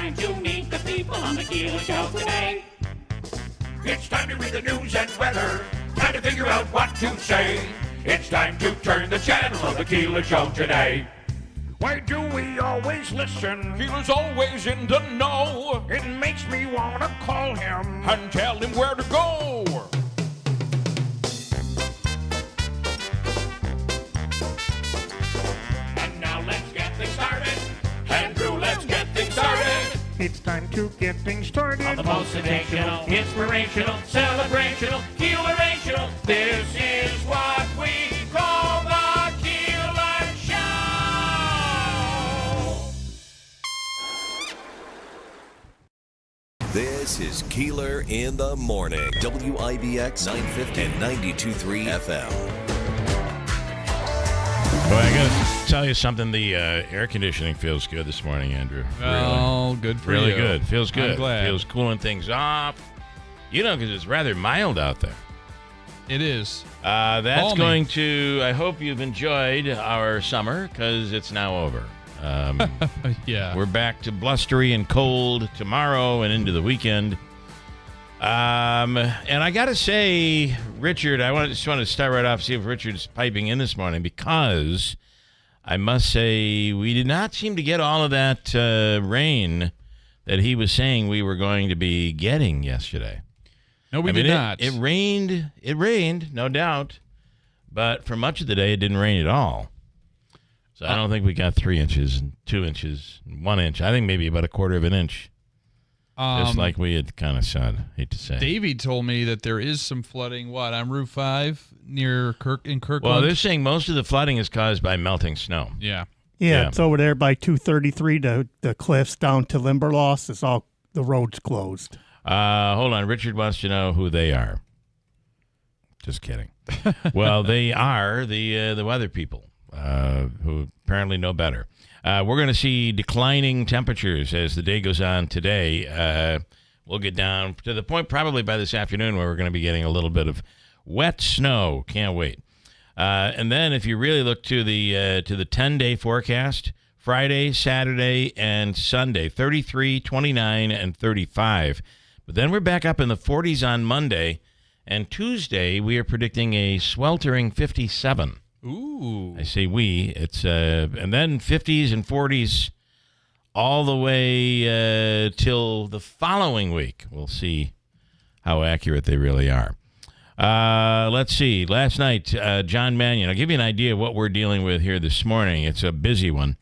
time to meet the people on the Keeler Show today. It's time to read the news and weather. Time to figure out what to say. It's time to turn the channel of the Keeler Show today. Why do we always listen? Keeler's always in the know. It makes me want to call him And tell him where to go. And now let's get things started. Andrew, let's get things started. It's time to get things started. On the most sensational, inspirational, celebrational, Keelerational. This is what we call the Keeler Show. This is Keeler in the Morning. WIBX 950 and 92.3 FM. Boy, I got to tell you something. The air conditioning feels good this morning, Andrew. Oh, good for you. Really good. Feels good. I'm glad. Feels cooling things off. You know, because it's rather mild out there. It is. That's Balmy. going to, I hope you've enjoyed our summer, because it's now over. Yeah. We're back to blustery and cold tomorrow and into the weekend. And I got to say, Richard, just want to start right off, see if Richard's piping in this morning, because I must say we did not seem to get all of that rain that he was saying we were going to be getting yesterday. No, we did not. It rained, no doubt, but for much of the day it didn't rain at all. So I don't think we got 3 inches, 2 inches, 1 inch. I think maybe about a quarter of an inch. Just like we had kind of said, hate to say. Davey told me that there is some flooding, on Route 5 near Kirkland? Well, they're saying most of the flooding is caused by melting snow. Yeah. Yeah, it's over there by 233, the cliffs down to Limberlost. It's all, the road's closed. Hold on. Richard wants to know who they are. Just kidding. Well, they are the weather people who apparently know better. We're going to see declining temperatures as the day goes on today. We'll get down to the point probably by this afternoon where we're going to be getting a little bit of wet snow. Can't wait. And then if you really look to the 10-day forecast, Friday, Saturday, and Sunday, 33, 29, and 35. But then we're back up in the 40s on Monday. And Tuesday, we are predicting a sweltering 57. Ooh. I say we. It's and then 50s and 40s all the way till the following week. We'll see how accurate they really are. Let's see. Last night, John Mannion. I'll give you an idea of what we're dealing with here this morning. It's a busy one.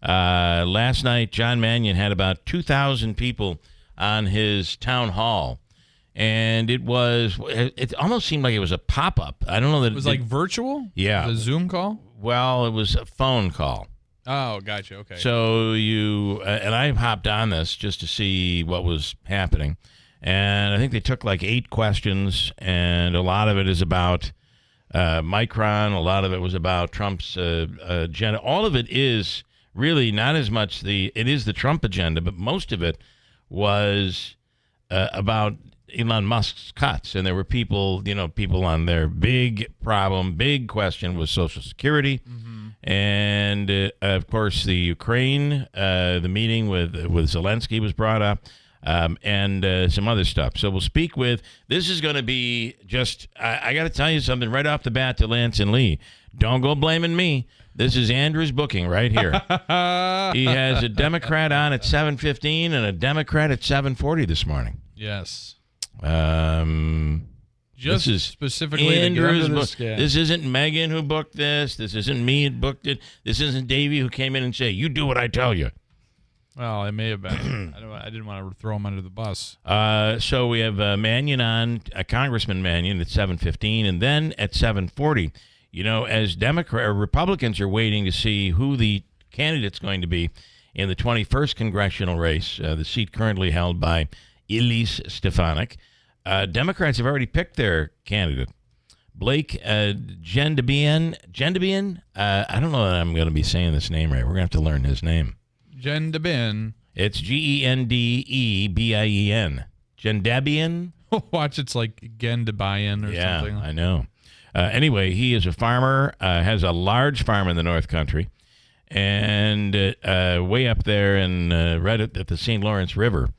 Last night, John Mannion had about 2,000 people on his town hall. And it almost seemed like it was a pop-up. I don't know that it was like virtual? Yeah. The Zoom call? Well, it was a phone call. Oh, gotcha. Okay. So and I hopped on this just to see what was happening. And I think they took like 8 questions, and a lot of it is about Micron. A lot of it was about Trump's agenda. All of it is really not as much it is the Trump agenda, but most of it was about Elon Musk's cuts. And there were people on their big question was Social Security. Mm-hmm. And, of course, the Ukraine, the meeting with Zelensky was brought up, and some other stuff. So we'll speak this is going to be just, I got to tell you something right off the bat to Lance and Lee. Don't go blaming me. This is Andrew's booking right here. He has a Democrat on at 7:15 and a Democrat at 7:40 this morning. Yes. This is specifically Andrew's the book. scam. This isn't Megan who booked this. This isn't me who booked it. This isn't Davey who came in and said, "You do what I tell you." Well, it may have been. I didn't want to throw him under the bus. So we have Mannion on, Congressman Mannion at 7:15, and then at 7:40. As Republicans are waiting to see who the candidate's going to be in the 21st congressional race, the seat currently held by Elise Stefanik. Democrats have already picked their candidate, Blake Gendabian. I don't know that I'm going to be saying this name right. We're going to have to learn his name. Gendabian. It's Gendebien. Gendabian? Watch, it's like Gendabian or something. Yeah, I know. Anyway, he is a farmer, has a large farm in the North Country, and way up there and right at the St. Lawrence River.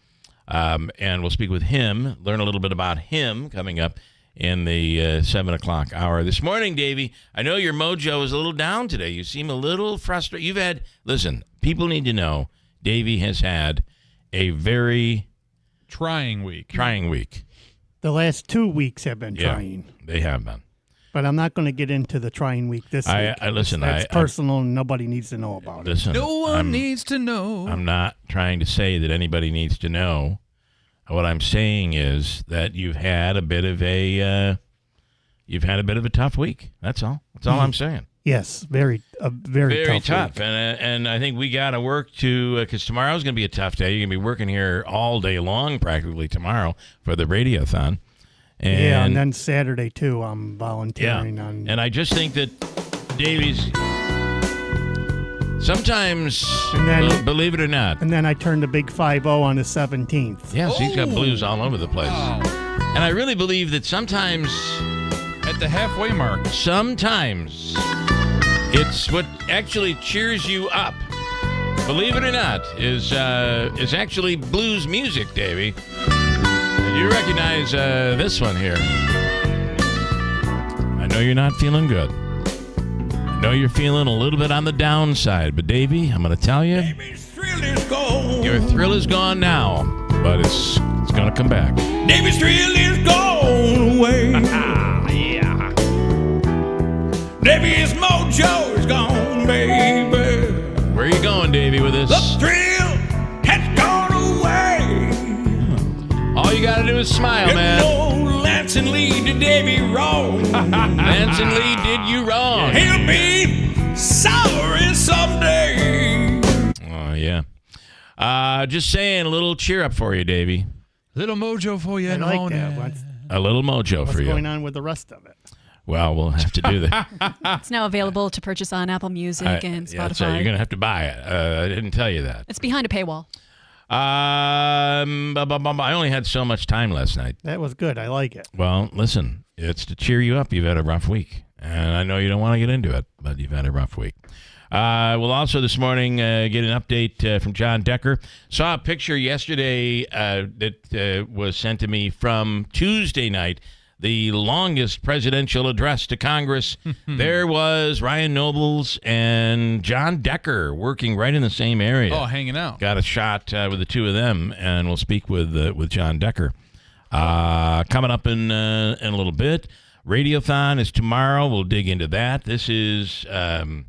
And we'll speak with him, learn a little bit about him coming up in the 7 o'clock hour. This morning, Davey, I know your mojo is a little down today. You seem a little frustrated. Listen, people need to know Davey has had a very Trying week. The last 2 weeks have been trying. They have been. But I'm not going to get into the trying week this week. That's personal and nobody needs to know about it. No one needs to know. I'm not trying to say that anybody needs to know. What I'm saying is that you've had a bit of a tough week. That's all. That's all I'm saying. Yes, very tough. And I think we got to work because tomorrow's going to be a tough day. You're going to be working here all day long practically tomorrow for the radiothon. And then Saturday too. I'm volunteering on. And I just think that Davey's sometimes, believe it or not. And then I turned the big 5-0 on the 17th. Yes, he's got blues all over the place. Wow. And I really believe that sometimes at the halfway mark, sometimes it's what actually cheers you up. Believe it or not, is actually blues music, Davey. And you recognize this one here. I know you're not feeling good. I know you're feeling a little bit on the downside, but Davey, I'm going to tell you, your thrill is gone now, but it's going to come back. Davy's thrill is gone away. Yeah. Davy's mojo is gone, baby. Where are you going, Davey, with this? The thrill has gone away. All you got to do is smile, man. No, Lance and Lee did Davy wrong. Lance and Lee did you wrong. He'll be sorry someday. Oh, yeah. Just saying, a little cheer up for you, Davey. Little mojo for you. I like that. A little mojo for you. What's going on with the rest of it? Well, we'll have to do that. It's now available to purchase on Apple Music and Spotify. Yeah, so you're going to have to buy it. I didn't tell you that. It's behind a paywall. I only had so much time last night. That was good. I like it. Well, listen, it's to cheer you up. You've had a rough week. And I know you don't want to get into it, but you've had a rough week. We'll also this morning get an update from John Decker. Saw a picture yesterday that was sent to me from Tuesday night, the longest presidential address to Congress. There was Ryan Nobles and John Decker working right in the same area. Oh, hanging out. Got a shot with the two of them, and we'll speak with John Decker. Coming up in a little bit. Radiothon is tomorrow. We'll dig into that. This is, something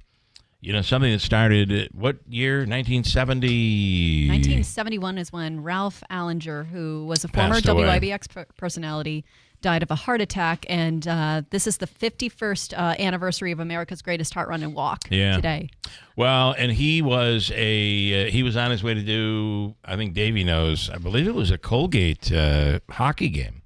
that started, what year? 1970? 1971 is when Ralph Allinger, who was a former WIBX personality, died of a heart attack. And this is the 51st anniversary of America's Greatest Heart Run and Walk today. Well, and he was on his way to do, I think Davey knows, I believe it was a Colgate hockey game.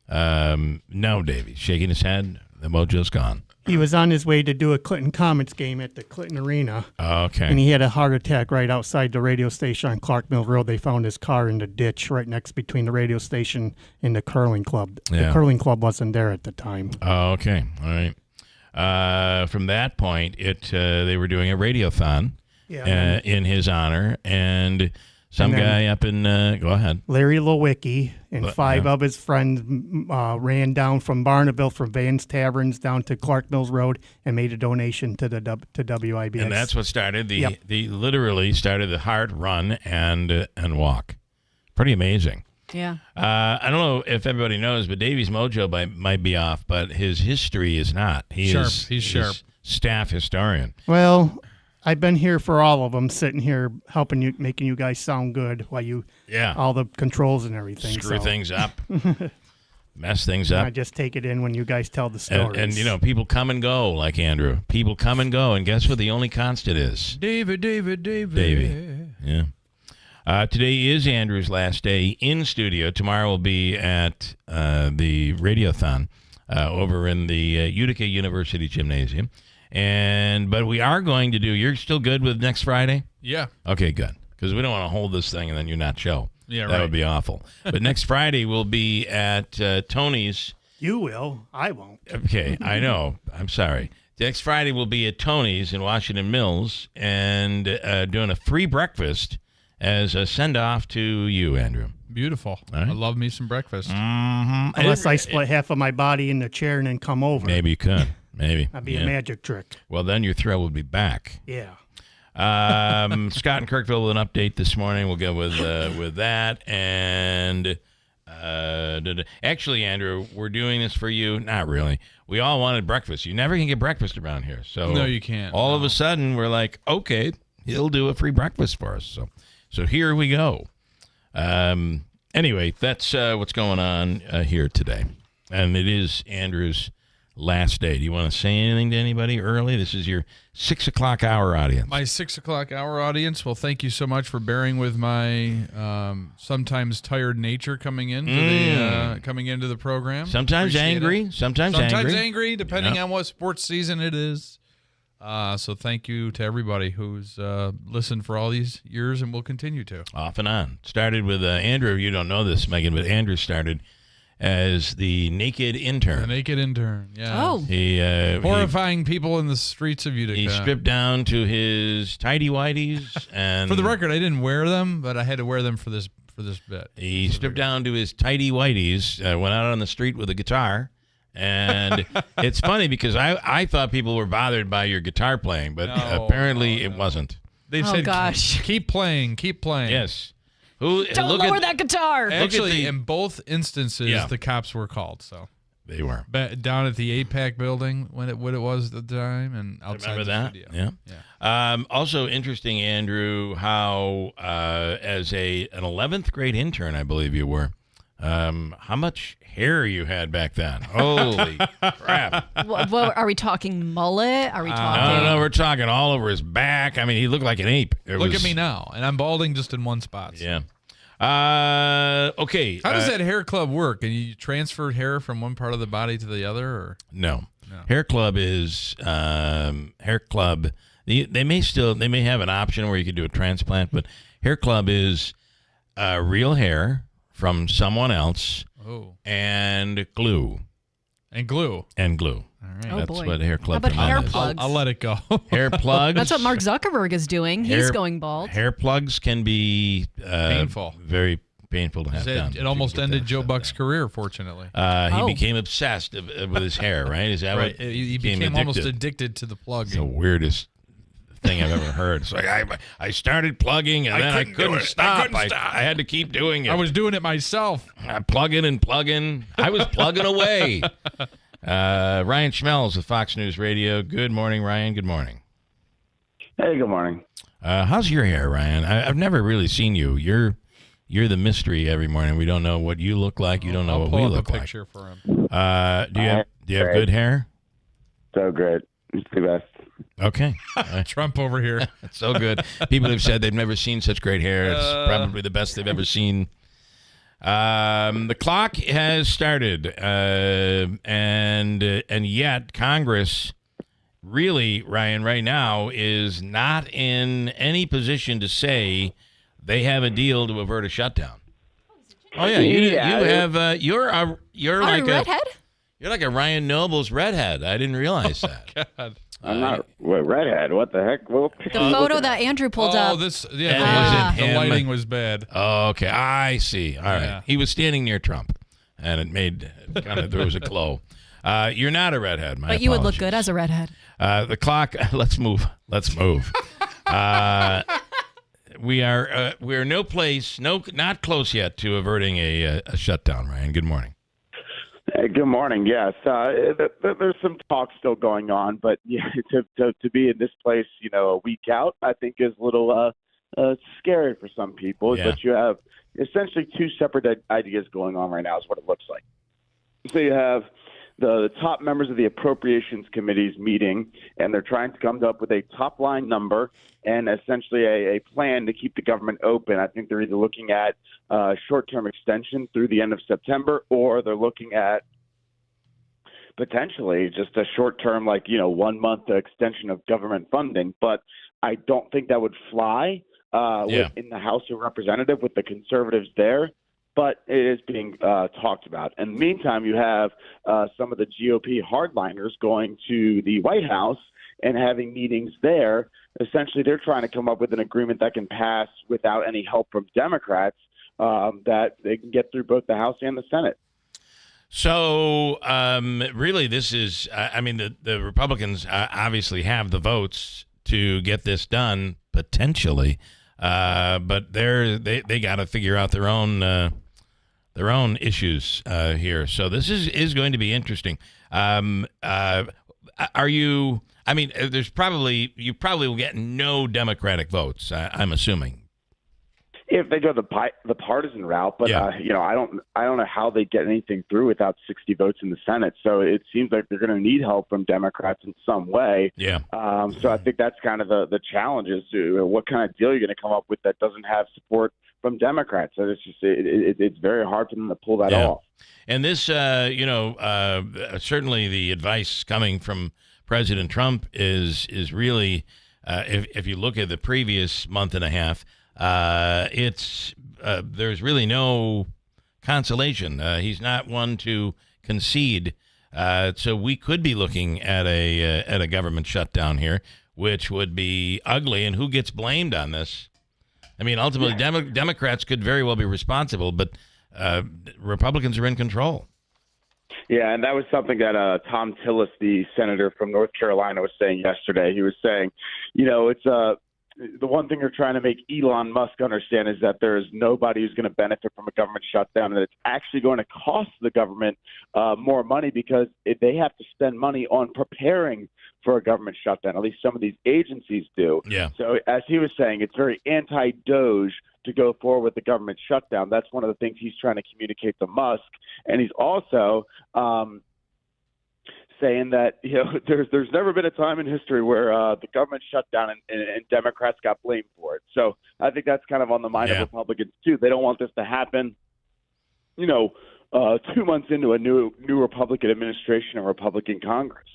No, Davey, shaking his head. The mojo's gone. He was on his way to do a Clinton Comets game at the Clinton Arena. Oh, okay. And he had a heart attack right outside the radio station on Clark Mill Road. They found his car in the ditch right next between the radio station and the curling club. Yeah. The curling club wasn't there at the time. Oh, okay. All right. From that point, they were doing a radiothon in his honor, and some guy up in go ahead, Larry Lewicki and five of his friends ran down from Barneville from Van's Taverns down to Clark Mills Road and made a donation to WIBX. And that's what started the literally started the Heart Run and Walk. Pretty amazing. Yeah. I don't know if everybody knows, but Davey's mojo might be off, but his history is not. He's sharp. Staff historian. Well, I've been here for all of them, sitting here helping you, making you guys sound good while you, all the controls and everything. Screw things up, mess things up. I just take it in when you guys tell the stories. And people come and go, like Andrew. People come and go, and guess what the only constant is? Davey. Yeah. Today is Andrew's last day in studio. Tomorrow will be at the Radiothon over in the Utica University Gymnasium. But we are going to do, you're still good with next Friday? Yeah. Okay, good. Because we don't want to hold this thing and then you not show. Yeah, that would be awful. But next Friday we'll be at Tony's. You will. I won't. Okay, I know. I'm sorry. Next Friday we'll be at Tony's in Washington Mills and doing a free breakfast as a send-off to you, Andrew. Beautiful. Right. I love me some breakfast. Unless I split half of my body in the chair and then come over. Maybe you could. Maybe. That'd be a magic trick. Well, then your thrill would be back. Yeah. Scott and Kirkville with an update this morning. We'll go with that. And actually, Andrew, we're doing this for you. Not really. We all wanted breakfast. You never can get breakfast around here. So No, you can't. All of a sudden, we're like, okay, he'll do a free breakfast for us. So here we go. Anyway, that's what's going on here today. And it is Andrew's last day. Do you want to say anything to anybody early? This is your 6 o'clock hour audience. My 6 o'clock hour audience. Well, thank you so much for bearing with my sometimes tired nature coming into the program. Sometimes Appreciate angry, it. sometimes angry, depending on what sports season it is. So thank you to everybody who's listened for all these years and will continue to. Off and on. Started with Andrew. You don't know this, Megan, but Andrew started as the naked intern. The naked intern, yeah. Oh. He horrifying people in the streets of Utica. He stripped down to his tidy whities, and for the record, I didn't wear them, but I had to wear them for this bit. He stripped down to his tidy whities, went out on the street with a guitar, and it's funny because I thought people were bothered by your guitar playing, but apparently it wasn't. They Oh, said, gosh. keep playing. Yes. Don't lower that guitar. Actually, in both instances, the cops were called. So they were down at the APAC building when it was at the time, and outside remember the that. studio. Yeah. Also interesting, Andrew, how as an 11th grade intern, I believe you were, how much hair you had back then. Holy crap. What, are we talking mullet? Are we talking? No, we're talking all over his back. I mean, he looked like an ape. Look at me now, and I'm balding just in one spot. So. Yeah. Okay. How does that hair club work? And you transfer hair from one part of the body to the other? Or? No. Hair club is hair club. They may have an option where you could do a transplant, but hair club is real hair from someone else. Oh. And glue. And glue. And glue. All right. That's boy. what hair club How about hair is. plugs? I'll let it go. Hair plugs. That's what Mark Zuckerberg is doing. He's going bald. Hair plugs can be painful. Very painful to have done. It almost ended Joe Buck's career, fortunately. He became obsessed with his hair, right? Is that right. what He became almost addicted to the plug. It's the weirdest thing I've ever heard. It's like I started plugging and then I couldn't stop. I had to keep doing it. I was doing it myself. I plug in and plug in. I was plugging away. Ryan Schmelz with Fox News Radio. Good morning, Ryan. Good morning. Hey, good morning. How's your hair, Ryan? I've never really seen you. You're the mystery every morning. We don't know what you look like. You don't know what we look like. Picture for him. Do you have good hair? So great. It's the best. Okay. Trump over here. It's so good. People have said they've never seen such great hair. It's probably the best they've ever seen. The clock has started, and yet Congress really, Ryan, right now is not in any position to say they have a deal to avert a shutdown. Oh yeah, you have. You're like a redhead. You're like a Ryan Noble's redhead. I didn't realize that. God. I'm not redhead. What the heck? Well, The photo that Andrew pulled up. The lighting was bad. Oh, okay, I see. All right, Yeah. he was standing near Trump, and it made there was a glow. You're not a redhead, But you would look good as a redhead. The clock. Let's move. We're not close yet to averting a shutdown. Ryan, good morning. Hey, good morning. Yes, there's some talk still going on, but yeah, to be in this place, a week out, I think is a little scary for some people. Yeah. But you have essentially two separate ideas going on right now, is what it looks like. So you have the top members of the appropriations committees meeting, and they're trying to come up with a top line number and essentially a plan to keep the government open. I think they're either looking at short-term extension through the end of September, or they're looking at potentially just a short-term, 1 month extension of government funding. But I don't think that would fly in the House of Representatives with the conservatives there. but it is being talked about. In the meantime, you have some of the GOP hardliners going to the White House and having meetings there. Essentially, they're trying to come up with an agreement that can pass without any help from Democrats, that they can get through both the House and the Senate. So, really, this is, the Republicans obviously have the votes to get this done, potentially, but they got to figure out their own issues here. So this is going to be interesting. Are you? I mean, you probably will get no Democratic votes. I'm assuming. If they go the partisan route, but yeah. I don't know how they get anything through without 60 votes in the Senate. So it seems like they're going to need help from Democrats in some way. Yeah. So I think that's kind of the challenge is what kind of deal you're going to come up with that doesn't have support from Democrats. So it's just it's very hard for them to pull that off. And this, certainly the advice coming from President Trump is really, if you look at the previous month and a half. There's really no consolation. He's not one to concede. So we could be looking at a government shutdown here, which would be ugly. And who gets blamed on this? I mean, ultimately, Democrats could very well be responsible, but Republicans are in control. Yeah, and that was something that Tom Tillis, the senator from North Carolina, was saying yesterday. He was saying, it's the one thing they're trying to make Elon Musk understand is that there is nobody who's going to benefit from a government shutdown, and that it's actually going to cost the government more money because they have to spend money on preparing for a government shutdown. At least some of these agencies do. Yeah. So as he was saying, it's very anti-Doge to go forward with the government shutdown. That's one of the things he's trying to communicate to Musk. And he's also saying that there's never been a time in history where the government shut down and Democrats got blamed for it. So I think that's kind of on the mind of Republicans too. They don't want this to happen. 2 months into a new Republican administration and Republican Congress.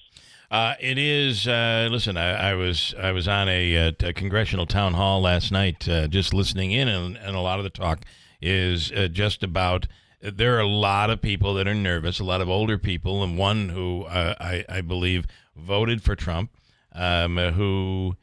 It is. Listen, I was on a congressional town hall last night, just listening in, and a lot of the talk is just about. There are a lot of people that are nervous, a lot of older people, and one who I believe voted for Trump, who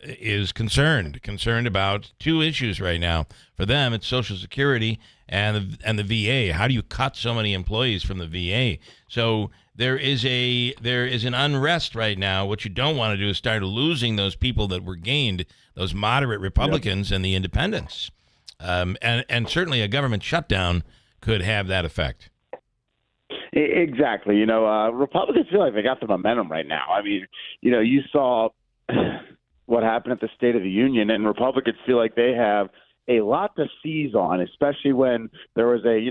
is concerned about two issues right now. For them, it's Social Security and the VA. How do you cut so many employees from the VA? So there is an unrest right now. What you don't want to do is start losing those people that were gained, those moderate Republicans and the independents. And certainly a government shutdown could have that effect. Exactly. Republicans feel like they got the momentum right now. I mean, you saw what happened at the State of the Union, and Republicans feel like they have a lot to seize on, especially when there was an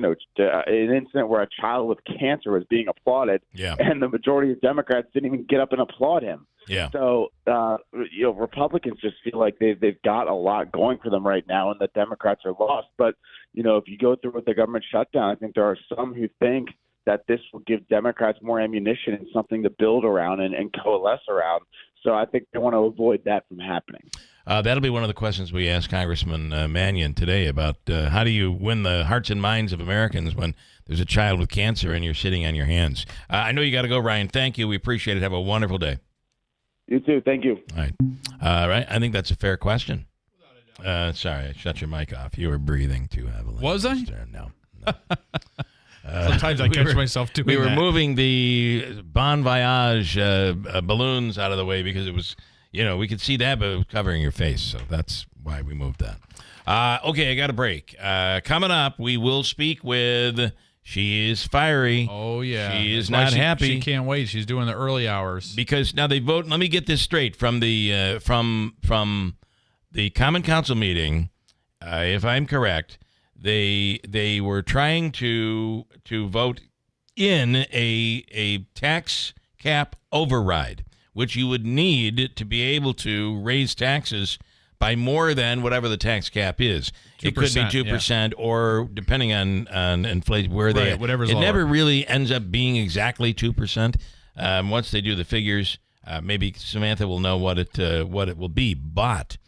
incident where a child with cancer was being applauded, and the majority of Democrats didn't even get up and applaud him. Yeah. So, Republicans just feel like they've got a lot going for them right now, and the Democrats are lost. But, if you go through with the government shutdown, I think there are some who think that this will give Democrats more ammunition and something to build around and coalesce around. So I think they want to avoid that from happening. That'll be one of the questions we asked Congressman Mannion today about how do you win the hearts and minds of Americans when there's a child with cancer and you're sitting on your hands. I know you got to go, Ryan. Thank you. We appreciate it. Have a wonderful day. You too. Thank you. All right. I think that's a fair question. Sorry, I shut your mic off. You were breathing too heavily. Was I? No. Sometimes I catch myself doing that. We were moving the Bon Voyage balloons out of the way because it was, we could see that, but it was covering your face. So that's why we moved that. Okay, I got a break. Coming up, we will speak with... She is fiery. Oh, yeah. She is not happy. She can't wait. She's doing the early hours. Because now they vote. Let me get this straight from the Common Council meeting. If I'm correct, they were trying to vote in a tax cap override, which you would need to be able to raise taxes by more than whatever the tax cap is. It could be 2%, or depending on inflation, where they whatever's it lower. never really ends up being exactly 2%. Once they do the figures, maybe Samantha will know what it will be. But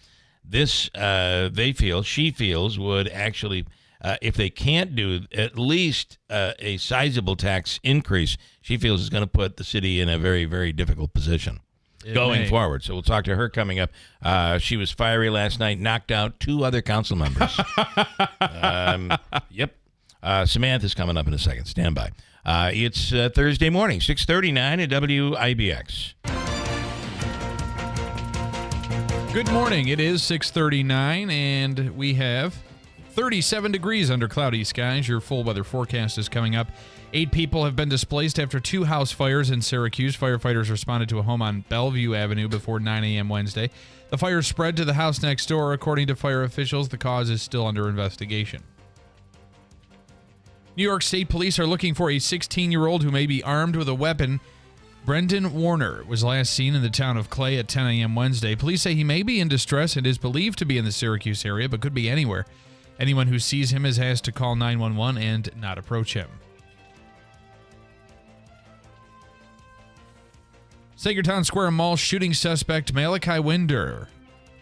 this, she feels, would actually if they can't do at least a sizable tax increase, she feels is going to put the city in a very, very difficult position going forward. So we'll talk to her coming up. She was fiery last night, knocked out 2 other council members. Yep. Samantha's coming up in a second. Stand by. It's Thursday morning, 6:39 at WIBX. Good morning. It is 6:39, and we have 37 degrees under cloudy skies. Your full weather forecast is coming up. 8 people have been displaced after 2 house fires in Syracuse. Firefighters responded to a home on Bellevue Avenue before 9 a.m. Wednesday. The fire spread to the house next door. According to fire officials, the cause is still under investigation. New York State Police are looking for a 16-year-old who may be armed with a weapon. Brendan Warner was last seen in the town of Clay at 10 a.m. Wednesday. Police say he may be in distress and is believed to be in the Syracuse area, but could be anywhere. Anyone who sees him is asked to call 911 and not approach him. Sagertown Square Mall shooting suspect Malachi Winder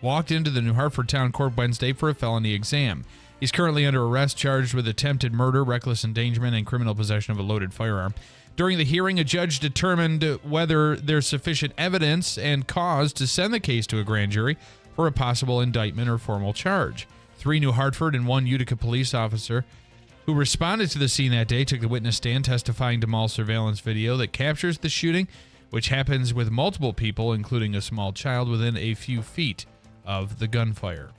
walked into the New Hartford Town Court Wednesday for a felony exam. He's currently under arrest, charged with attempted murder, reckless endangerment, and criminal possession of a loaded firearm. During the hearing, a judge determined whether there's sufficient evidence and cause to send the case to a grand jury for a possible indictment or formal charge. 3 New Hartford and 1 Utica police officer who responded to the scene that day took the witness stand, testifying to mall surveillance video that captures the shooting, which happens with multiple people, including a small child, within a few feet of the gunfire.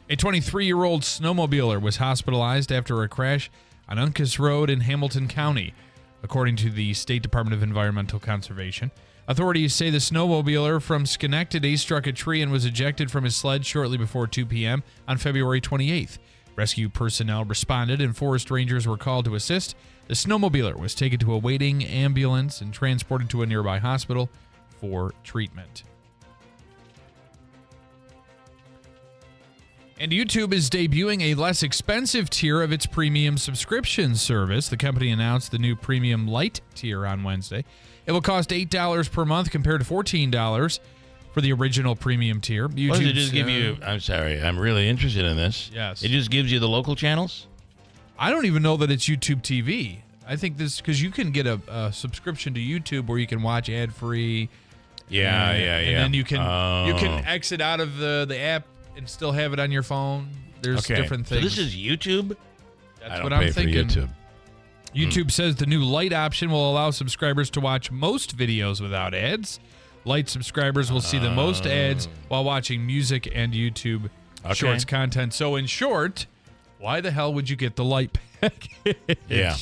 A 23-year-old snowmobiler was hospitalized after a crash on Uncas Road in Hamilton County, according to the State Department of Environmental Conservation. Authorities say the snowmobiler from Schenectady struck a tree and was ejected from his sled shortly before 2 p.m. on February 28th. Rescue personnel responded and forest rangers were called to assist. The snowmobiler was taken to a waiting ambulance and transported to a nearby hospital for treatment. And YouTube is debuting a less expensive tier of its premium subscription service. The company announced the new Premium Lite tier on Wednesday. It will cost $8 per month compared to $14 for the original premium tier. What does it just give you? I'm sorry, I'm really interested in this. Yes. It just gives you the local channels? I don't even know that it's YouTube TV. I think this, because you can get a subscription to YouTube where you can watch ad-free. Yeah. And then you can exit out of the app and still have it on your phone. There's different things. So this is YouTube? That's what I'm thinking. For YouTube. YouTube says the new Lite option will allow subscribers to watch most videos without ads. Lite subscribers will see the most ads while watching music and YouTube Shorts content. So in short, why the hell would you get the Lite package? Yeah.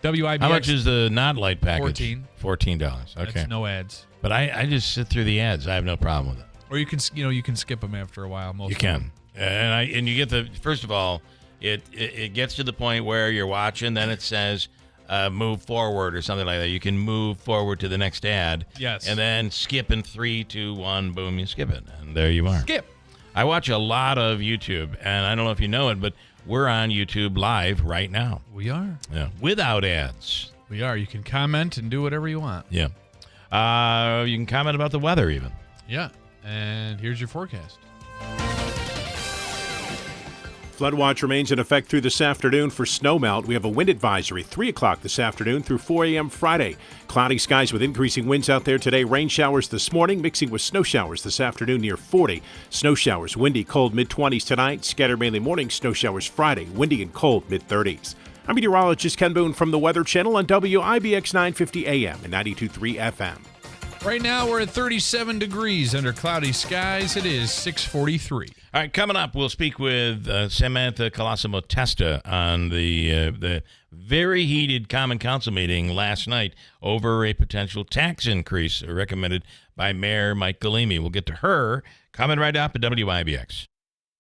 WIBX. How much is the not Lite package? $14. Okay. That's no ads. But I just sit through the ads. I have no problem with it. Or you can skip them after a while. You can. And you get the, first of all, it gets to the point where you're watching, then it says move forward or something like that. You can move forward to the next ad. Yes. And then skip in 3, 2, 1, boom, you skip it. And there you are. Skip. I watch a lot of YouTube, and I don't know if you know it, but we're on YouTube live right now. We are. Yeah. Without ads. We are. You can comment and do whatever you want. Yeah. You can comment about the weather even. Yeah. And here's your forecast. Flood watch remains in effect through this afternoon for snowmelt. We have a wind advisory 3 o'clock this afternoon through 4 a.m. Friday. Cloudy skies with increasing winds out there today. Rain showers this morning mixing with snow showers this afternoon near 40. Snow showers windy, cold mid-20s tonight. Scattered mainly morning snow showers Friday. Windy and cold mid-30s. I'm meteorologist Ken Boone from the Weather Channel on WIBX 950 AM and 92.3 FM. Right now, we're at 37 degrees under cloudy skies. It is 6:43. All right, coming up, we'll speak with Samantha Colosimo-Testa on the very heated Common Council meeting last night over a potential tax increase recommended by Mayor Mike Galimi. We'll get to her coming right up at WIBX.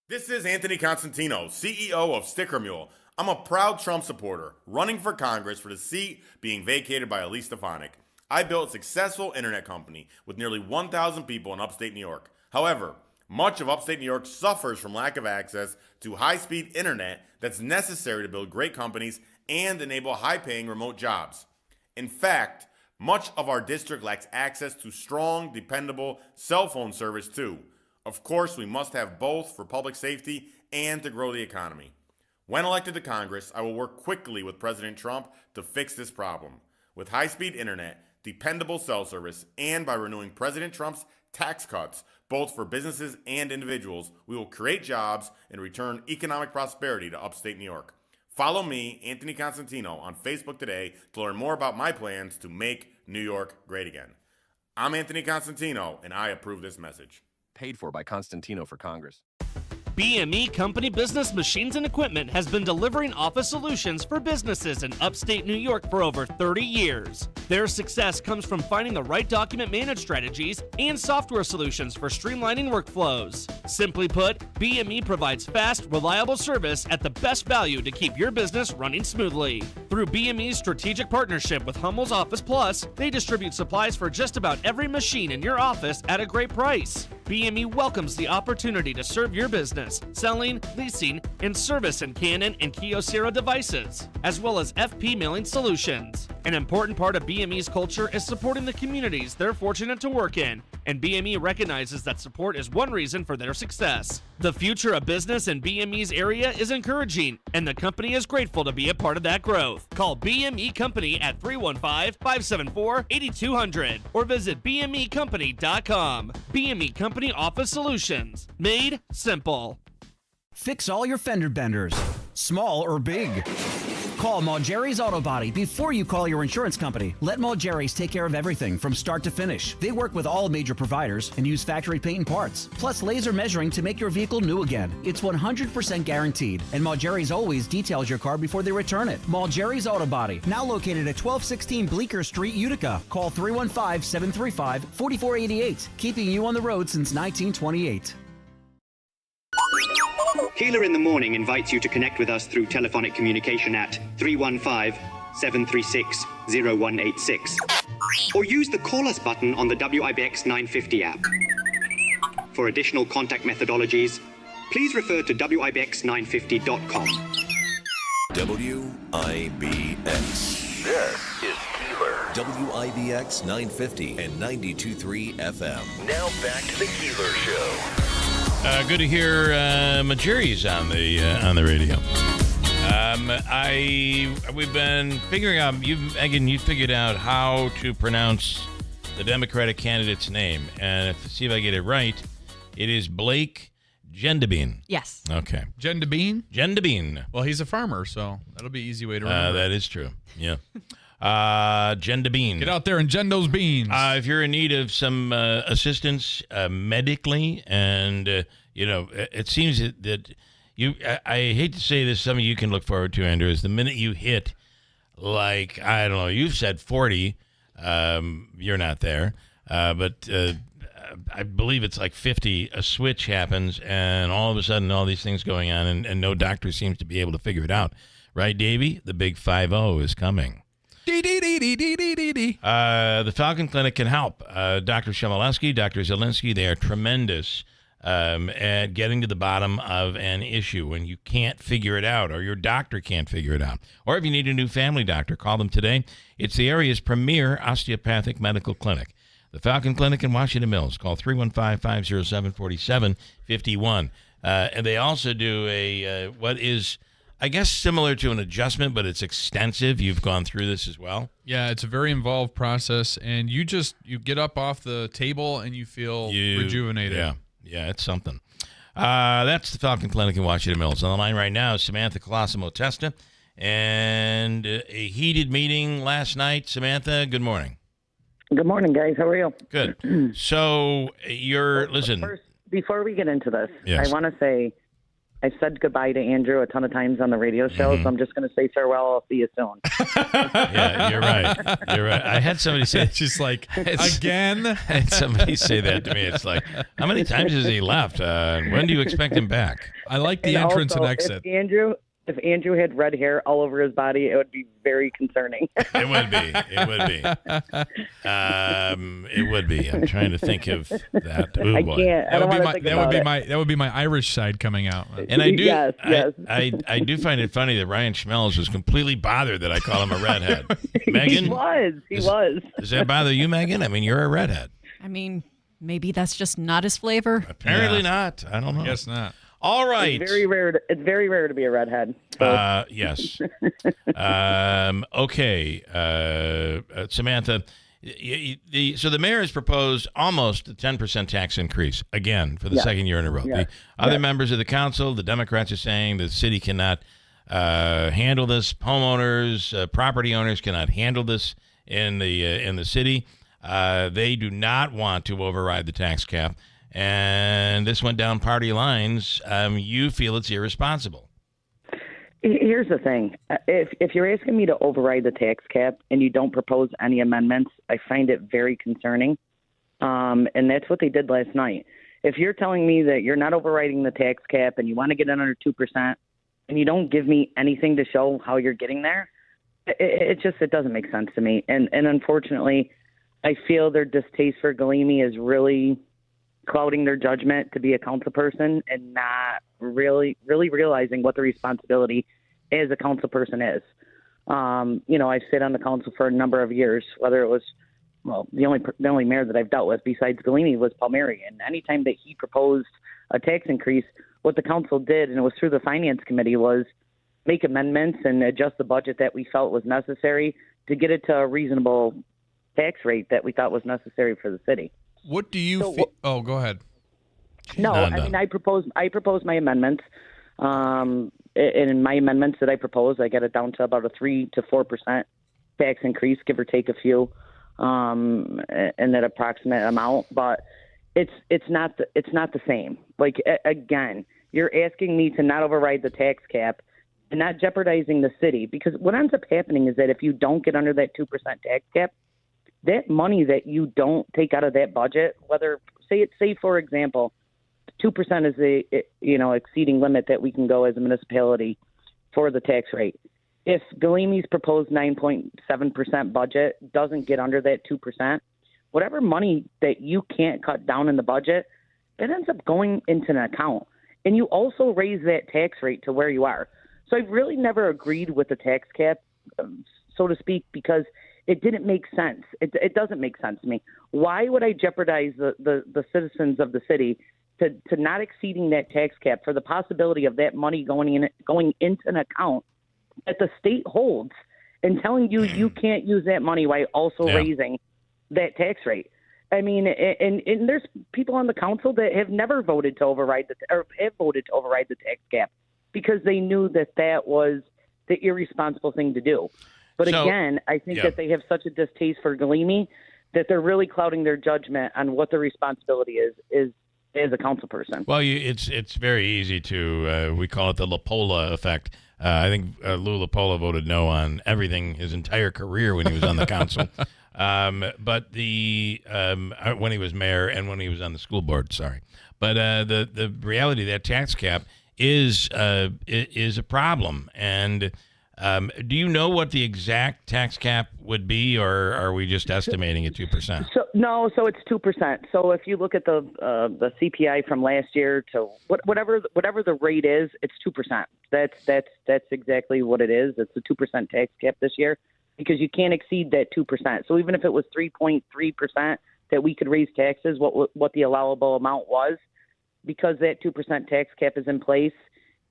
This is Anthony Constantino, CEO of Sticker Mule. I'm a proud Trump supporter, running for Congress for the seat being vacated by Elise Stefanik. I built a successful internet company with nearly 1,000 people in upstate New York. However, much of upstate New York suffers from lack of access to high-speed internet that's necessary to build great companies and enable high-paying remote jobs. In fact, much of our district lacks access to strong, dependable cell phone service too. Of course, we must have both for public safety and to grow the economy. When elected to Congress, I will work quickly with President Trump to fix this problem. With high-speed internet, dependable cell service, and by renewing President Trump's tax cuts, both for businesses and individuals, we will create jobs and return economic prosperity to upstate New York. Follow me, Anthony Constantino, on Facebook today to learn more about my plans to make New York great again. I'm Anthony Constantino, and I approve this message. Paid for by Constantino for Congress. BME Company Business Machines and Equipment has been delivering office solutions for businesses in upstate New York for over 30 years. Their success comes from finding the right document management strategies and software solutions for streamlining workflows. Simply put, BME provides fast, reliable service at the best value to keep your business running smoothly. Through BME's strategic partnership with Hummel's Office Plus, they distribute supplies for just about every machine in your office at a great price. BME welcomes the opportunity to serve your business, selling, leasing, and service in Canon and Kyocera devices, as well as FP mailing solutions. An important part of BME's culture is supporting the communities they're fortunate to work in, and BME recognizes that support is one reason for their success. The future of business in BME's area is encouraging, and the company is grateful to be a part of that growth. Call BME Company at 315-574-8200 or visit BMEcompany.com. BME Company Office Solutions. Made simple. Fix all your fender benders, small or big. Call Malgeri's Auto Body before you call your insurance company. Let Malgeri's take care of everything from start to finish. They work with all major providers and use factory paint and parts, plus laser measuring to make your vehicle new again. It's 100% guaranteed, and Malgeri's always details your car before they return it. Malgeri's Auto Body, now located at 1216 Bleecker Street, Utica. Call 315-735-4488, keeping you on the road since 1928. Keeler in the Morning invites you to connect with us through telephonic communication at 315-736-0186 or use the Call Us button on the WIBX 950 app. For additional contact methodologies, please refer to WIBX950.com. WIBX. This is Keeler. WIBX 950 and 92.3 FM. Now back to the Keeler Show. Good to hear Majuri's on the radio. We've been figuring out. You figured out how to pronounce the Democratic candidate's name, and see if I get it right. It is Blake Gendabine. Yes. Okay. Gendabine? Gendabine. Well, he's a farmer, so that'll be an easy way to remember. That is true. Yeah. Gendabine. Get out there and gend those beans. If you're in need of some assistance medically, and it seems that you. I hate to say this, something you can look forward to, Andrew, is the minute you hit, like, I don't know, you've said 40. You're not there, but I believe it's like 50. A switch happens, and all of a sudden, all these things going on, and no doctor seems to be able to figure it out. Right, Davey? The big 5-0 is coming. The Falcon Clinic can help. Dr. Shemaleski, Dr. Zielinski, they are tremendous at getting to the bottom of an issue when you can't figure it out, or your doctor can't figure it out. Or if you need a new family doctor, call them today. It's the area's premier osteopathic medical clinic. The Falcon Clinic in Washington Mills. Call 315-507-4751. And they also do what is, I guess, similar to an adjustment, but it's extensive. You've gone through this as well. Yeah, it's a very involved process, and you get up off the table and you feel rejuvenated. Yeah, it's something. That's the Falcon Clinic in Washington Mills. On the line right now is Samantha Colosimo-Testa, and a heated meeting last night. Samantha, good morning. Good morning, guys. How are you? Good. So listen. First, before we get into this, yes. I want to say I've said goodbye to Andrew a ton of times on the radio show, so I'm just going to say farewell. I'll see you soon. Yeah, you're right. You're right. I had somebody say, she's like, again? I had somebody say that to me. It's like, how many times has he left? When do you expect him back? I like the entrance and exit. If Andrew had red hair all over his body, it would be very concerning. It would be. It would be. I'm trying to think of that. Oh, I boy. can't. That would be my Irish side coming out. And I do. Yes. I do find it funny that Ryan Schmelz was completely bothered that I call him a redhead. Megan, He was. Does that bother you, Megan? I mean, you're a redhead. I mean, Maybe that's just not his flavor. Apparently not. I don't know. Guess not. All right. It's very rare to be a redhead. So. Yes. Okay. Samantha, so the mayor has proposed almost a 10% tax increase again for the second year in a row. Yeah. The other members of the council, the Democrats, are saying the city cannot handle this. Homeowners, property owners cannot handle this in the city. They do not want to override the tax cap. And this went down party lines. You feel it's irresponsible. Here's the thing. If you're asking me to override the tax cap and you don't propose any amendments, I find it very concerning. And that's what they did last night. If you're telling me that you're not overriding the tax cap and you want to get under 2% and you don't give me anything to show how you're getting there, it doesn't make sense to me. And unfortunately, I feel their distaste for Galimi is really clouding their judgment to be a council person and not really realizing what the responsibility as a council person is. I've sat on the council for a number of years, whether it was, the only mayor that I've dealt with besides Galimi was Palmieri. And anytime that he proposed a tax increase, what the council did, and it was through the finance committee, was make amendments and adjust the budget that we felt was necessary to get it to a reasonable tax rate that we thought was necessary for the city. What do you feel? Oh, go ahead. No, I proposed my amendments. And in my amendments that I proposed, I got it down to about a 3 to 4% tax increase, give or take a few, in that approximate amount. But it's not the same. Like, again, you're asking me to not override the tax cap and not jeopardizing the city, because what ends up happening is that if you don't get under that 2% tax cap, that money that you don't take out of that budget, whether say for example, 2% is the exceeding limit that we can go as a municipality for the tax rate. If Galimi's proposed 9.7% budget doesn't get under that 2%, whatever money that you can't cut down in the budget, it ends up going into an account. And you also raise that tax rate to where you are. So I've really never agreed with the tax cap, so to speak, because it didn't make sense. It doesn't make sense to me. Why would I jeopardize the citizens of the city to not exceeding that tax cap for the possibility of that money going into an account that the state holds and telling you can't use that money while also raising that tax rate? I mean, and there's people on the council that have never voted to override have voted to override the tax cap because they knew that was the irresponsible thing to do. But again, I think that they have such a distaste for Galimi that they're really clouding their judgment on what their responsibility is as a council person. Well, it's very easy to we call it the Lapola effect. I think Lou Lapola voted no on everything his entire career when he was on the council, but when he was mayor and when he was on the school board. Sorry, but the reality of that tax cap is a problem. And do you know what the exact tax cap would be, or are we just estimating at 2%? So it's 2%. So if you look at the CPI from last year to whatever the rate is, it's 2%. That's exactly what it is. It's a 2% tax cap this year because you can't exceed that 2%. So even if it was 3.3% that we could raise taxes, what the allowable amount was, because that 2% tax cap is in place,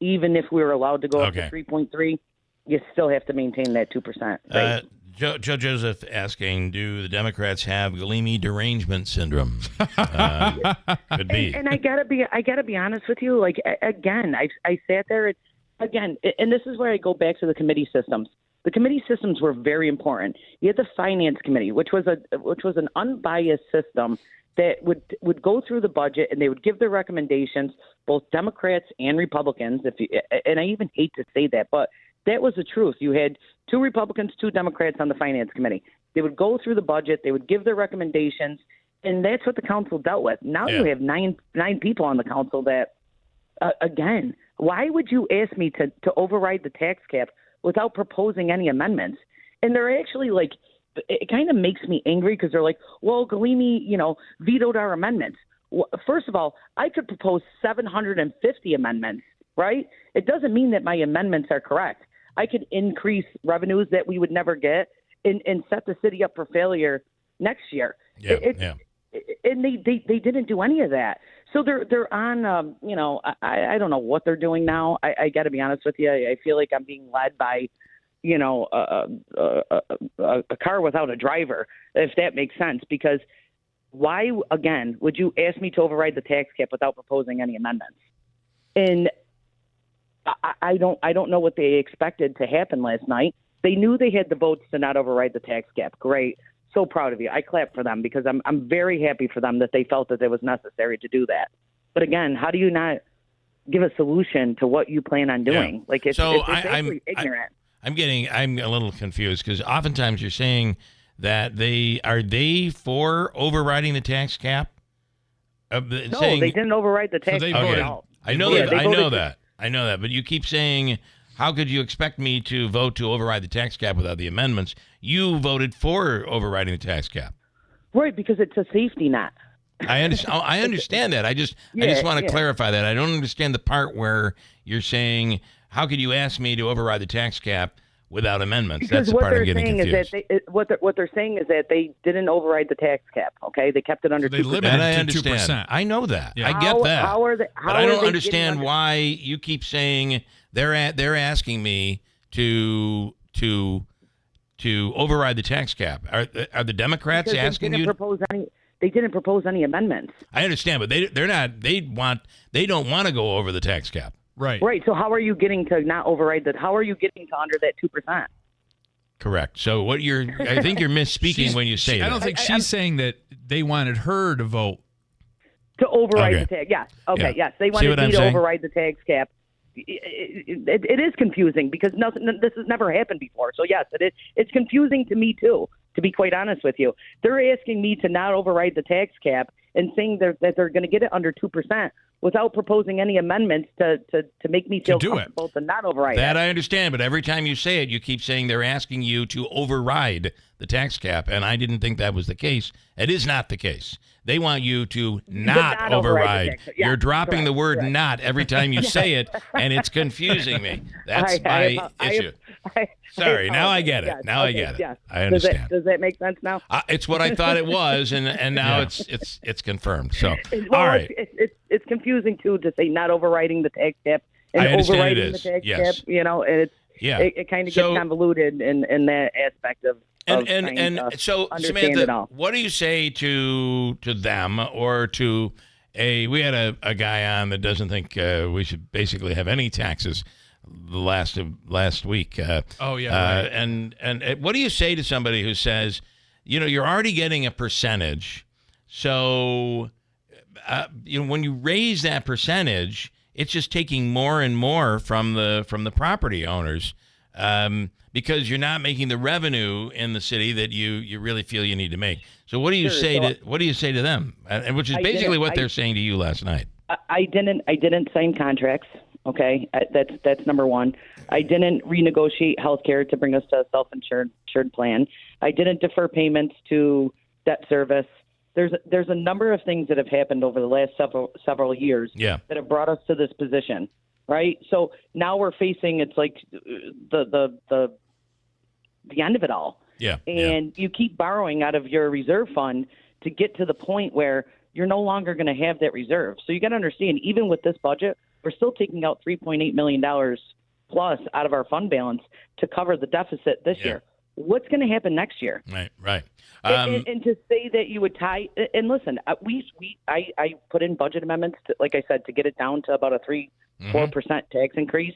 even if we were allowed to go up to 3.3. You still have to maintain that 2%. Right? Joe Joseph asking, do the Democrats have Galimi derangement syndrome? Could be. And I gotta be honest with you. Like, again, I sat there and this is where I go back to the committee systems. The committee systems were very important. You had the finance committee, which was an unbiased system that would go through the budget and they would give their recommendations, both Democrats and Republicans. And I even hate to say that, but that was the truth. You had 2 Republicans, 2 Democrats on the finance committee. They would go through the budget. They would give their recommendations, and that's what the council dealt with. Now you have nine people on the council that, again, why would you ask me to override the tax cap without proposing any amendments? And they're actually like, it kind of makes me angry because they're like, well, Galimi, vetoed our amendments. Well, first of all, I could propose 750 amendments, right? It doesn't mean that my amendments are correct. I could increase revenues that we would never get and set the city up for failure next year. And they didn't do any of that. So they're on, I don't know what they're doing now. I got to be honest with you. I feel like I'm being led by, a car without a driver, if that makes sense. Because why, again, would you ask me to override the tax cap without proposing any amendments? And I don't know what they expected to happen last night. They knew they had the votes to not override the tax cap. Great. So proud of you. I clap for them because I'm very happy for them that they felt that it was necessary to do that. But again, how do you not give a solution to what you plan on doing? Like it's actually ignorant. I'm a little confused because oftentimes you're saying that are they for overriding the tax cap? No, they didn't override the tax cap at all. I know that. I know that. But you keep saying, how could you expect me to vote to override the tax cap without the amendments? You voted for overriding the tax cap. Right, because it's a safety net. I understand that. I just want to clarify that. I don't understand the part where you're saying, how could you ask me to override the tax cap without amendments? Because that's the part I'm getting confused. What they're saying is that they didn't override the tax cap. Okay, they kept it under 2%. That I understand. 2%. I know that. Yeah. I get that. But I don't understand why you keep saying they're asking me to override the tax cap. Are the Democrats asking you? They didn't propose any amendments. I understand, but they don't want to go over the tax cap. Right. Right. So how are you getting to not override that? How are you getting to under that 2%? Correct. So I think you're misspeaking when you say that. I don't think she's saying that they wanted her to vote to override the tax. Yes. Okay. Yeah. Yes. They wanted me to override the tax cap. It is confusing because this has never happened before. So yes, it is. It's confusing to me too. To be quite honest with you, they're asking me to not override the tax cap and saying that they're going to get it under 2% without proposing any amendments to make me feel comfortable to not override that. it. I understand, but every time you say it, you keep saying they're asking you to override the tax cap, and I didn't think that was the case. It is not the case. They want you to not override. You're dropping the word "not" every time you say it, and it's confusing me. That's my issue. Sorry, now I get it. Yes. Now I get it. Yes. I understand. Does that make sense now? It's what I thought it was, and now it's confirmed. So, all right. It's confusing too to say not overriding the tax cap and overriding the tax cap. And it kind of gets convoluted in that aspect of. So Samantha, what do you say to them or to we had a guy on that doesn't think we should basically have any taxes the last week. Right. And what do you say to somebody who says, you're already getting a percentage, so when you raise that percentage, it's just taking more and more from the property owners. Because you're not making the revenue in the city that you really feel you need to make. So what do you say to them? And which is basically what they're saying to you last night. I didn't sign contracts. Okay, that's number one. I didn't renegotiate healthcare to bring us to a self-insured plan. I didn't defer payments to debt service. There's a number of things that have happened over the last several years that have brought us to this position. Right. So now we're facing it's like the end of it all. Yeah. And you keep borrowing out of your reserve fund to get to the point where you're no longer going to have that reserve. So you got to understand, even with this budget, we're still taking out $3.8 million plus out of our fund balance to cover the deficit this year. What's going to happen next year? Right. And to say that you would tie and listen, I put in budget amendments to, like I said, to get it down to about a 4% tax increase,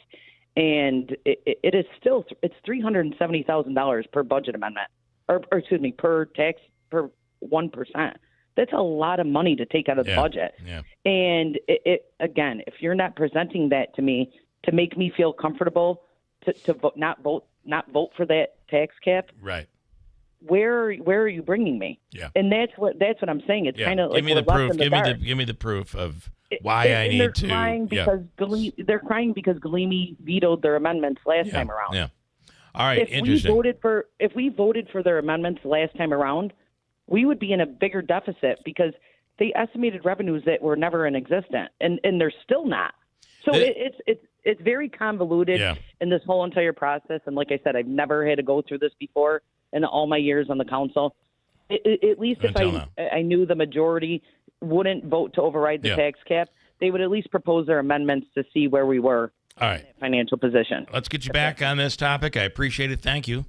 and it is still $370,000 per budget amendment, or excuse me, per 1%. That's a lot of money to take out of the budget. Yeah. And it again, if you're not presenting that to me to make me feel comfortable to vote, not vote for that tax cap, right? Where are you bringing me? Yeah. And that's what I'm saying. It's kind of like give me the proof. Give me the proof of why I need to. They're crying because Galimi vetoed their amendments last time around. Yeah. All right. Interesting. If we voted for their amendments last time around, we would be in a bigger deficit because they estimated revenues that were never in existence, and they're still not. So it's very convoluted in this whole entire process. And like I said, I've never had to go through this before in all my years on the council. At least if I knew the majority wouldn't vote to override the tax cap, they would at least propose their amendments to see where we were. All right. In that financial position. Let's get you back on this topic. I appreciate it. Thank you.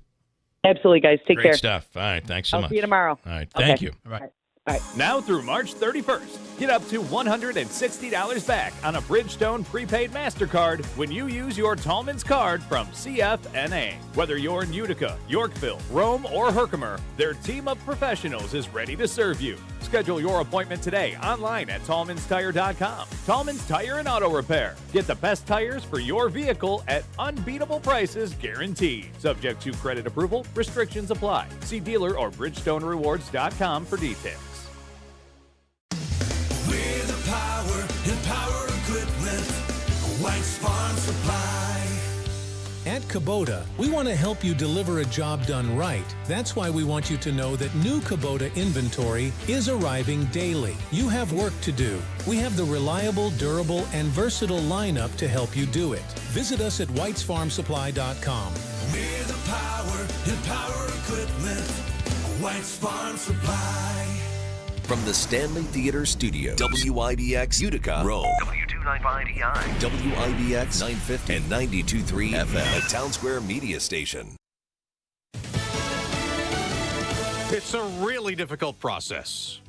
Absolutely, guys. Take care. Great stuff. All right. Thanks so much. I'll see you tomorrow. All right. Thank you. All right. Now through March 31st, get up to $160 back on a Bridgestone prepaid MasterCard when you use your Tallman's card from CFNA. Whether you're in Utica, Yorkville, Rome, or Herkimer, their team of professionals is ready to serve you. Schedule your appointment today online at TallmansTire.com. Tallman's Tire and Auto Repair. Get the best tires for your vehicle at unbeatable prices guaranteed. Subject to credit approval, restrictions apply. See dealer or BridgestoneRewards.com for details. We're the power and power equipment. White's Farm Supply. At Kubota, we want to help you deliver a job done right. That's why we want you to know that new Kubota inventory is arriving daily. You have work to do. We have the reliable, durable, and versatile lineup to help you do it. Visit us at whitesfarmsupply.com. We're the power and power equipment. White's Farm Supply. From the Stanley Theater Studio, WIBX Utica, Rome. W295EI. WIBX 950 and 92.3 FM. A Town Square media station. It's a really difficult process.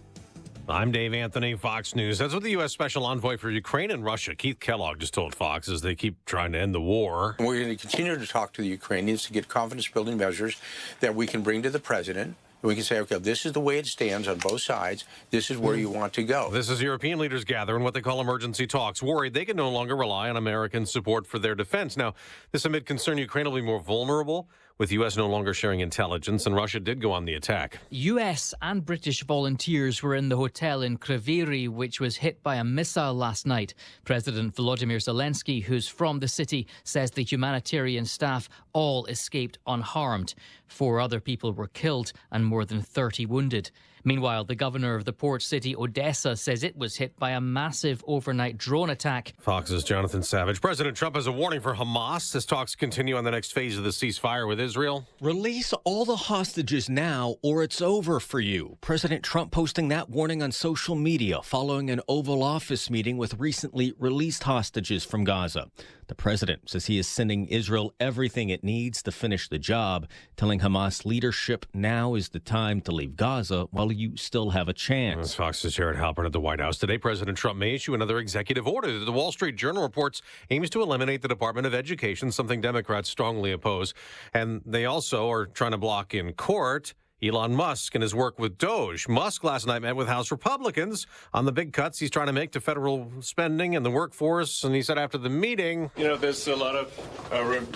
I'm Dave Anthony, Fox News. That's what the U.S. Special Envoy for Ukraine and Russia, Keith Kellogg, just told Fox as they keep trying to end the war. We're going to continue to talk to the Ukrainians to get confidence-building measures that we can bring to the president. We can say, okay, this is the way it stands on both sides. This is where you want to go. This is European leaders gather in what they call emergency talks, worried they can no longer rely on American support for their defense. Now, this amid concern Ukraine will be more vulnerable, with U.S. no longer sharing intelligence, and Russia did go on the attack. U.S. and British volunteers were in the hotel in Kryvyi, which was hit by a missile last night. President Volodymyr Zelensky, who's from the city, says the humanitarian staff all escaped unharmed. 4 other people were killed and more than 30 wounded. Meanwhile, the governor of the port city, Odessa, says it was hit by a massive overnight drone attack. Fox's Jonathan Savage. President Trump has a warning for Hamas as talks continue on the next phase of the ceasefire with Israel. Release all the hostages now or it's over for you. President Trump posting that warning on social media following an Oval Office meeting with recently released hostages from Gaza. The president says he is sending Israel everything it needs to finish the job, telling Hamas leadership now is the time to leave Gaza while you still have a chance. As Fox's Jared Halpern at the White House. Today, President Trump may issue another executive order that the Wall Street Journal reports aims to eliminate the Department of Education, something Democrats strongly oppose. And they also are trying to block in court Elon Musk and his work with Doge. Musk last night met with House Republicans on the big cuts he's trying to make to federal spending and the workforce. And he said after the meeting, there's a lot of room,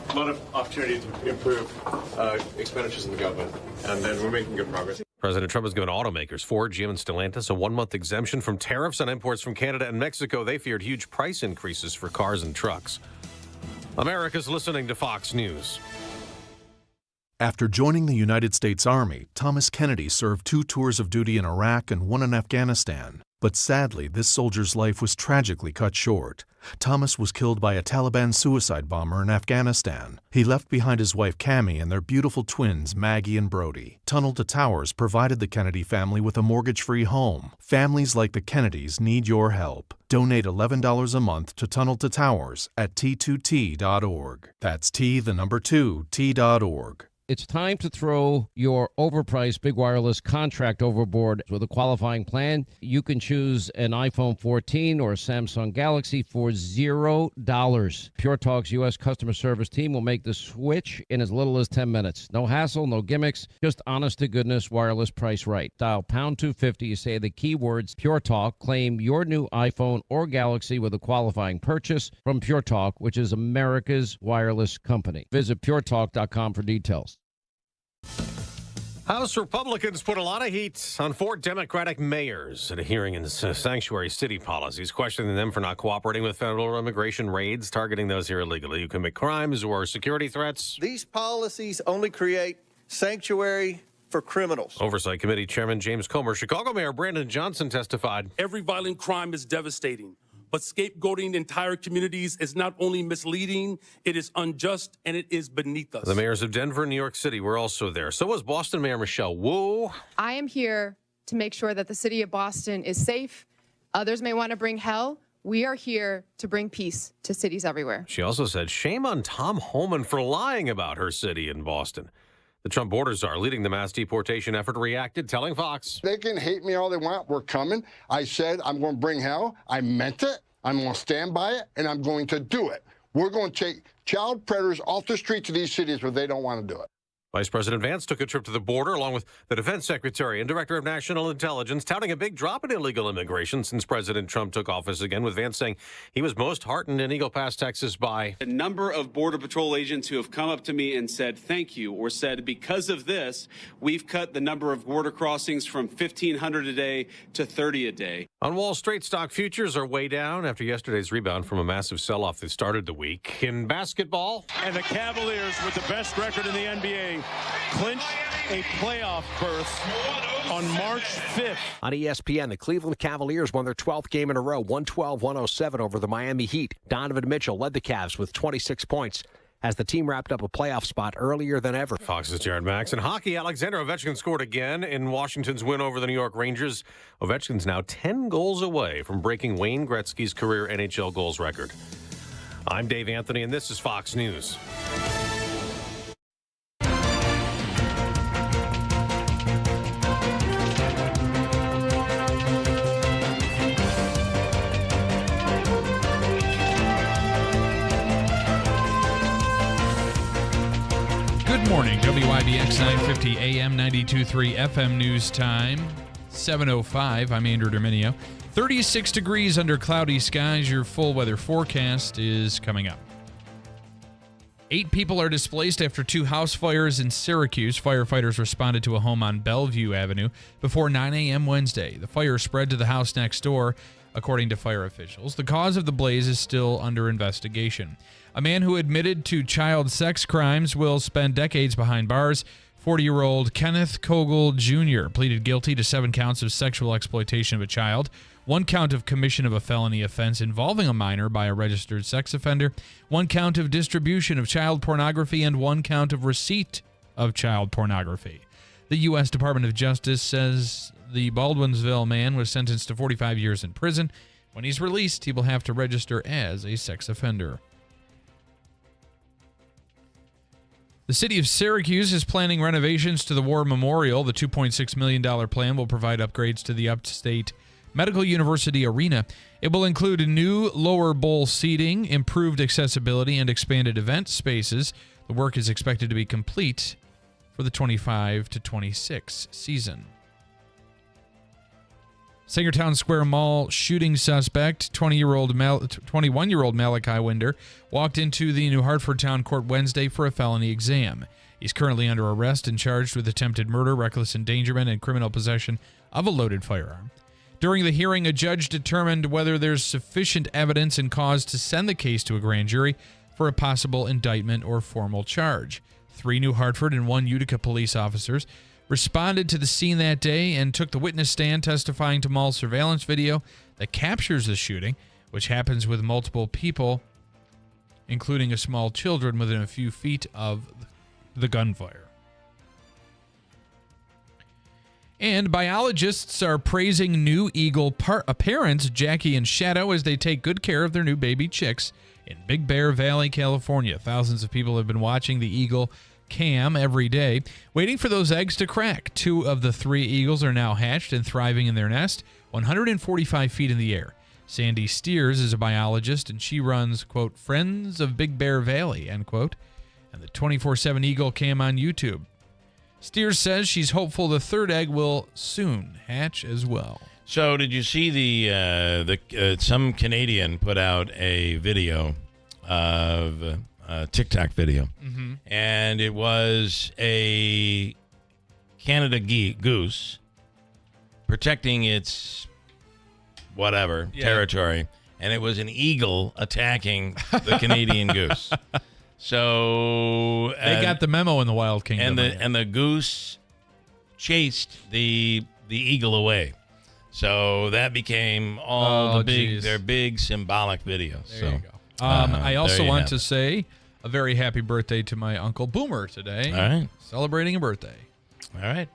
a lot of opportunity to improve expenditures in the government, and then we're making good progress. President Trump has given automakers Ford, GM, and Stellantis a 1-month exemption from tariffs on imports from Canada and Mexico. They feared huge price increases for cars and trucks. America's listening to Fox News. After joining the United States Army, Thomas Kennedy served 2 tours of duty in Iraq and 1 in Afghanistan. But sadly, this soldier's life was tragically cut short. Thomas was killed by a Taliban suicide bomber in Afghanistan. He left behind his wife Cammie and their beautiful twins Maggie and Brody. Tunnel to Towers provided the Kennedy family with a mortgage-free home. Families like the Kennedys need your help. Donate $11 a month to Tunnel to Towers at T2T.org. That's T2T.org. It's time to throw your overpriced big wireless contract overboard with a qualifying plan. You can choose an iPhone 14 or a Samsung Galaxy for $0. Pure Talk's U.S. customer service team will make the switch in as little as 10 minutes. No hassle, no gimmicks, just honest-to-goodness wireless price right. Dial pound 250, you say the keywords Pure Talk, claim your new iPhone or Galaxy with a qualifying purchase from Pure Talk, which is America's wireless company. Visit puretalk.com for details. House Republicans put a lot of heat on 4 Democratic mayors at a hearing in sanctuary city policies, questioning them for not cooperating with federal immigration raids, targeting those here illegally who commit crimes or security threats. These policies only create sanctuary for criminals. Oversight Committee Chairman James Comer. Chicago Mayor Brandon Johnson testified. Every violent crime is devastating, but scapegoating entire communities is not only misleading, it is unjust, and it is beneath us. The mayors of Denver and New York City were also there. So was Boston Mayor Michelle Wu. I am here to make sure that the city of Boston is safe. Others may want to bring hell. We are here to bring peace to cities everywhere. She also said, shame on Tom Homan for lying about her city in Boston. The Trump border czar leading the mass deportation effort reacted, telling Fox. They can hate me all they want. We're coming. I said I'm going to bring hell. I meant it. I'm going to stand by it, and I'm going to do it. We're going to take child predators off the streets of these cities where they don't want to do it. Vice President Vance took a trip to the border along with the defense secretary and director of national intelligence, touting a big drop in illegal immigration since President Trump took office again, with Vance saying he was most heartened in Eagle Pass, Texas by a number of Border Patrol agents who have come up to me and said thank you, or said because of this, we've cut the number of border crossings from 1,500 a day to 30 a day. On Wall Street, stock futures are way down after yesterday's rebound from a massive sell-off that started the week. In basketball, and the Cavaliers, with the best record in the NBA, clinch a playoff berth on March 5th. On ESPN, the Cleveland Cavaliers won their 12th game in a row, 112-107 over the Miami Heat. Donovan Mitchell led the Cavs with 26 points as the team wrapped up a playoff spot earlier than ever. Fox's Jared Max. In hockey, Alexander Ovechkin scored again in Washington's win over the New York Rangers. Ovechkin's now 10 goals away from breaking Wayne Gretzky's career NHL goals record. I'm Dave Anthony, and this is Fox News. Good morning, WIBX 950 AM 92.3 FM news time, 7:05. I'm Andrew Derminio. 36 degrees under cloudy skies. Your full weather forecast is coming up. 8 people are displaced after 2 house fires in Syracuse. Firefighters responded to a home on Bellevue Avenue before 9 a.m. Wednesday. The fire spread to the house next door, according to fire officials. The cause of the blaze is still under investigation. A man who admitted to child sex crimes will spend decades behind bars. 40-year-old Kenneth Kogel Jr. pleaded guilty to 7 counts of sexual exploitation of a child, 1 count of commission of a felony offense involving a minor by a registered sex offender, 1 count of distribution of child pornography, and 1 count of receipt of child pornography. The U.S. Department of Justice says the Baldwinsville man was sentenced to 45 years in prison. When he's released, he will have to register as a sex offender. The city of Syracuse is planning renovations to the War Memorial. The $2.6 million plan will provide upgrades to the Upstate Medical University Arena. It will include new lower bowl seating, improved accessibility, and expanded event spaces. The work is expected to be complete for the 25 to 26 season. Sangertown Square Mall shooting suspect, 21-year-old Malachi Winder, walked into the New Hartford Town Court Wednesday for a felony exam. He's currently under arrest and charged with attempted murder, reckless endangerment, and criminal possession of a loaded firearm. During the hearing, a judge determined whether there's sufficient evidence and cause to send the case to a grand jury for a possible indictment or formal charge. 3 New Hartford and 1 Utica police officers responded to the scene that day and took the witness stand, testifying to mall surveillance video that captures the shooting, which happens with multiple people, including a small children within a few feet of the gunfire. And biologists are praising new eagle parents, Jackie and Shadow, as they take good care of their new baby chicks in Big Bear Valley, California. Thousands of people have been watching the eagle cam every day, waiting for those eggs to crack. 2 of the 3 eagles are now hatched and thriving in their nest, 145 feet in the air. Sandy Steers is a biologist, and she runs, quote, Friends of Big Bear Valley, end quote, and the 24/7 Eagle cam on YouTube. Steers says she's hopeful the 3rd egg will soon hatch as well. So did you see the some Canadian put out a video of TikTok video, and it was a Canada goose protecting its territory, and it was an eagle attacking the Canadian goose. So they got the memo in the Wild Kingdom, and the goose chased the eagle away. So that became their big symbolic videos. There you go. I also want to say a very happy birthday to my Uncle Boomer today. All right. Celebrating a birthday. All right.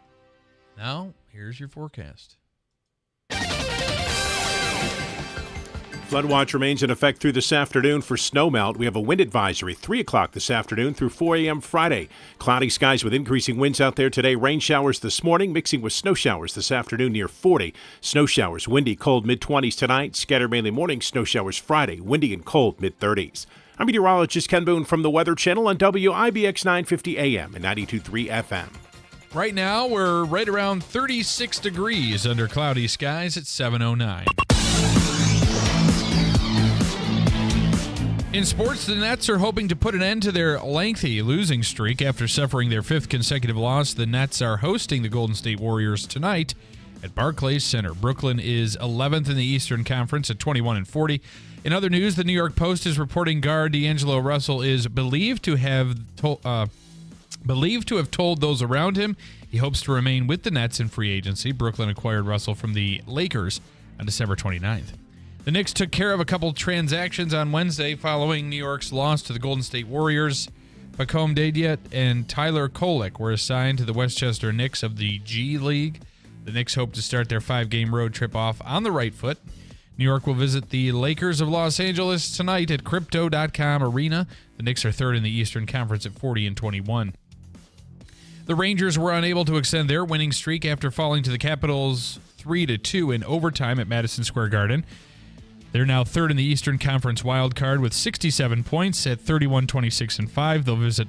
Now, here's your forecast. Flood watch remains in effect through this afternoon for snowmelt. We have a wind advisory 3 o'clock this afternoon through 4 a.m. Friday. Cloudy skies with increasing winds out there today. Rain showers this morning mixing with snow showers this afternoon near 40. Snow showers windy, cold mid-20s tonight. Scattered mainly morning snow showers Friday. Windy and cold mid-30s. I'm meteorologist Ken Boone from the Weather Channel on WIBX 950 AM and 92.3 FM. Right now, we're right around 36 degrees under cloudy skies at 7:09. In sports, the Nets are hoping to put an end to their lengthy losing streak after suffering their 5th consecutive loss. The Nets are hosting the Golden State Warriors tonight at Barclays Center. Brooklyn is 11th in the Eastern Conference at 21-40. In other news, the New York Post is reporting guard D'Angelo Russell is believed to have told those around him he hopes to remain with the Nets in free agency. Brooklyn acquired Russell from the Lakers on December 29th. The Knicks took care of a couple transactions on Wednesday following New York's loss to the Golden State Warriors. Pacome Didiet and Tyler Kolek were assigned to the Westchester Knicks of the G League. The Knicks hope to start their 5-game road trip off on the right foot. New York will visit the Lakers of Los Angeles tonight at Crypto.com Arena. The Knicks are 3rd in the Eastern Conference at 40-21. The Rangers were unable to extend their winning streak after falling to the Capitals 3-2 in overtime at Madison Square Garden. They're now 3rd in the Eastern Conference wildcard with 67 points at 31-26-5. They'll visit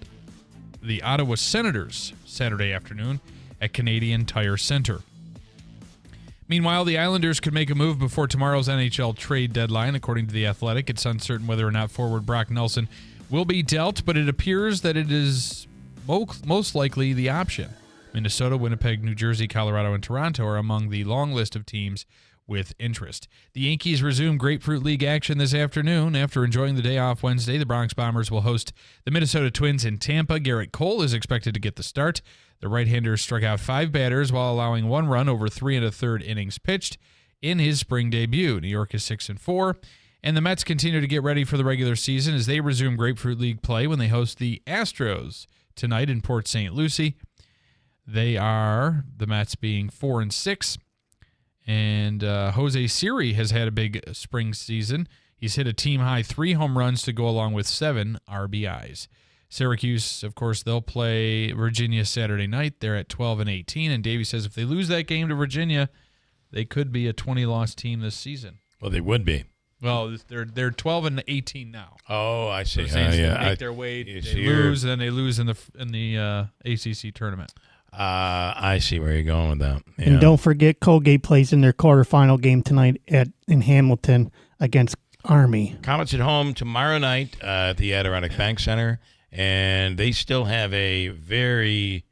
the Ottawa Senators Saturday afternoon at Canadian Tire Center. Meanwhile, the Islanders could make a move before tomorrow's NHL trade deadline. According to The Athletic, it's uncertain whether or not forward Brock Nelson will be dealt, but it appears that it is most likely the option. Minnesota, Winnipeg, New Jersey, Colorado, and Toronto are among the long list of teams with interest. The Yankees resume Grapefruit League action this afternoon. After enjoying the day off Wednesday, the Bronx Bombers will host the Minnesota Twins in Tampa. Garrett Cole is expected to get the start. The right-hander struck out 5 batters while allowing 1 run over 3 1/3 innings pitched in his spring debut. New York is 6-4, and the Mets continue to get ready for the regular season as they resume Grapefruit League play when they host the Astros tonight in Port St. Lucie. They are, the Mets being 4-6. And Jose Siri has had a big spring season. He's hit a team-high 3 home runs to go along with 7 RBIs. Syracuse, of course, they'll play Virginia Saturday night. They're at 12-18, and Davey says if they lose that game to Virginia, they could be a 20-loss team this season. Well, they would be. Well, they're 12-18 now. Oh, I see. So they make their way. They lose, and then they lose in the ACC tournament. I see where you're going with that. Yeah. And don't forget, Colgate plays in their quarterfinal game tonight in Hamilton against Army. Comets at home tomorrow night at the Adirondack Bank Center, and they still have a very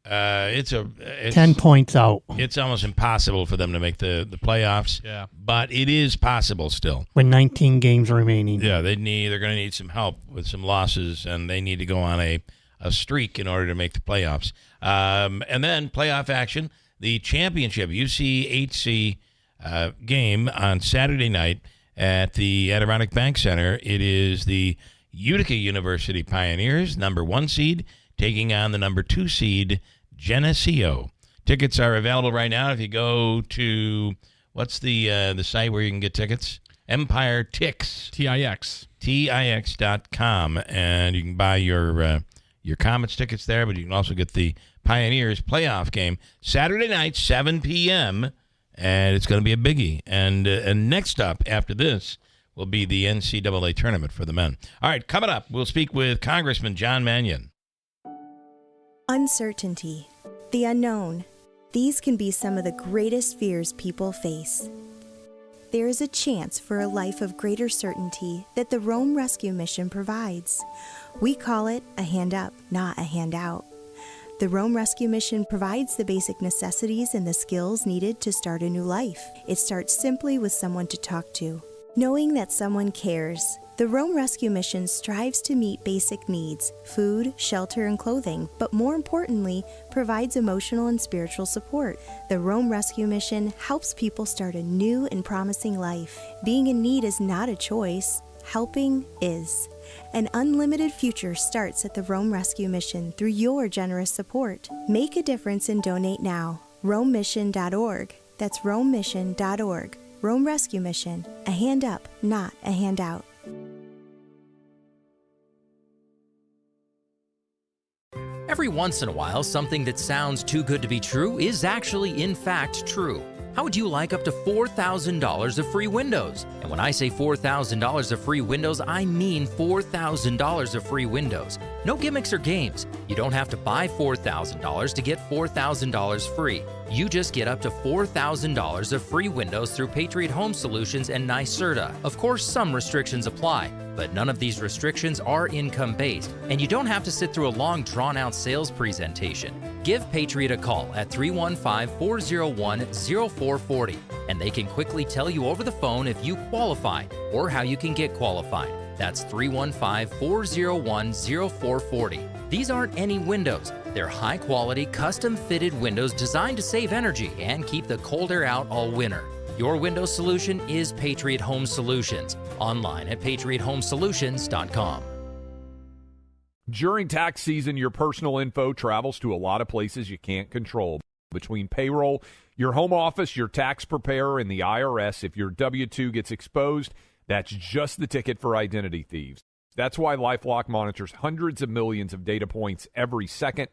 it's 10 points out. It's almost impossible for them to make the playoffs. Yeah, but it is possible still. With 19 games remaining. Yeah, they're going to need some help with some losses, and they need to go on a streak in order to make the playoffs. And then playoff action, the championship UC-HC game on Saturday night at the Adirondack Bank Center. It is the Utica University Pioneers, number 1 seed, taking on the number 2 seed, Geneseo. Tickets are available right now. If you go to, what's the site where you can get tickets? Empire Tix. TIX. TIX.com. And you can buy your Comets tickets there, but you can also get the Pioneers playoff game Saturday night, 7 p.m., and it's going to be a biggie. And next up after this will be the NCAA tournament for the men. All right, coming up, we'll speak with Congressman John Mannion. Uncertainty, the unknown. These can be some of the greatest fears people face. There is a chance for a life of greater certainty that the Rome Rescue Mission provides. We call it a hand up, not a handout. The Rome Rescue Mission provides the basic necessities and the skills needed to start a new life. It starts simply with someone to talk to. Knowing that someone cares. The Rome Rescue Mission strives to meet basic needs, food, shelter, and clothing, but more importantly, provides emotional and spiritual support. The Rome Rescue Mission helps people start a new and promising life. Being in need is not a choice. Helping is. An unlimited future starts at the Rome Rescue Mission through your generous support. Make a difference and donate now. RomeMission.org. That's RomeMission.org. Rome Rescue Mission. A hand up, not a handout. Every once in a while, something that sounds too good to be true is actually, in fact, true. How would you like up to $4,000 of free windows? And when I say $4,000 of free windows, I mean $4,000 of free windows. No gimmicks or games. You don't have to buy $4,000 to get $4,000 free. You just get up to $4,000 of free windows through Patriot Home Solutions and NYSERDA. Of course, some restrictions apply, but none of these restrictions are income-based, and you don't have to sit through a long, drawn-out sales presentation. Give Patriot a call at 315-401-0440, and they can quickly tell you over the phone if you qualify or how you can get qualified. That's 315-401-0440. These aren't any windows. They're high-quality, custom-fitted windows designed to save energy and keep the cold air out all winter. Your window solution is Patriot Home Solutions. Online at patriothomesolutions.com. During tax season, your personal info travels to a lot of places you can't control. Between payroll, your home office, your tax preparer, and the IRS, if your W-2 gets exposed, that's just the ticket for identity thieves. That's why LifeLock monitors hundreds of millions of data points every second.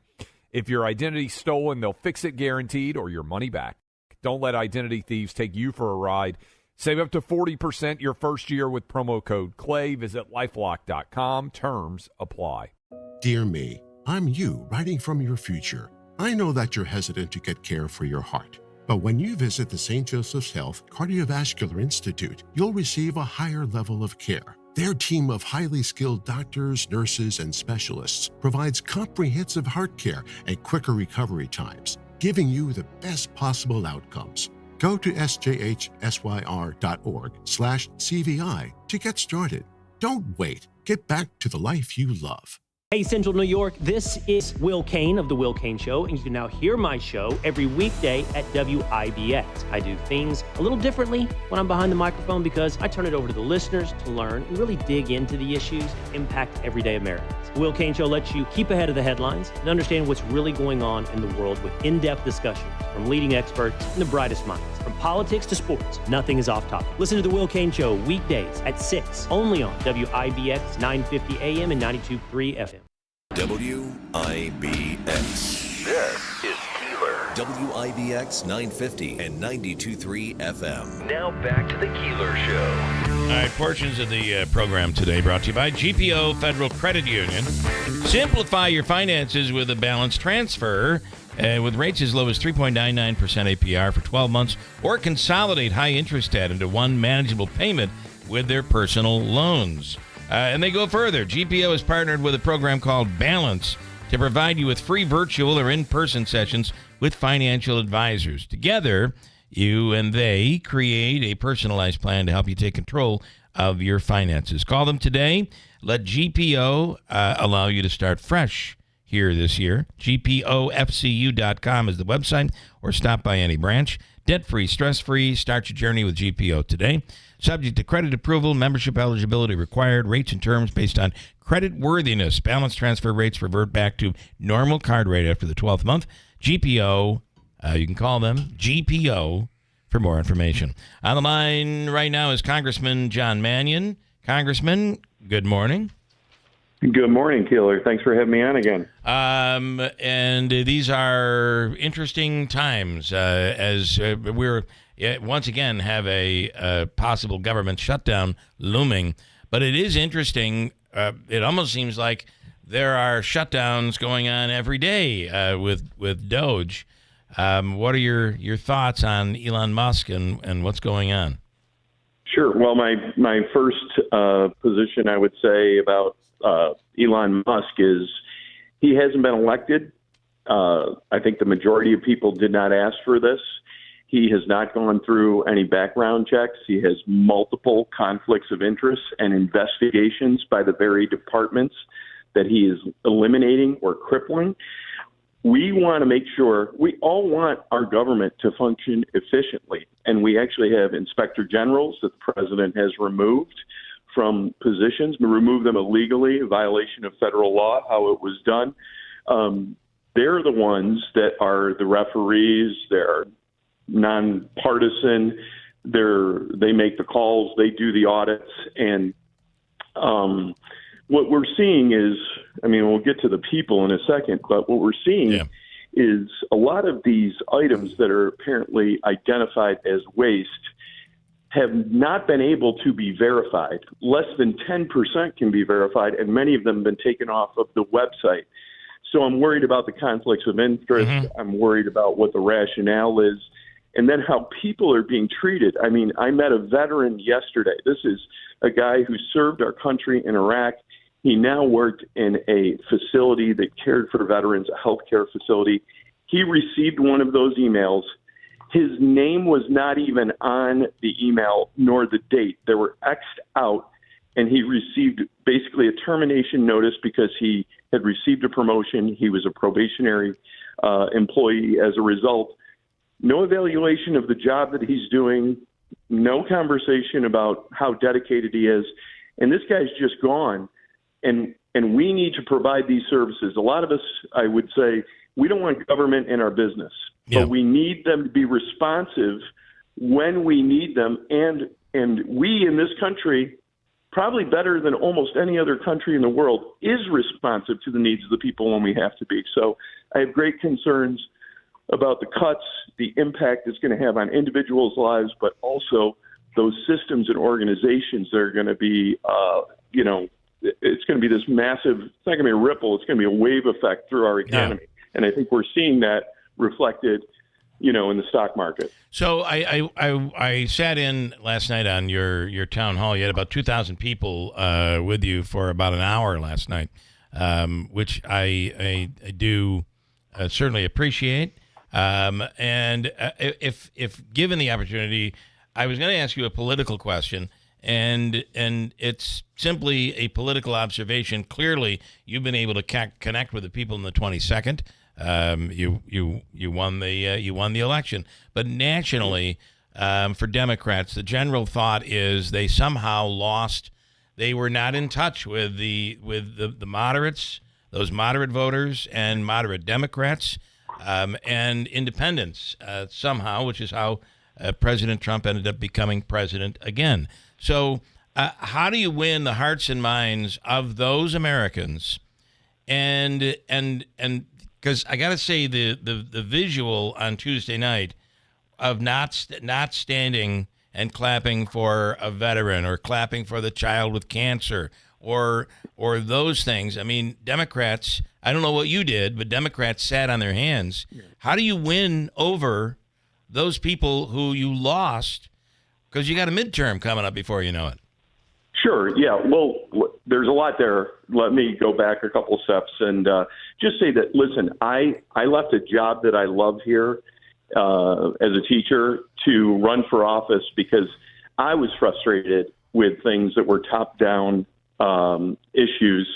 If your identity's stolen, they'll fix it guaranteed or your money back. Don't let identity thieves take you for a ride. Save up to 40% your first year with promo code CLAY. Visit LifeLock.com. Terms apply. Dear me, I'm you writing from your future. I know that you're hesitant to get care for your heart. But when you visit the St. Joseph's Health Cardiovascular Institute, you'll receive a higher level of care. Their team of highly skilled doctors, nurses, and specialists provides comprehensive heart care and quicker recovery times, giving you the best possible outcomes. Go to sjhsyr.org/CVI to get started. Don't wait. Get back to the life you love. Hey, Central New York, this is Will Kane of The Will Kane Show, and you can now hear my show every weekday at WIBX. I do things a little differently when I'm behind the microphone because I turn it over to the listeners to learn and really dig into the issues that impact everyday Americans. The Will Kane Show lets you keep ahead of the headlines and understand what's really going on in the world with in-depth discussions from leading experts and the brightest minds. From politics to sports, nothing is off topic. Listen to The Will Kane Show weekdays at 6, only on WIBX 950 AM and 92.3 FM. WIBX. This is Keeler. WIBX 950 and 92.3 FM. Now back to the Keeler Show. All right, portions of the program today brought to you by GPO Federal Credit Union. Simplify your finances with a balance transfer with rates as low as 3.99% APR for 12 months, or consolidate high interest debt into one manageable payment with their personal loans. And they go further. GPO has partnered with a program called Balance to provide you with free virtual or in-person sessions with financial advisors. Together, you and they create a personalized plan to help you take control of your finances. Call them today. Let GPO allow you to start fresh here this year. GPOFCU.com is the website, or stop by any branch. Debt-free, stress-free. Start your journey with GPO today. Subject to credit approval, membership eligibility required, rates and terms based on credit worthiness. Balance transfer rates revert back to normal card rate after the 12th month. GPO, you can call them GPO for more information. On the line right now is Congressman John Mannion. Congressman, good morning. Good morning, Keeler. Thanks for having me on again. And these are interesting times as we're once again have a possible government shutdown looming. But it is interesting. It almost seems like there are shutdowns going on every day with Doge. What are your thoughts on Elon Musk and what's going on? Sure. Well, my first position I would say about Elon Musk is he hasn't been elected. I think the majority of people did not ask for this. He has not gone through any background checks. He has multiple conflicts of interest and investigations by the very departments that he is eliminating or crippling. We want to make sure, we all want our government to function efficiently. And we actually have inspector generals that the president has removed from positions, removed them illegally, a violation of federal law, how it was done. They're the ones that are the referees. They're nonpartisan. They make the calls. They do the audits. And what we're seeing is, I mean, we'll get to the people in a second, but what we're seeing is a lot of these items that are apparently identified as waste have not been able to be verified. Less than 10% can be verified, and many of them have been taken off of the website. So I'm worried about the conflicts of interest. I'm worried about what the rationale is, and then how people are being treated. I mean, I met a veteran yesterday. This is a guy who served our country in Iraq. He now worked in a facility that cared for veterans, a healthcare facility. He received one of those emails. His name was not even on the email, nor the date. They were X'd out, and he received basically a termination notice because he had received a promotion. He was a probationary employee as a result. No evaluation of the job that he's doing, no conversation about how dedicated he is, and this guy's just gone. And we need to provide these services. A lot of us, I would say, we don't want government in our business, but we need them to be responsive when we need them. And we in this country, probably better than almost any other country in the world, is responsive to the needs of the people when we have to be. So I have great concerns about the cuts, the impact it's going to have on individuals' lives, but also those systems and organizations that are going to be, it's going to be this massive, it's not going to be a ripple, it's going to be a wave effect through our economy. Yeah. And I think we're seeing that reflected, in the stock market. So I sat in last night on your town hall. You had about 2,000 people with you for about an hour last night, which I do certainly appreciate. And if given the opportunity, I was going to ask you a political question. And it's simply a political observation. Clearly, you've been able to connect with the people in the 22nd. You won the election, but nationally, for Democrats, the general thought is they somehow lost. They were not in touch with the moderates, those moderate voters, and moderate Democrats, and independents somehow, which is how President Trump ended up becoming president again. So how do you win the hearts and minds of those Americans? And because I got to say the visual on Tuesday night of not standing and clapping for a veteran or clapping for the child with cancer or those things. I mean, Democrats, I don't know what you did, but Democrats sat on their hands. How do you win over those people who you lost? Because you got a midterm coming up before you know it. Sure. Yeah. Well, there's a lot there. Let me go back a couple steps and just say that, listen, I left a job that I love here as a teacher to run for office because I was frustrated with things that were top-down issues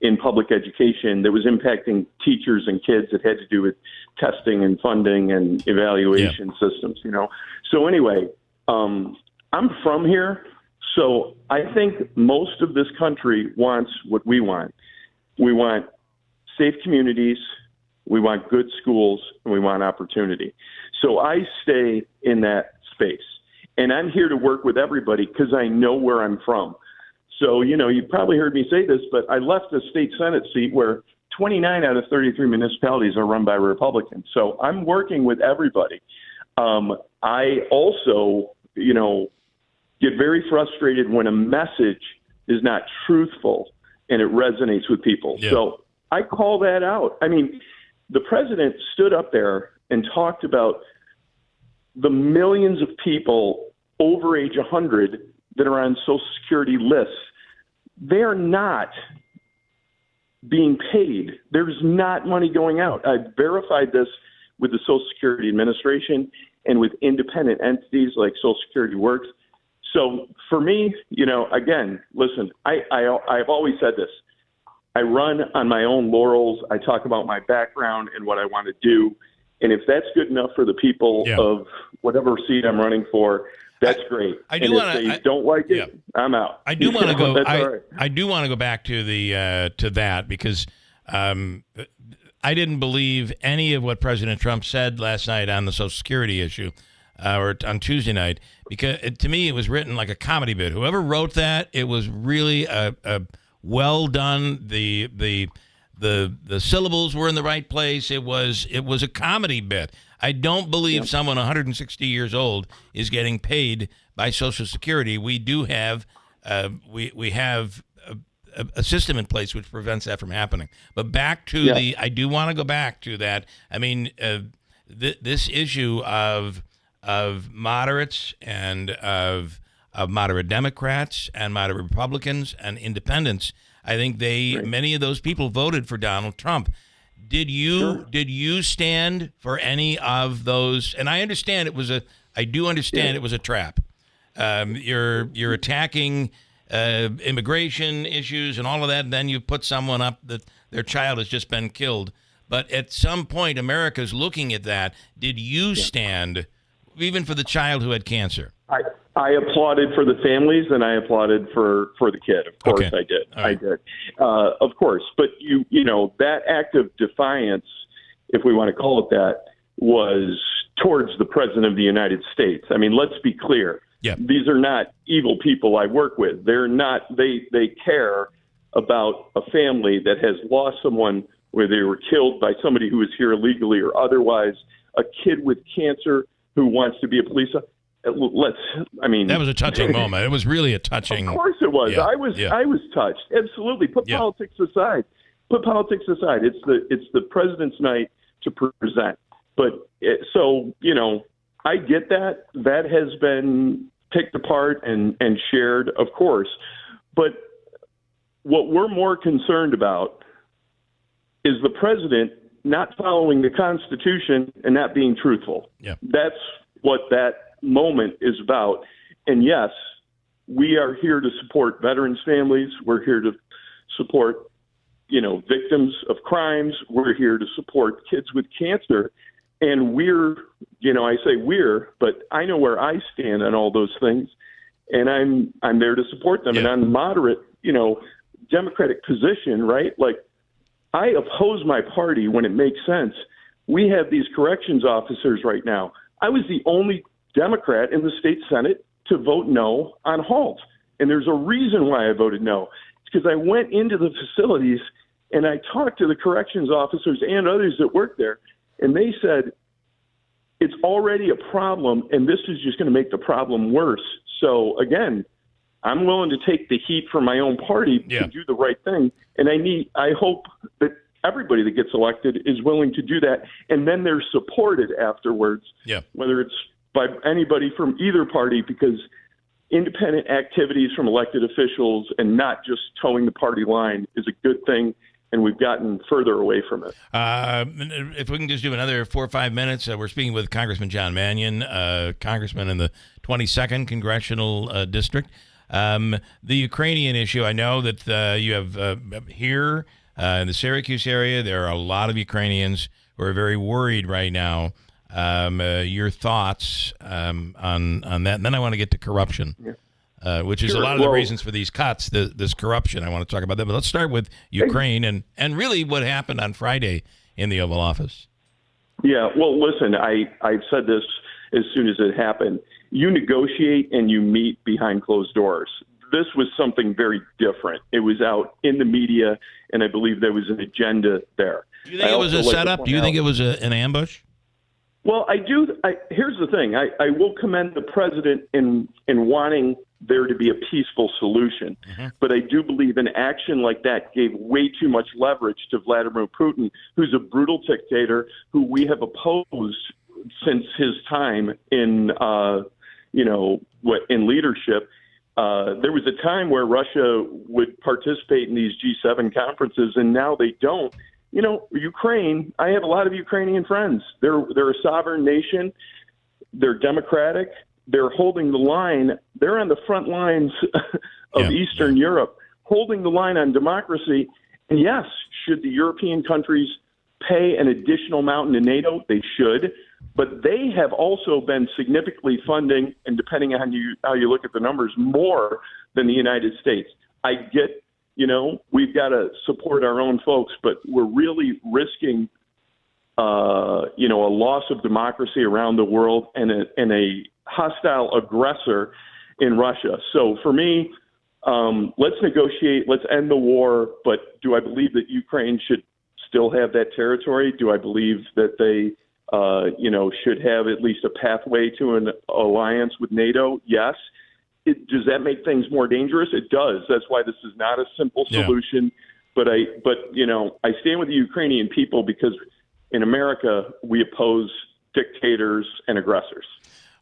in public education that was impacting teachers and kids that had to do with testing and funding and evaluation systems, So anyway, I'm from here, so I think most of this country wants what we want. We want safe communities, we want good schools, and we want opportunity. So I stay in that space. And I'm here to work with everybody because I know where I'm from. So, you probably heard me say this, but I left a state Senate seat where 29 out of 33 municipalities are run by Republicans. So I'm working with everybody. I also, get very frustrated when a message is not truthful and it resonates with people. Yeah. So I call that out. I mean, the president stood up there and talked about the millions of people over age 100 that are on Social Security lists. They're not being paid. There's not money going out. I verified this with the Social Security Administration. and with independent entities like Social Security works. So for me, again, listen, I've always said this. I run on my own laurels. I talk about my background and what I want to do. And if that's good enough for the people of whatever seat I'm running for, that's great. And if they don't like it, I'm out. I do want to go. That's all right. I do want to go back to the to that because I didn't believe any of what President Trump said last night on the Social Security issue or on Tuesday night, because to me it was written like a comedy bit. Whoever wrote that, it was really a well done. The syllables were in the right place. It was a comedy bit. I don't believe someone 160 years old is getting paid by Social Security. We do have we have a system in place which prevents that from happening. But back to I do want to go back to that. I mean, this issue of moderates and of moderate Democrats and moderate Republicans and independents. I think many of those people voted for Donald Trump. Did you stand for any of those? And I understand it was it was a trap. You're attacking immigration issues and all of that, and then you put someone up that their child has just been killed. But at some point, America's looking at that. Did you stand even for the child who had cancer? I applauded for the families, and I applauded for the kid. Of course, I did. Right. I did, of course. But that act of defiance, if we want to call it that, was towards the President of the United States. I mean, let's be clear. Yeah. These are not evil people I work with. They're not. They care about a family that has lost someone where they were killed by somebody who was here illegally or otherwise. A kid with cancer who wants to be a police officer. That was a touching moment. It was really a touching. Of course it was. Yeah, I was touched. Absolutely. Put politics aside. Put politics aside. It's the president's night to present. But I get that. That has been picked apart and shared, of course. But what we're more concerned about is the president not following the Constitution and not being truthful. Yeah. That's what that moment is about. And yes, we are here to support veterans' families. We're here to support, victims of crimes. We're here to support kids with cancer. And I say we're, but I know where I stand on all those things, and I'm there to support them. Yeah. And on the moderate, Democratic position, right? Like, I oppose my party when it makes sense. We have these corrections officers right now. I was the only Democrat in the state Senate to vote no on halt. And there's a reason why I voted no. It's because I went into the facilities and I talked to the corrections officers and others that work there, and they said, it's already a problem, and this is just going to make the problem worse. So, again, I'm willing to take the heat from my own party to do the right thing, and I hope that everybody that gets elected is willing to do that, and then they're supported afterwards, whether it's by anybody from either party, because independent activities from elected officials and not just towing the party line is a good thing, and we've gotten further away from it. If we can just do another 4 or 5 minutes, we're speaking with Congressman John Mannion, congressman in the 22nd Congressional District. The Ukrainian issue, I know that you have here in the Syracuse area, there are a lot of Ukrainians who are very worried right now. Your thoughts on that? And then I want to get to corruption. Which is a lot of the reasons for these cuts, this corruption. I want to talk about that. But let's start with Ukraine and really what happened on Friday in the Oval Office. Yeah, well, listen, I've said this as soon as it happened. You negotiate and you meet behind closed doors. This was something very different. It was out in the media, and I believe there was an agenda there. Do you think it was a setup? Do you think it was an ambush? Well, I do. Here's the thing. I will commend the president in wanting there to be a peaceful solution. Mm-hmm. But I do believe an action like that gave way too much leverage to Vladimir Putin, who's a brutal dictator who we have opposed since his time in leadership. There was a time where Russia would participate in these G7 conferences, and now they don't. Ukraine, I have a lot of Ukrainian friends. They're a sovereign nation. They're democratic. They're holding the line. They're on the front lines of Eastern Europe, holding the line on democracy. And yes, should the European countries pay an additional amount to NATO? They should. But they have also been significantly funding, and depending on how you look at the numbers, more than the United States. I get, we've got to support our own folks, but we're really risking, a loss of democracy around the world and a hostile aggressor in Russia. So for me, let's negotiate, let's end the war. But do I believe that Ukraine should still have that territory? Do I believe that they, should have at least a pathway to an alliance with NATO? Yes. Does that make things more dangerous? It does. That's why this is not a simple solution. But I stand with the Ukrainian people because in America we oppose dictators and aggressors.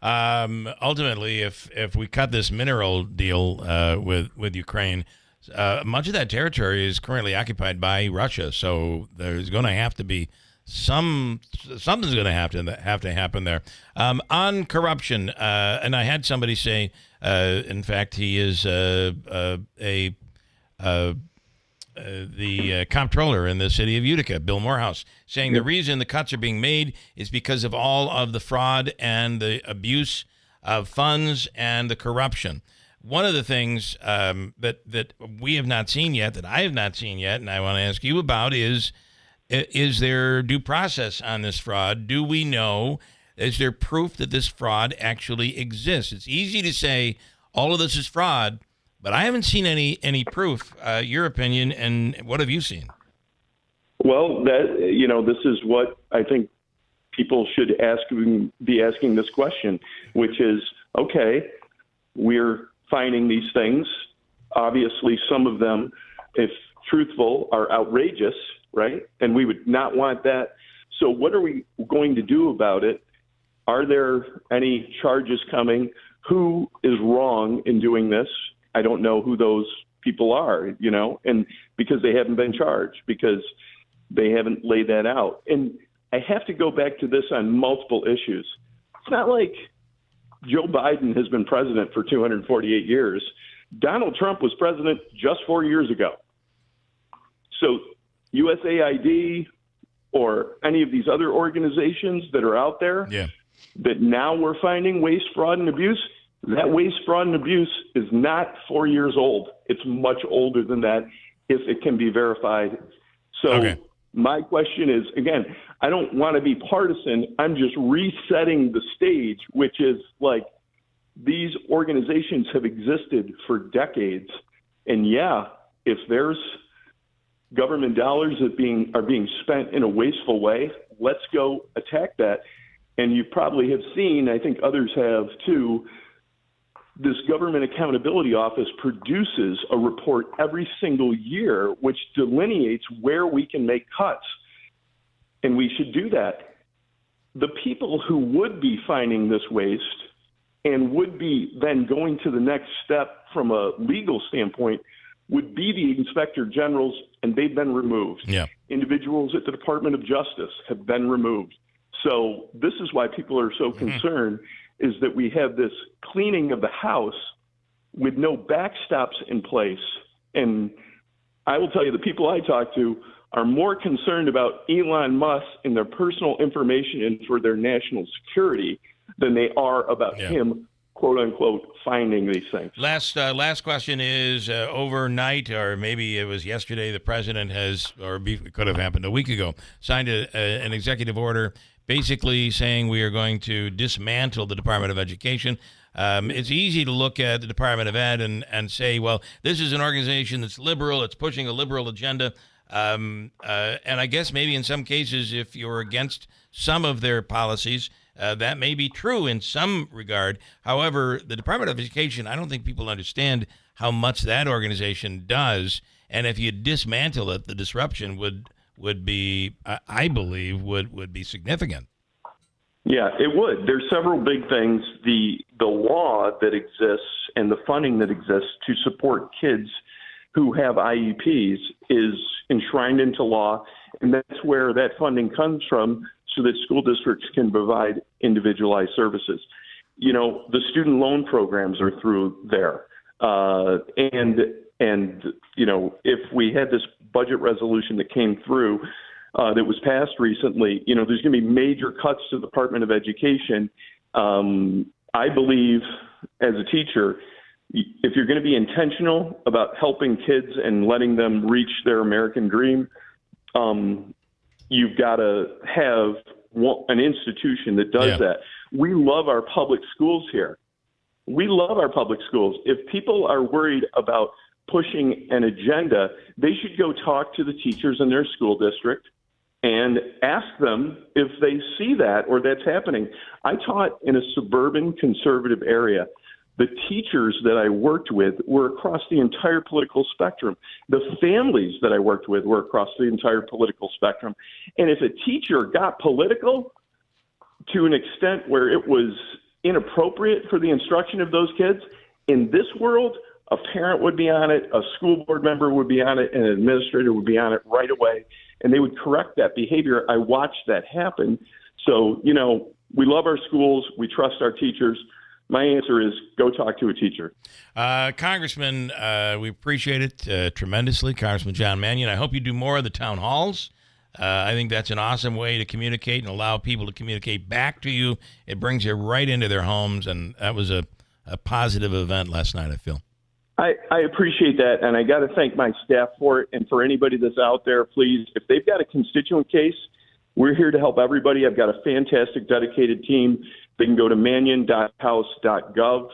Ultimately, if we cut this mineral deal with Ukraine, much of that territory is currently occupied by Russia. So there's going to have to be something's going to have to happen there. On corruption, and I had somebody say, in fact, he is the comptroller in the city of Utica, Bill Morehouse, saying the reason the cuts are being made is because of all of the fraud and the abuse of funds and the corruption. One of the things that we have not seen yet, that I have not seen yet, and I want to ask you about is there due process on this fraud? Do we know? Is there proof that this fraud actually exists? It's easy to say all of this is fraud, but I haven't seen any proof. Your opinion, and what have you seen? Well, this is what I think people should be asking this question, which is, okay, we're finding these things. Obviously, some of them, if truthful, are outrageous, right? And we would not want that. So what are we going to do about it? Are there any charges coming? Who is wrong in doing this? I don't know who those people are, and because they haven't been charged, because they haven't laid that out. And I have to go back to this on multiple issues. It's not like Joe Biden has been president for 248 years. Donald Trump was president just 4 years ago. So USAID or any of these other organizations that are out there that now we're finding waste, fraud, and abuse, that waste, fraud, and abuse is not 4 years old. It's much older than that if it can be verified. So my question is, again, I don't want to be partisan. I'm just resetting the stage, which is like these organizations have existed for decades. And if there's government dollars that are being spent in a wasteful way, let's go attack that. And you probably have seen, I think others have too, this Government Accountability Office produces a report every single year which delineates where we can make cuts. And we should do that. The people who would be finding this waste and would be then going to the next step from a legal standpoint would be the inspector generals, and they've been removed. Individuals at the Department of Justice have been removed. So this is why people are so concerned, is that we have this cleaning of the house with no backstops in place. And I will tell you, the people I talk to are more concerned about Elon Musk and their personal information and for their national security than they are about him, quote unquote, finding these things. Last question is, overnight, or maybe it was yesterday, the president has, it could have happened a week ago, signed an executive order basically saying we are going to dismantle the Department of Education. It's easy to look at the Department of Ed and say, well, this is an organization that's liberal, it's pushing a liberal agenda. And I guess maybe in some cases, if you're against some of their policies, that may be true in some regard. However, the Department of Education, I don't think people understand how much that organization does. And if you dismantle it, the disruption would be, I believe, would be significant. Yeah, it would. There's several big things. The law that exists and the funding that exists to support kids who have IEPs is enshrined into law, and that's where that funding comes from. so that school districts can provide individualized services. You know, the student loan programs are through there. And you know, if we had this budget resolution that came through that was passed recently, you know, there's going to be major cuts to the Department of Education. I believe as a teacher, if you're going to be intentional about helping kids and letting them reach their American dream, you've got to have an institution that does that. We love our public schools here. We love our public schools. If people are worried about pushing an agenda, they should go talk to the teachers in their school district and ask them if they see that or that's happening. I taught in a suburban conservative area. The teachers that I worked with were across the entire political spectrum. The families that I worked with were across the entire political spectrum. And if a teacher got political to an extent where it was inappropriate for the instruction of those kids, in this world, a parent would be on it, a school board member would be on it, and an administrator would be on it right away, and they would correct that behavior. I watched that happen. So, you know, we love our schools. We trust our teachers. My answer is go talk to a teacher. Congressman, we appreciate it tremendously. Congressman John Mannion, I hope you do more of the town halls. I think that's an awesome way to communicate and allow people to communicate back to you. It brings you right into their homes, and that was a positive event last night, I feel. I appreciate that, and I got to thank my staff for it. And for anybody that's out there, please, if they've got a constituent case, we're here to help everybody. I've got a fantastic, dedicated team. They can go to mannion.house.gov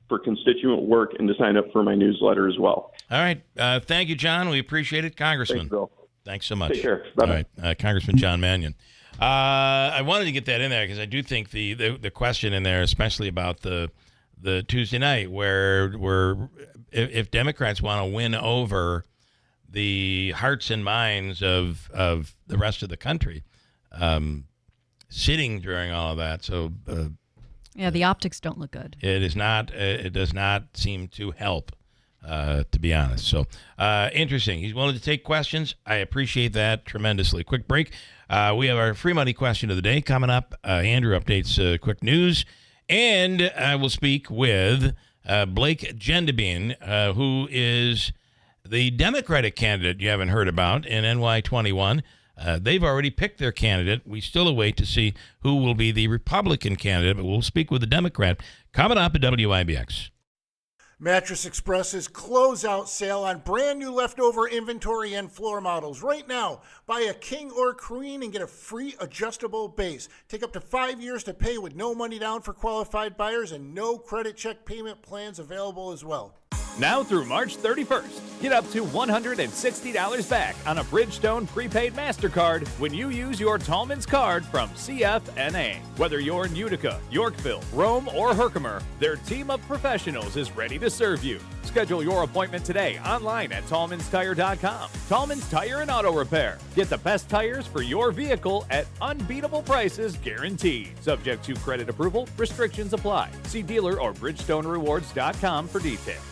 for constituent work and to sign up for my newsletter as well. All right. Thank you, John. We appreciate it. Congressman. Thanks, Bill. Thanks so much. Take care. Bye-bye. All right. Congressman John Mannion. I wanted to get that in there because I do think the question in there, especially about the Tuesday night, where if Democrats want to win over the hearts and minds of the rest of the country, sitting during all of that. So yeah, the optics don't look good. It is not. It does not seem to help, to be honest. So interesting. He's willing to take questions. I appreciate that tremendously. Quick break. We have our free money question of the day coming up. Andrew updates quick news, and we'll speak with Blake Gendebien, who is the Democratic candidate you haven't heard about in NY21. They've already picked their candidate. We still await to see who will be the Republican candidate, but we'll speak with the Democrat coming up at WIBX. Mattress Express's closeout sale on brand new leftover inventory and floor models. Right now, buy a king or queen and get a free adjustable base. Take up to 5 years to pay with no money down for qualified buyers and no credit check payment plans available as well. Now through March 31st, get up to $160 back on a Bridgestone prepaid MasterCard when you use your Tallman's card from CFNA. Whether you're in Utica, Yorkville, Rome, or Herkimer, their team of professionals is ready to serve you. Schedule your appointment today online at TallmansTire.com. Tallman's Tire and Auto Repair. Get the best tires for your vehicle at unbeatable prices guaranteed. Subject to credit approval, restrictions apply. See dealer or BridgestoneRewards.com for details.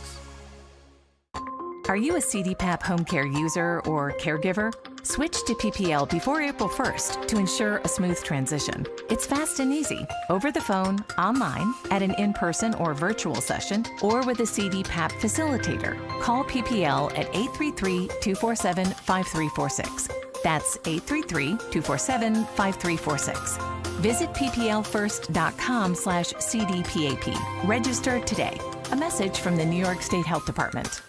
Are you a CDPAP home care user or caregiver? Switch to PPL before April 1st to ensure a smooth transition. It's fast and easy, over the phone, online, at an in-person or virtual session, or with a CDPAP facilitator. Call PPL at 833-247-5346. That's 833-247-5346. Visit pplfirst.com/CDPAP. Register today. A message from the New York State Health Department.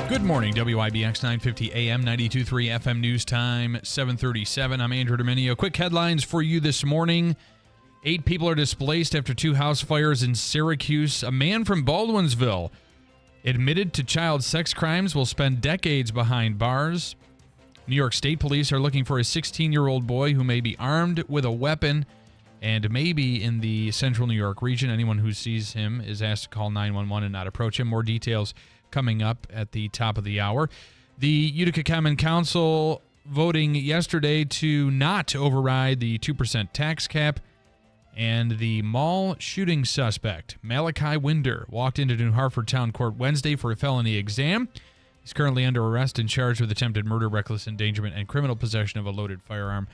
Good morning, WIBX 950 AM, 92.3 FM News Time, 7:37. I'm Andrew Dominio. Quick headlines for you this morning. 8 people are displaced after 2 house fires in Syracuse. A man from Baldwinsville admitted to child sex crimes will spend decades behind bars. New York State Police are looking for a 16-year-old boy who may be armed with a weapon and may be in the central New York region. Anyone who sees him is asked to call 911 and not approach him. More details coming up at the top of the hour. The Utica Common Council voting yesterday to not override the 2% tax cap And the mall shooting suspect, Malachi Winder, walked into New Hartford Town Court Wednesday for a felony exam. He's currently under arrest and charged with attempted murder, reckless endangerment, and criminal possession of a loaded firearm.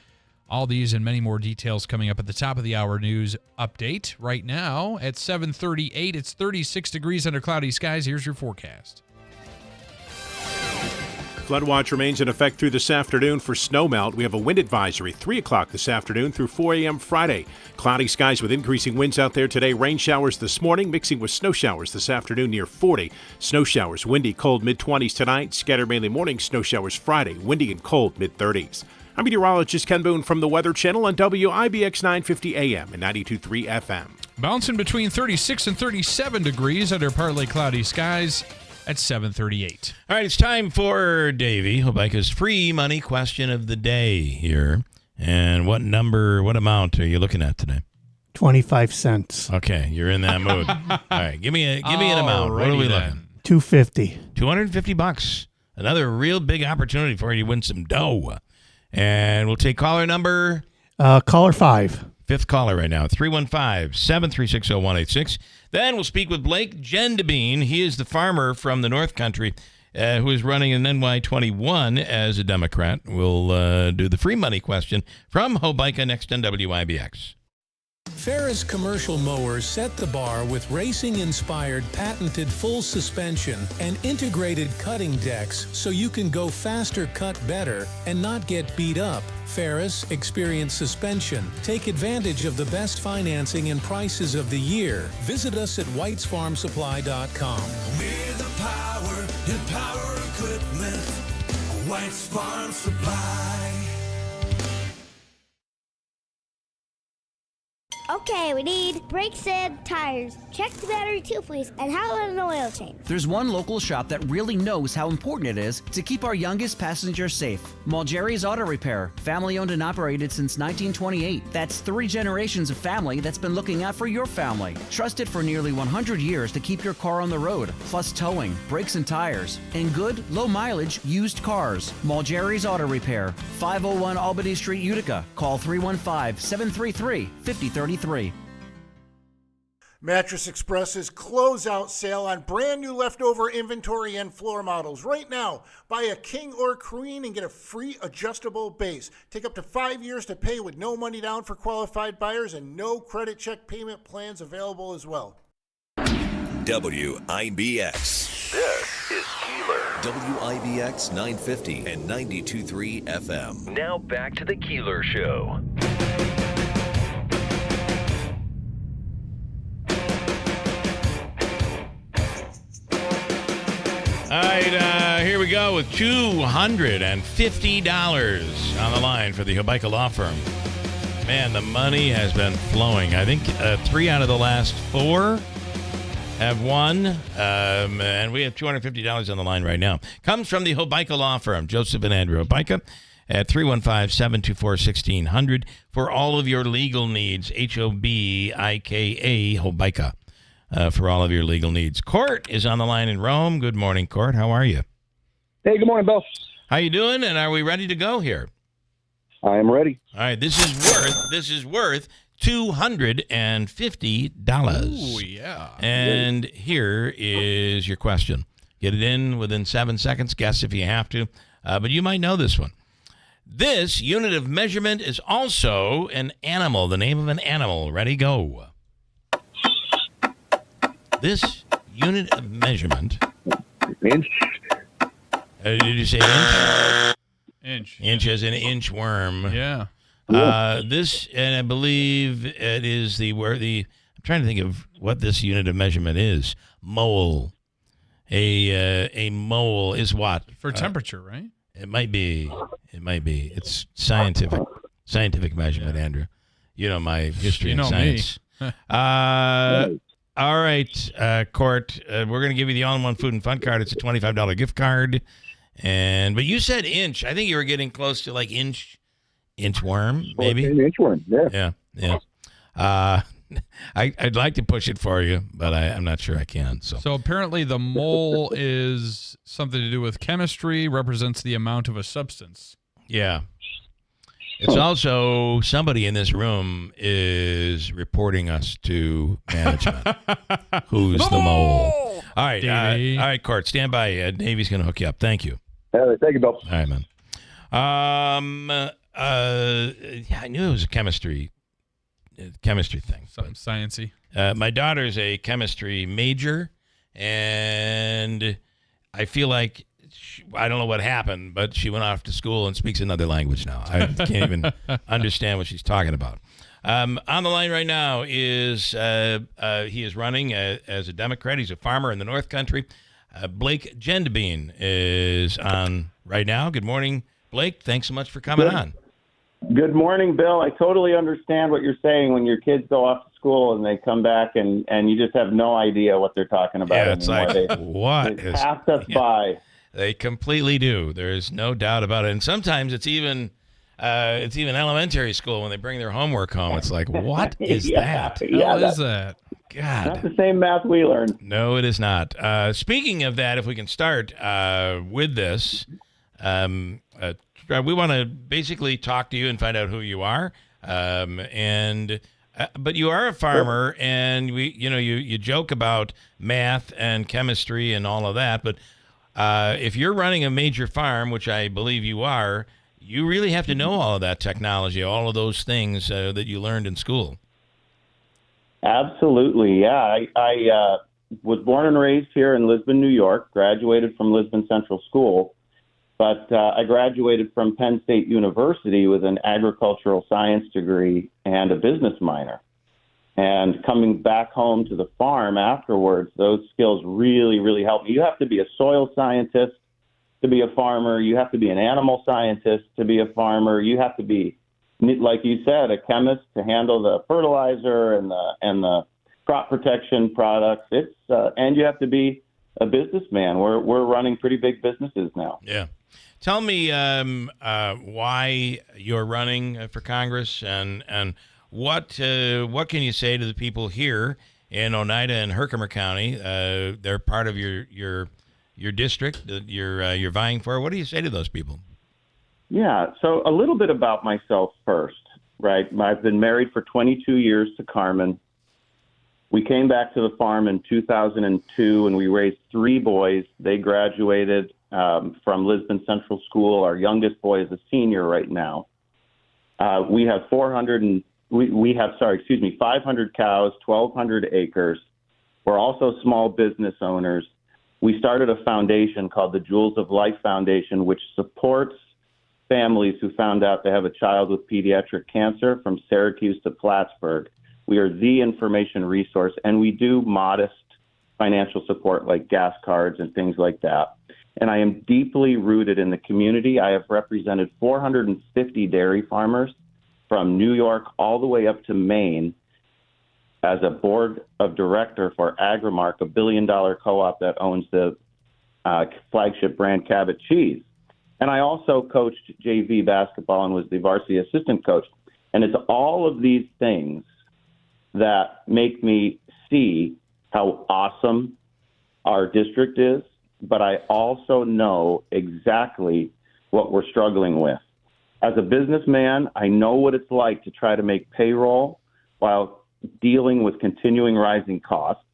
All these and many more details coming up at the top of the hour news update. Right now at 7:38, it's 36 degrees under cloudy skies. Here's your forecast. Flood watch remains in effect through this afternoon for snowmelt. We have a wind advisory 3 o'clock this afternoon through 4 a.m. Friday. Cloudy skies with increasing winds out there today. Rain showers this morning mixing with snow showers this afternoon near 40. Snow showers windy, cold mid-20s tonight. Scattered mainly morning snow showers Friday. Windy and cold mid-30s. I'm meteorologist Ken Boone from the Weather Channel on WIBX 950 AM and 92.3 FM. Bouncing between 36 and 37 degrees under partly cloudy skies at 7:38. All right, it's time for Davey Hobeika's free money question of the day here. And what amount are you looking at today? 25 cents. Okay, you're in that mood. All right, give me an amount. What are we looking? $250. $250. Another real big opportunity for you to win some dough. And we'll take caller number. Caller 5. Fifth caller right now, 315-736-0186. Then we'll speak with Blake Gendabine. He is the farmer from the North Country who is running an NY21 as a Democrat. We'll do the free money question from Hobeika next on WIBX. Ferris commercial mowers set the bar with racing-inspired patented full suspension and integrated cutting decks so you can go faster, cut better, and not get beat up. Ferris Experience Suspension. Take advantage of the best financing and prices of the year. Visit us at whitesfarmsupply.com. We're the power in power equipment. White's Farm Supply. Okay, we need brakes and tires. Check the battery too, please. And how about an oil change? There's one local shop that really knows how important it is to keep our youngest passengers safe. Mulgeri's Auto Repair, family owned and operated since 1928. That's 3 generations of family that's been looking out for your family. Trusted for nearly 100 years to keep your car on the road, plus towing, brakes and tires, and good, low mileage used cars. Mulgeri's Auto Repair, 501 Albany Street, Utica. Call 315-733-5033. Mattress Express's closeout sale on brand new leftover inventory and floor models. Right now, buy a king or queen and get a free adjustable base. Take up to 5 years to pay with no money down for qualified buyers and no credit check payment plans available as well. WIBX. This is Keeler. WIBX 950 and 92.3 FM. Now back to the Keeler Show. All right, here we go with $250 on the line for the Hobeika Law Firm. Man, the money has been flowing. I think 3 out of the last 4 have won, and we have $250 on the line right now. Comes from the Hobeika Law Firm, Joseph and Andrew Hobeika, at 315-724-1600 for all of your legal needs. Hobeika, Hobeika. For all of your legal needs. Court is on the line in Rome. Good morning, Court. How are you? Hey, good morning, Bill. How you doing? And are we ready to go here? I am ready. All right. This is worth $250. Oh, yeah. And here is your question. Get it in within 7 seconds. Guess if you have to. But you might know this one. This unit of measurement is also an animal. The name of an animal. Ready, go. This unit of measurement. Inch. Did you say inch? Inch. Inch as an inchworm. Yeah. This, and I believe it is I'm trying to think of what this unit of measurement is. Mole. A mole is what? For temperature, right? It might be. It's scientific measurement, Andrew. You know my history and science. Me. All right, Court. We're going to give you the all-in-one food and fun card. It's a $25 gift card. But you said inch. I think you were getting close to like inchworm, maybe. Inchworm, yeah. Yeah. I'd like to push it for you, but I'm not sure I can. So apparently the mole is something to do with chemistry, represents the amount of a substance. Yeah. It's also somebody in this room is reporting us to management. Who's the mole? All right, all right, Court, stand by. Navy's going to hook you up. Thank you. Thank you, Bill. All right, man. Yeah, I knew it was a chemistry thing. Something sciencey. My daughter's a chemistry major, and I feel like I don't know what happened, but she went off to school and speaks another language now. I can't even understand what she's talking about. On the line right now is he is running as a Democrat. He's a farmer in the North Country. Blake Gendebeen is on right now. Good morning, Blake. Thanks so much for coming on. Good morning, Bill. I totally understand what you're saying when your kids go off to school and they come back and you just have no idea what they're talking about. Yeah, it's anymore. like, what they is... passed us by. They completely do. There's no doubt about it. And sometimes it's even elementary school when they bring their homework home. It's like, what is that? Yeah, is that? God. Not the same math we learned. No, it is not. Speaking of that, if we can start with this, we want to basically talk to you and find out who you are. But you are a farmer, and you joke about math and chemistry and all of that. But if you're running a major farm, which I believe you are, you really have to know all of that technology, all of those things that you learned in school. Absolutely, yeah. I was born and raised here in Lisbon, New York, graduated from Lisbon Central School, but I graduated from Penn State University with an agricultural science degree and a business minor. And coming back home to the farm afterwards, those skills really, really helped me. You have to be a soil scientist to be a farmer. You have to be an animal scientist to be a farmer. You have to be, like you said, a chemist to handle the fertilizer and the crop protection products. And you have to be a businessman. We're running pretty big businesses now. Yeah. Tell me why you're running for Congress and what can you say to the people here in Oneida and Herkimer County? They're part of your district that you're vying for. What do you say to those people? Yeah, so a little bit about myself first, right? I've been married for 22 years to Carmen. We came back to the farm in 2002, and we raised 3 boys. They graduated from Lisbon Central School. Our youngest boy is a senior right now. We have 500 cows, 1,200 acres. We're also small business owners. We started a foundation called the Jewels of Life Foundation, which supports families who found out they have a child with pediatric cancer from Syracuse to Plattsburgh. We are the information resource, and we do modest financial support like gas cards and things like that. And I am deeply rooted in the community. I have represented 450 dairy farmers from New York all the way up to Maine as a board of director for Agrimark, a $1 billion co-op that owns the flagship brand Cabot Cheese. And I also coached JV basketball and was the varsity assistant coach. And it's all of these things that make me see how awesome our district is, but I also know exactly what we're struggling with. As a businessman, I know what it's like to try to make payroll while dealing with continuing rising costs.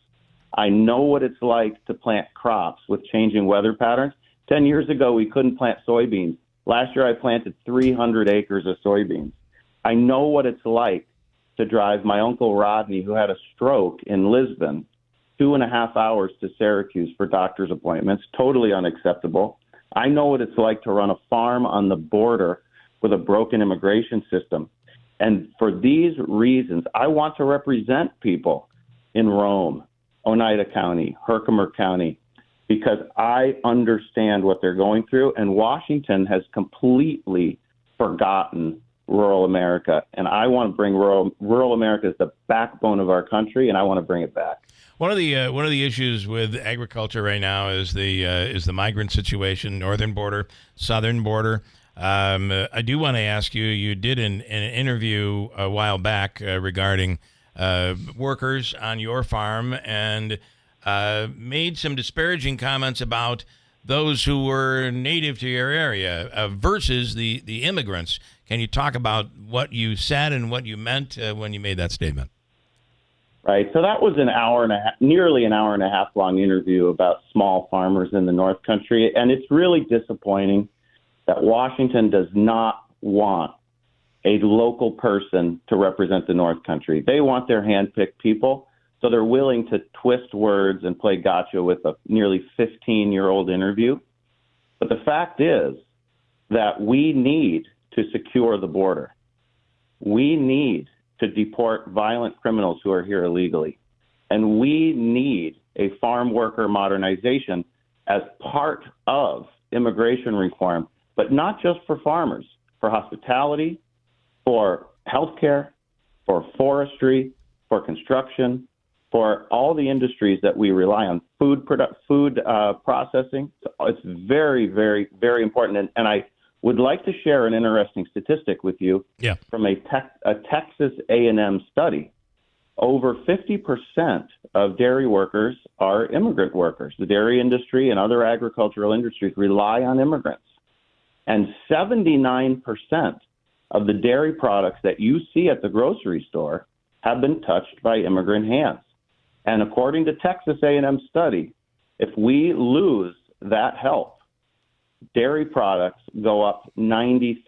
I know what it's like to plant crops with changing weather patterns. 10 years ago, we couldn't plant soybeans. Last year, I planted 300 acres of soybeans. I know what it's like to drive my Uncle Rodney, who had a stroke in Lisbon, 2.5 hours to Syracuse for doctor's appointments. Totally unacceptable. I know what it's like to run a farm on the border with a broken immigration system. And for these reasons, I want to represent people in Rome, Oneida County, Herkimer County, because I understand what they're going through. And Washington has completely forgotten rural America. And I want to bring rural America as the backbone of our country, and I want to bring it back. One of the issues with agriculture right now is the migrant situation, northern border, southern border. I do want to ask you. You did an interview a while back regarding workers on your farm and made some disparaging comments about those who were native to your area versus the immigrants. Can you talk about what you said and what you meant when you made that statement? Right. So that was nearly an hour and a half long interview about small farmers in the North Country. And it's really disappointing that Washington does not want a local person to represent the North Country. They want their hand-picked people. So they're willing to twist words and play gotcha with a nearly 15-year-old interview. But the fact is that we need to secure the border. We need to deport violent criminals who are here illegally. And we need a farm worker modernization as part of immigration reform, but not just for farmers, for hospitality, for healthcare, for forestry, for construction, for all the industries that we rely on, food processing. So it's very, very, very important. And I would like to share an interesting statistic with you from a Texas A&M study. Over 50% of dairy workers are immigrant workers. The dairy industry and other agricultural industries rely on immigrants. And 79% of the dairy products that you see at the grocery store have been touched by immigrant hands. And according to Texas A&M study, if we lose that help, dairy products go up 93%.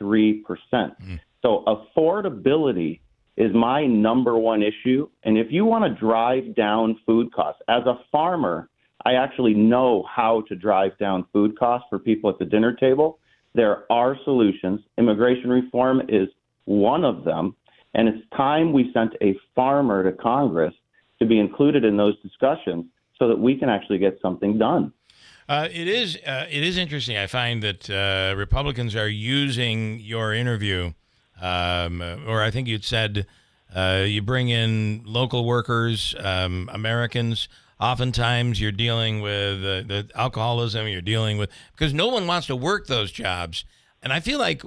So affordability is my number one issue. And if you want to drive down food costs, as a farmer, I actually know how to drive down food costs for people at the dinner table. There are solutions. Immigration reform is one of them. And it's time we sent a farmer to Congress to be included in those discussions so that we can actually get something done. It is interesting. I find that Republicans are using your interview, or I think you'd said you bring in local workers, Americans. Oftentimes you're dealing with the alcoholism, you're dealing with, because no one wants to work those jobs. And I feel like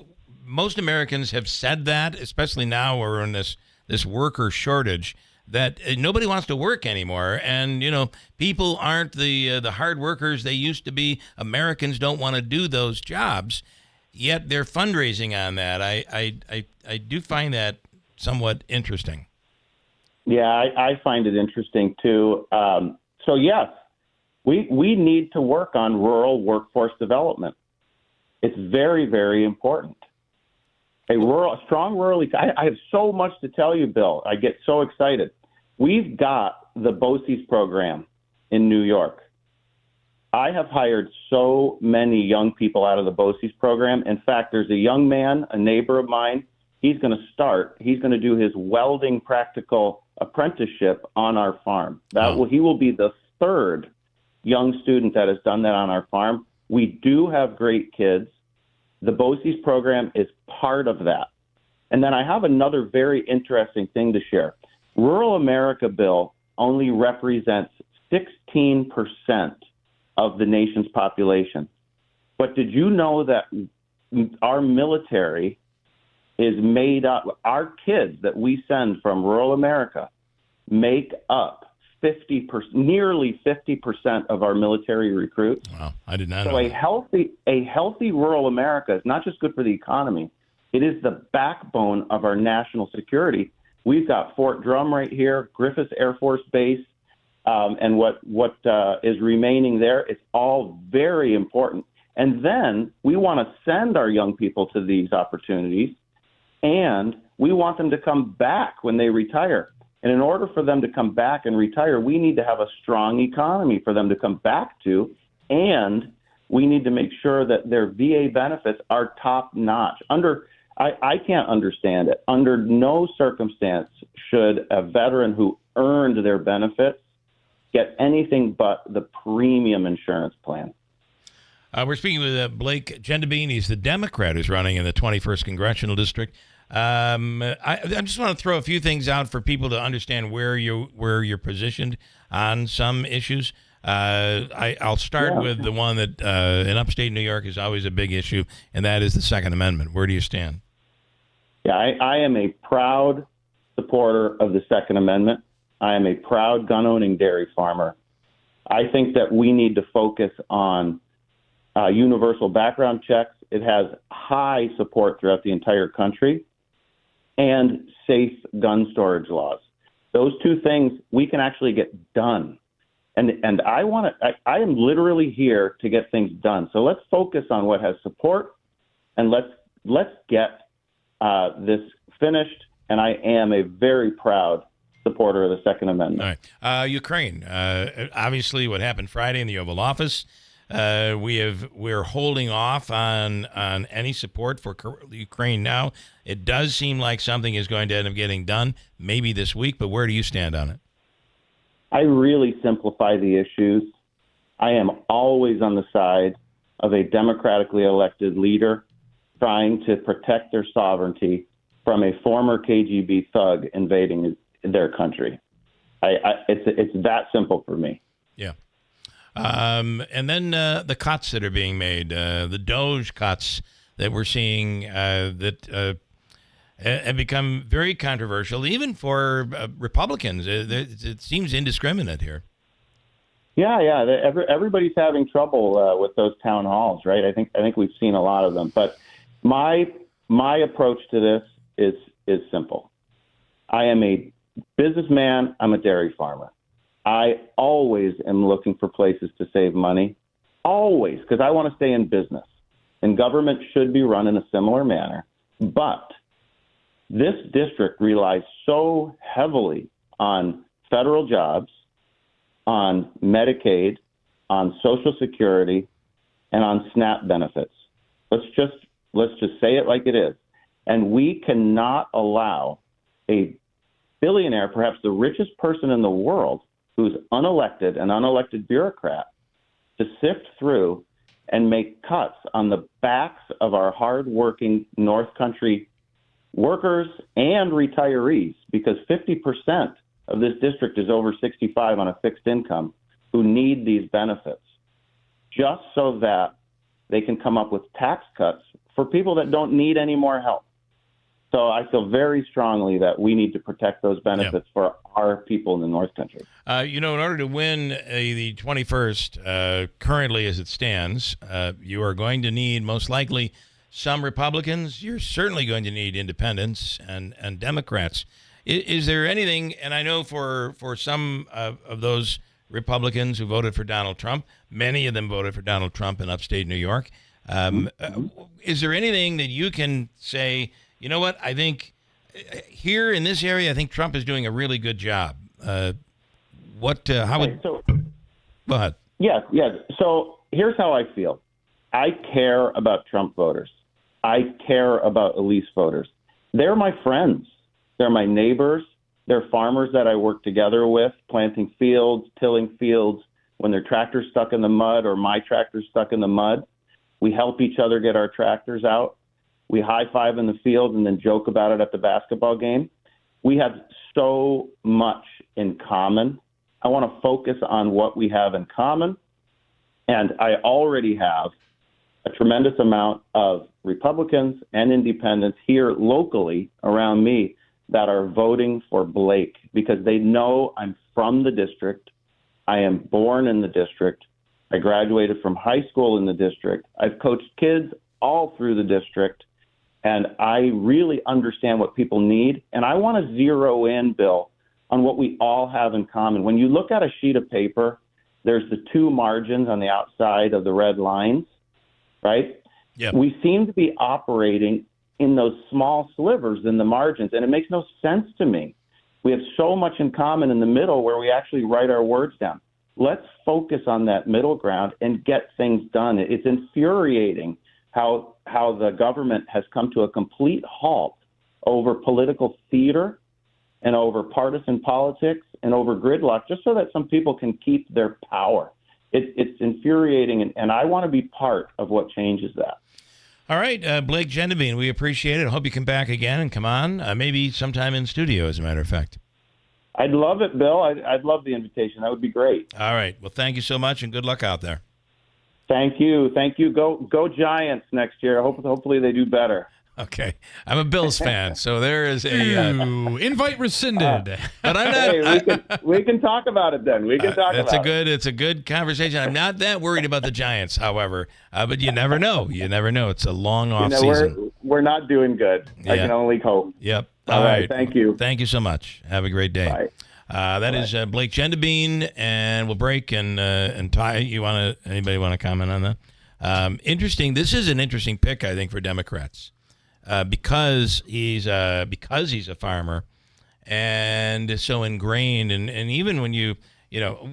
most Americans have said that, especially now we're in this worker shortage, that nobody wants to work anymore. And, people aren't the hard workers they used to be. Americans don't want to do those jobs, yet they're fundraising on that. I do find that somewhat interesting. Yeah, I find it interesting too. So yes, we need to work on rural workforce development. It's very, very important. I have so much to tell you, Bill. I get so excited. We've got the BOCES program in New York. I have hired so many young people out of the BOCES program. In fact, there's a young man, a neighbor of mine. He's going to do his welding practical apprenticeship on our farm. He will be the third young student that has done that on our farm. We do have great kids. The BOCES program is part of that. And then I have another very interesting thing to share. Rural America, Bill, only represents 16% of the nation's population. But did you know that our military is made up, our kids that we send from rural America make up nearly 50% of our military recruits. Wow, I did not know. So a healthy rural America is not just good for the economy. It is the backbone of our national security. We've got Fort Drum right here, Griffith Air Force Base, and what is remaining there. It's all very important. And then we want to send our young people to these opportunities, and we want them to come back when they retire. And in order for them to come back and retire, we need to have a strong economy for them to come back to, and we need to make sure that their VA benefits are top notch. I can't understand it. Under no circumstance should a veteran who earned their benefits get anything but the premium insurance plan. We're speaking with Blake Gendabine. He's the Democrat who's running in the 21st Congressional District. I just want to throw a few things out for people to understand where you're positioned on some issues. I'll start with the one that in upstate New York is always a big issue, and that is the Second Amendment. Where do you stand? Yeah, I am a proud supporter of the Second Amendment. I am a proud gun-owning dairy farmer. I think that we need to focus on universal background checks. It has high support throughout the entire country, and safe gun storage laws. Those two things we can actually get done. And I am literally here to get things done. So let's focus on what has support, and let's get this finished. And I am a very proud supporter of the Second Amendment. All right. Ukraine. Obviously, what happened Friday in the Oval Office. We're holding off on any support for Ukraine now. It does seem like something is going to end up getting done, maybe this week. But where do you stand on it? I really simplify the issues. I am always on the side of a democratically elected leader trying to protect their sovereignty from a former KGB thug invading their country. It's that simple for me. Yeah. And then the cuts that are being made, the Doge cuts that we're seeing that have become very controversial, even for Republicans. It seems indiscriminate here. Yeah. Everybody's having trouble with those town halls, right? I think we've seen a lot of them. But my approach to this is simple. I am a businessman. I'm a dairy farmer. I always am looking for places to save money, always, because I want to stay in business. And government should be run in a similar manner. But this district relies so heavily on federal jobs, on Medicaid, on Social Security, and on SNAP benefits. Let's just say it like it is. And we cannot allow a billionaire, perhaps the richest person in the world, who's unelected, an unelected bureaucrat, to sift through and make cuts on the backs of our hardworking North Country workers and retirees, because 50% of this district is over 65 on a fixed income who need these benefits, just so that they can come up with tax cuts for people that don't need any more help. So I feel very strongly that we need to protect those benefits for our people in the North Country. In order to win the 21st, currently as it stands, you are going to need most likely some Republicans. You're certainly going to need independents and Democrats. Is there anything, and I know for some of those Republicans who voted for Donald Trump, many of them voted for Donald Trump in upstate New York. Is there anything that you can say, you know what, I think here in this area, I think Trump is doing a really good job. Go ahead. Yes. So here's how I feel. I care about Trump voters. I care about Elise voters. They're my friends. They're my neighbors. They're farmers that I work together with, planting fields, tilling fields. When their tractor's stuck in the mud or my tractor's stuck in the mud, we help each other get our tractors out. We high-five in the field and then joke about it at the basketball game. We have so much in common. I want to focus on what we have in common. And I already have a tremendous amount of Republicans and independents here locally around me that are voting for Blake because they know I'm from the district. I am born in the district. I graduated from high school in the district. I've coached kids all through the district. And I really understand what people need. And I want to zero in, Bill, on what we all have in common. When you look at a sheet of paper, there's the two margins on the outside of the red lines, right? Yep. We seem to be operating in those small slivers in the margins, and it makes no sense to me. We have so much in common in the middle where we actually write our words down. Let's focus on that middle ground and get things done. It's infuriating how the government has come to a complete halt over political theater and over partisan politics and over gridlock, just so that some people can keep their power. It's infuriating, and I want to be part of what changes that. All right, Blake Gendebine, we appreciate it. I hope you come back again and come on, maybe sometime in studio, as a matter of fact. I'd love it, Bill. I'd love the invitation. That would be great. All right. Well, thank you so much, and good luck out there. Thank you. Go Giants next year. Hopefully they do better. Okay, I'm a Bills fan, so there is a invite rescinded. But I'm not. Hey, we can talk about it then. We can talk about it. It's a good conversation. I'm not that worried about the Giants, however. But you never know. You never know. It's a long off season. We're not doing good. I can only hope. Yep. All right. Thank you. Thank you so much. Have a great day. Bye. That is Blake Gendabine, and we'll break and Ty. Anybody want to comment on that? Interesting. This is an interesting pick, I think, for Democrats. Because he's a farmer and so ingrained, and even when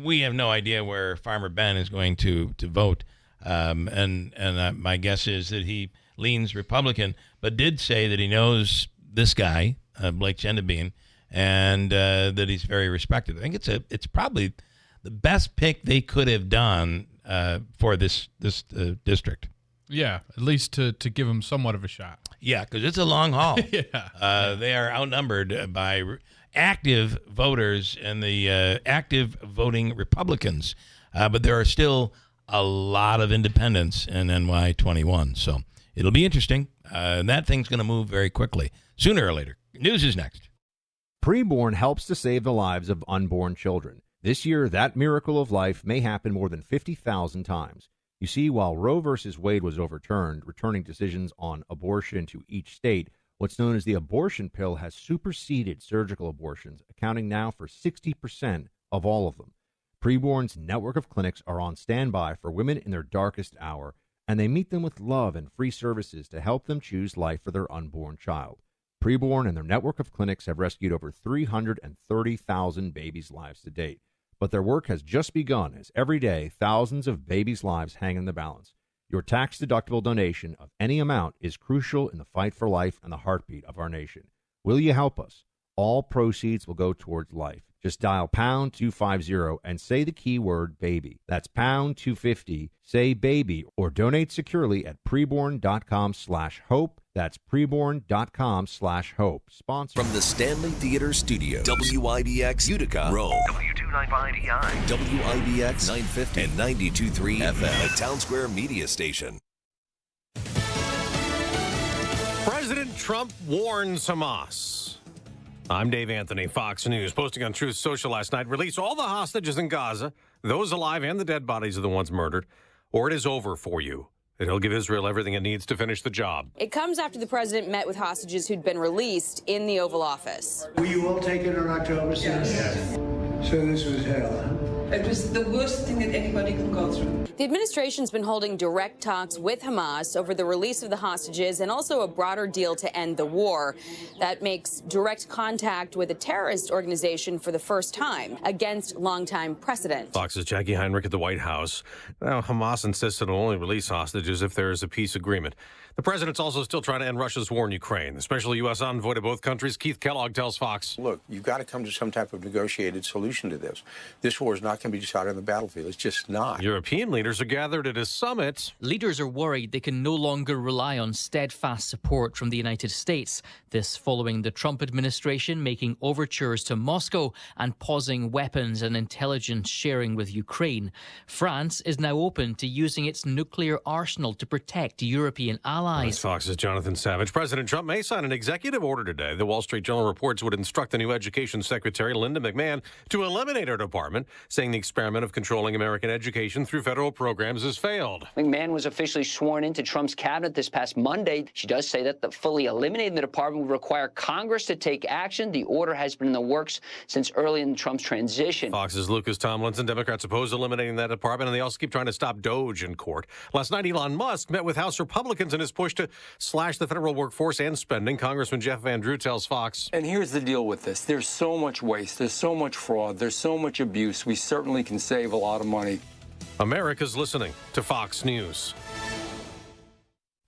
we have no idea where Farmer Ben is going to vote, and my guess is that he leans Republican, but did say that he knows this guy, Blake Gendabine, and that he's very respected. I think it's probably the best pick they could have done for this district. Yeah, at least to give him somewhat of a shot. Yeah, because it's a long haul. Yeah. They are outnumbered by active voters and the active voting Republicans. But there are still a lot of independents in NY21. So it'll be interesting. That thing's going to move very quickly, sooner or later. News is next. Preborn helps to save the lives of unborn children. This year, that miracle of life may happen more than 50,000 times. You see, while Roe v. Wade was overturned, returning decisions on abortion to each state, what's known as the abortion pill has superseded surgical abortions, accounting now for 60% of all of them. Preborn's network of clinics are on standby for women in their darkest hour, and they meet them with love and free services to help them choose life for their unborn child. Preborn and their network of clinics have rescued over 330,000 babies' lives to date. But their work has just begun, as every day thousands of babies' lives hang in the balance. Your tax-deductible donation of any amount is crucial in the fight for life and the heartbeat of our nation. Will you help us? All proceeds will go towards life. Just dial pound 250 and say the keyword baby. That's pound 250, say baby, or donate securely at preborn.com/hope. That's preborn.com/hope. Sponsor from the Stanley Theater Studio, WIBX Utica, Rome, W295EI, WIBX 950 and 92.3 FM, a Town Square media station. President Trump warns Hamas. I'm Dave Anthony, Fox News. Posting on Truth Social last night, release all the hostages in Gaza, those alive and the dead bodies of the ones murdered, or it is over for you. It'll give Israel everything it needs to finish the job. It comes after the president met with hostages who'd been released in the Oval Office. Were you all taken on October 6th? Yes. So this was hell, huh? It was the worst thing that anybody can go through. The administration's been holding direct talks with Hamas over the release of the hostages and also a broader deal to end the war. That makes direct contact with a terrorist organization for the first time, against longtime precedent. Fox's Jackie Heinrich at the White House. Now, Hamas insists it'll only release hostages if there is a peace agreement. The president's also still trying to end Russia's war in Ukraine. The special U.S. envoy to both countries, Keith Kellogg, tells Fox. Look, you've got to come to some type of negotiated solution to this. This war is not going to be decided on the battlefield. It's just not. European leaders are gathered at a summit. Leaders are worried they can no longer rely on steadfast support from the United States. This following the Trump administration making overtures to Moscow and pausing weapons and intelligence sharing with Ukraine. France is now open to using its nuclear arsenal to protect European allies. Fox's Jonathan Savage. President Trump may sign an executive order today. The Wall Street Journal reports would instruct the new Education Secretary, Linda McMahon, to eliminate her department, saying the experiment of controlling American education through federal programs has failed. McMahon was officially sworn into Trump's cabinet this past Monday. She does say that fully eliminating the department would require Congress to take action. The order has been in the works since early in Trump's transition. Fox's Lucas Tomlinson. Democrats oppose eliminating that department, and they also keep trying to stop DOGE in court. Last night, Elon Musk met with House Republicans in his push to slash the federal workforce and spending. Congressman Jeff Van Drew tells Fox. And here's the deal with this. There's so much waste. There's so much fraud. There's so much abuse. We certainly can save a lot of money. America's listening to Fox News.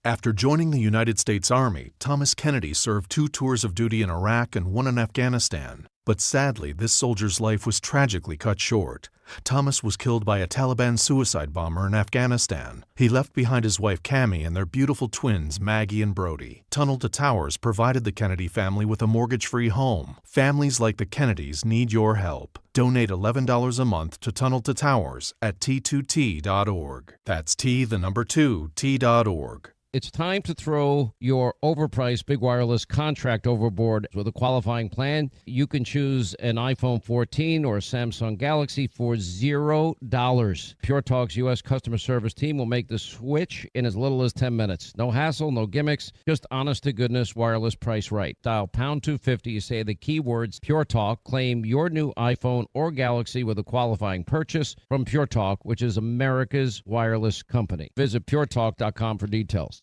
After joining the United States Army, Thomas Kennedy served 2 tours of duty in Iraq and 1 in Afghanistan. But sadly, this soldier's life was tragically cut short. Thomas was killed by a Taliban suicide bomber in Afghanistan. He left behind his wife Cammie and their beautiful twins Maggie and Brody. Tunnel to Towers provided the Kennedy family with a mortgage-free home. Families like the Kennedys need your help. Donate $11 a month to Tunnel to Towers at T2T.org. That's T2T.org. It's time to throw your overpriced big wireless contract overboard. With a qualifying plan, you can choose an iPhone 14 or a Samsung Galaxy for $0. Pure Talk's U.S. customer service team will make the switch in as little as 10 minutes. No hassle, no gimmicks, just honest-to-goodness wireless price right. Dial pound 250, you say the keywords Pure Talk, claim your new iPhone or Galaxy with a qualifying purchase from Pure Talk, which is America's wireless company. Visit puretalk.com for details.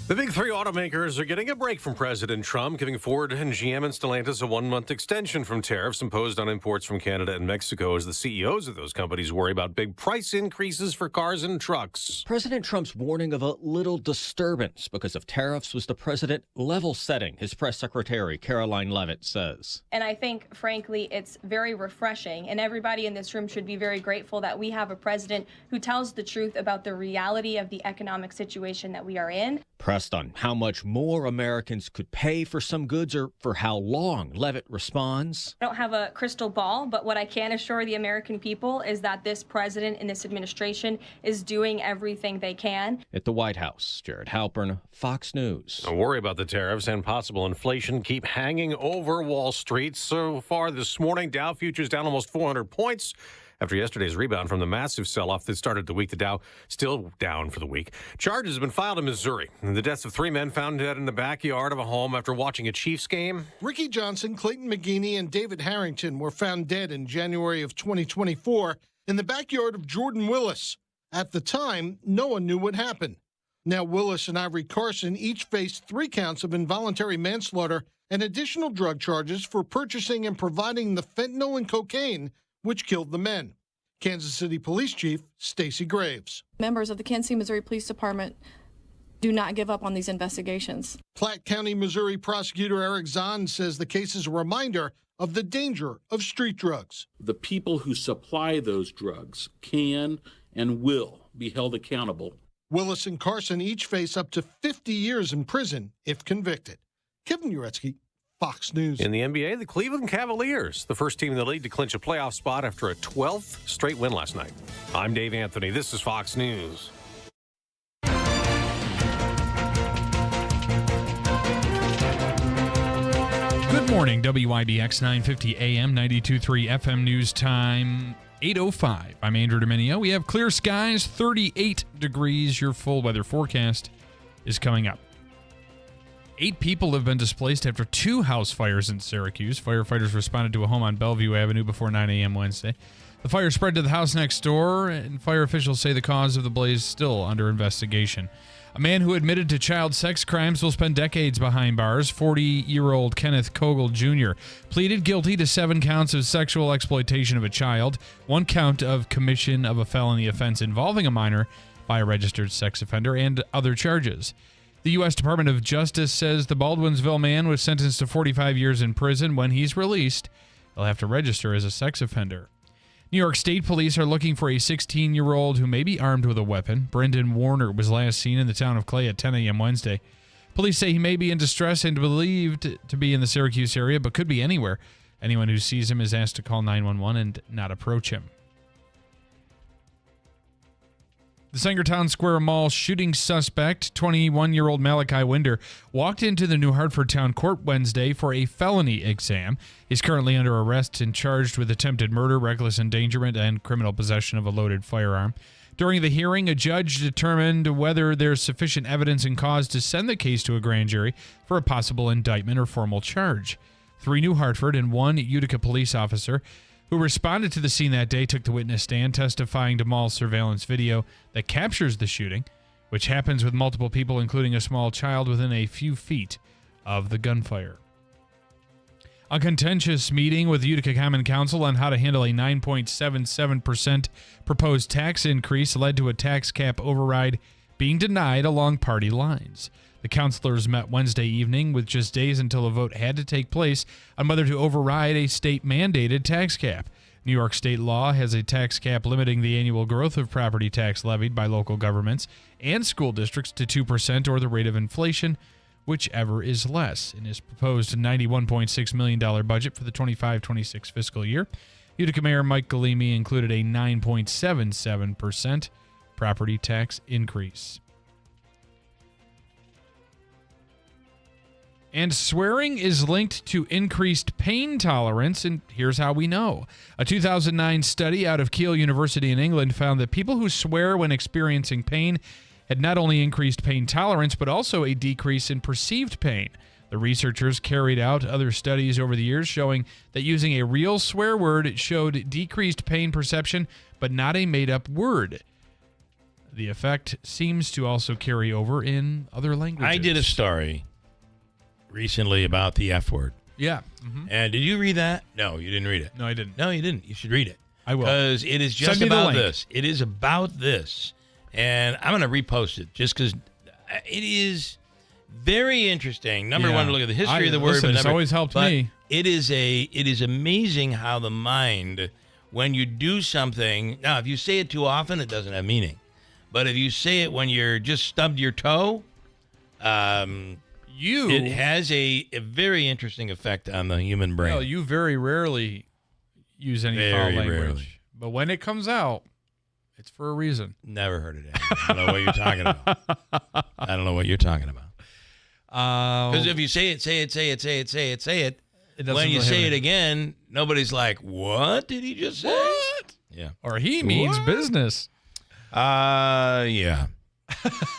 The big three automakers are getting a break from President Trump, giving Ford and GM and Stellantis a 1-month extension from tariffs imposed on imports from Canada and Mexico as the CEOs of those companies worry about big price increases for cars and trucks. President Trump's warning of a little disturbance because of tariffs was the president level setting, his press secretary Caroline Leavitt says. And I think, frankly, it's very refreshing, and everybody in this room should be very grateful that we have a president who tells the truth about the reality of the economic situation that we are in. Pressed on how much more Americans could pay for some goods or for how long, Leavitt responds. I don't have a crystal ball, but what I can assure the American people is that this president and this administration is doing everything they can. At the White House, Jared Halpern, Fox News. A worry about the tariffs and possible inflation keep hanging over Wall Street. So far this morning, Dow futures down almost 400 points. After yesterday's rebound from the massive sell-off that started the week, the Dow still down for the week. Charges have been filed in Missouri. The deaths of 3 men found dead in the backyard of a home after watching a Chiefs game. Ricky Johnson, Clayton McGeeney, and David Harrington were found dead in January of 2024 in the backyard of Jordan Willis. At the time, no one knew what happened. Now Willis and Ivory Carson each faced 3 counts of involuntary manslaughter and additional drug charges for purchasing and providing the fentanyl and cocaine which killed the men. Kansas City Police Chief Stacey Graves. Members of the Kansas City, Missouri Police Department do not give up on these investigations. Platte County, Missouri Prosecutor Eric Zahn says the case is a reminder of the danger of street drugs. The people who supply those drugs can and will be held accountable. Willis and Carson each face up to 50 years in prison if convicted. Kevin Uretsky, Fox News. In the NBA, the Cleveland Cavaliers, the first team in the league to clinch a playoff spot after a 12th straight win last night. I'm Dave Anthony. This is Fox News. Good morning, WIBX 950 AM, 92.3 FM news time, 8:05. I'm Andrew Dominio. We have clear skies, 38 degrees. Your full weather forecast is coming up. 8 people have been displaced after 2 house fires in Syracuse. Firefighters responded to a home on Bellevue Avenue before 9 a.m. Wednesday. The fire spread to the house next door, and fire officials say the cause of the blaze is still under investigation. A man who admitted to child sex crimes will spend decades behind bars. 40-year-old Kenneth Kogel Jr. pleaded guilty to 7 counts of sexual exploitation of a child, 1 count of commission of a felony offense involving a minor by a registered sex offender, and other charges. The U.S. Department of Justice says the Baldwinsville man was sentenced to 45 years in prison. When he's released, he'll have to register as a sex offender. New York State Police are looking for a 16-year-old who may be armed with a weapon. Brendan Warner was last seen in the town of Clay at 10 a.m. Wednesday. Police say he may be in distress and believed to be in the Syracuse area, but could be anywhere. Anyone who sees him is asked to call 911 and not approach him. The Sangertown Square Mall shooting suspect, 21-year-old Malachi Winder, walked into the New Hartford Town Court Wednesday for a felony exam. He's currently under arrest and charged with attempted murder, reckless endangerment, and criminal possession of a loaded firearm. During the hearing, a judge determined whether there's sufficient evidence and cause to send the case to a grand jury for a possible indictment or formal charge. 3 New Hartford and 1 Utica police officer who responded to the scene that day took the witness stand, testifying to mall surveillance video that captures the shooting, which happens with multiple people, including a small child, within a few feet of the gunfire. A contentious meeting with Utica Common Council on how to handle a 9.77% proposed tax increase led to a tax cap override being denied along party lines. The councilors met Wednesday evening with just days until a vote had to take place on whether to override a state-mandated tax cap. New York state law has a tax cap limiting the annual growth of property tax levied by local governments and school districts to 2% or the rate of inflation, whichever is less. In his proposed $91.6 million budget for the 25-26 fiscal year, Utica Mayor Mike Galimi included a 9.77% property tax increase. And swearing is linked to increased pain tolerance, and here's how we know. A 2009 study out of Keeler University in England found that people who swear when experiencing pain had not only increased pain tolerance, but also a decrease in perceived pain. The researchers carried out other studies over the years showing that using a real swear word showed decreased pain perception, but not a made-up word. The effect seems to also carry over in other languages. I did a story recently about the F word. Yeah. Mm-hmm. And did you read that? No, you didn't read it. No, I didn't. No, you didn't. You should read it. I will. Because it is just about this. It is about this. And I'm going to repost it just because it is very interesting. Number one, to look at the history of the word. Listen, it's always helped me. It is amazing how the mind, when you do something, now if you say it too often, it doesn't have meaning. But if you say it when you're just stubbed your toe, it has a very interesting effect on the human brain. Well, you very rarely use any foul language. Rarely. But when it comes out, it's for a reason. Never heard it. I don't know what you're talking about. I don't know what you're talking about. Because if you say it, when you say it again, nobody's like, what did he just say? What? Yeah. Or he means business. Yeah.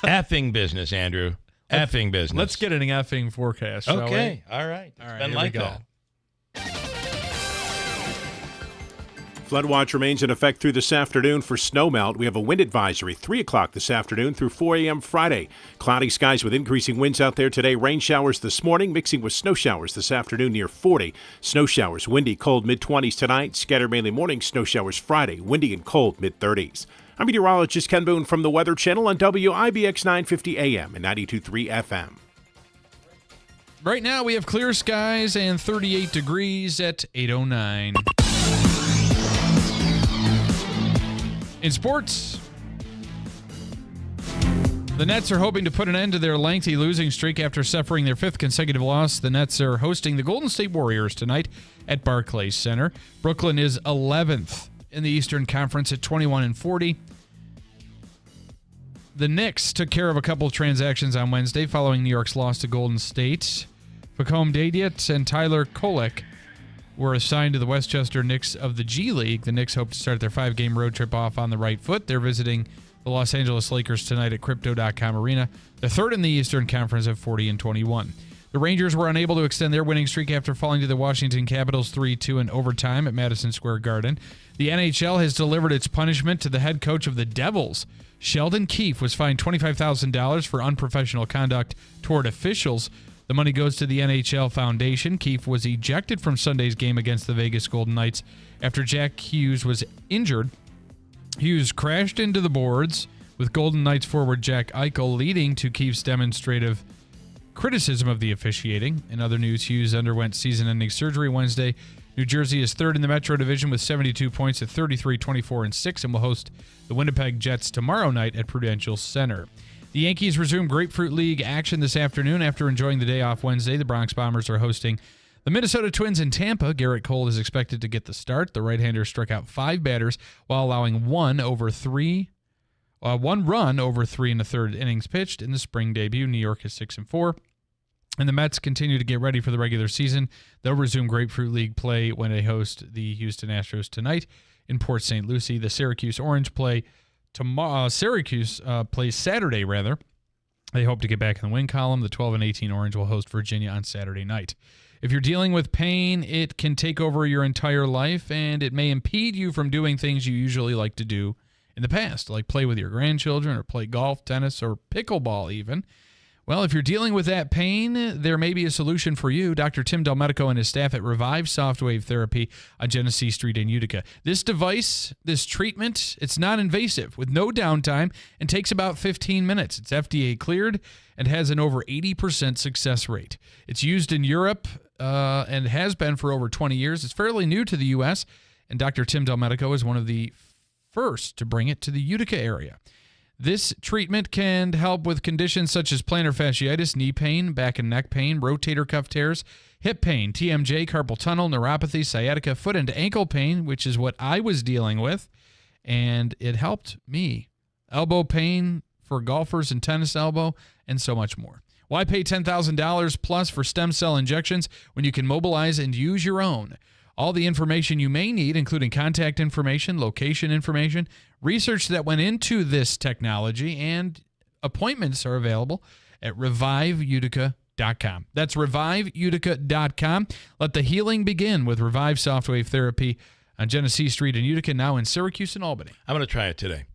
Effing business, Andrew. Effing business. Let's get an effing forecast, shall we? Okay. All right. All right. Been like that. Flood watch remains in effect through this afternoon for snowmelt. We have a wind advisory 3 o'clock this afternoon through 4 a.m. Friday. Cloudy skies with increasing winds out there today. Rain showers this morning, mixing with snow showers this afternoon near 40. Snow showers, windy, cold, mid-20s tonight. Scattered mainly morning, snow showers Friday, windy and cold, mid-30s. I'm meteorologist Ken Boone from the Weather Channel on WIBX 950 AM and 92.3 FM. Right now we have clear skies and 38 degrees at 8:09. In sports, the Nets are hoping to put an end to their lengthy losing streak after suffering their 5th consecutive loss. The Nets are hosting the Golden State Warriors tonight at Barclays Center. Brooklyn is 11th in the Eastern Conference at 21-40. The Knicks took care of a couple of transactions on Wednesday following New York's loss to Golden State. Facom Dadiet and Tyler Kolek were assigned to the Westchester Knicks of the G League. The Knicks hope to start their 5-game road trip off on the right foot. They're visiting the Los Angeles Lakers tonight at Crypto.com Arena. The third in the Eastern Conference at 40-21. The Rangers were unable to extend their winning streak after falling to the Washington Capitals 3-2 in overtime at Madison Square Garden. The NHL has delivered its punishment to the head coach of the Devils. Sheldon Keefe was fined $25,000 for unprofessional conduct toward officials. The money goes to the NHL Foundation. Keefe was ejected from Sunday's game against the Vegas Golden Knights after Jack Hughes was injured. Hughes crashed into the boards, with Golden Knights forward Jack Eichel leading to Keefe's demonstrative criticism of the officiating. In other news, Hughes underwent season-ending surgery Wednesday. New Jersey is third in the Metro Division with 72 points at 33, 24, and 6, and will host the Winnipeg Jets tomorrow night at Prudential Center. The Yankees resume Grapefruit League action this afternoon after enjoying the day off Wednesday. The Bronx Bombers are hosting the Minnesota Twins in Tampa. Garrett Cole is expected to get the start. The right-hander struck out 5 batters while allowing one run over 3 in the third innings pitched in the spring debut. New York is 6-4. And the Mets continue to get ready for the regular season. They'll resume Grapefruit League play when they host the Houston Astros tonight in Port St. Lucie. The Syracuse Orange play tomorrow. Syracuse plays Saturday, rather. They hope to get back in the win column. The 12-18 Orange will host Virginia on Saturday night. If you're dealing with pain, it can take over your entire life, and it may impede you from doing things you usually like to do in the past, like play with your grandchildren or play golf, tennis, or pickleball even. Well, if you're dealing with that pain, there may be a solution for you. Dr. Tim Delmedico and his staff at Revive Softwave Therapy on Genesee Street in Utica. This device, this treatment, it's non-invasive with no downtime and takes about 15 minutes. It's FDA cleared and has an over 80% success rate. It's used in Europe and has been for over 20 years. It's fairly new to the U.S., and Dr. Tim Delmedico is one of the first to bring it to the Utica area. This treatment can help with conditions such as plantar fasciitis, knee pain, back and neck pain, rotator cuff tears, hip pain, TMJ, carpal tunnel, neuropathy, sciatica, foot and ankle pain, which is what I was dealing with, and it helped me. Elbow pain for golfers and tennis elbow, and so much more. Why pay $10,000 plus for stem cell injections when you can mobilize and use your own? All the information you may need, including contact information, location information, research that went into this technology, and appointments are available at reviveutica.com. That's reviveutica.com. Let the healing begin with Revive Softwave Therapy on Genesee Street in Utica, now in Syracuse and Albany. I'm going to try it today.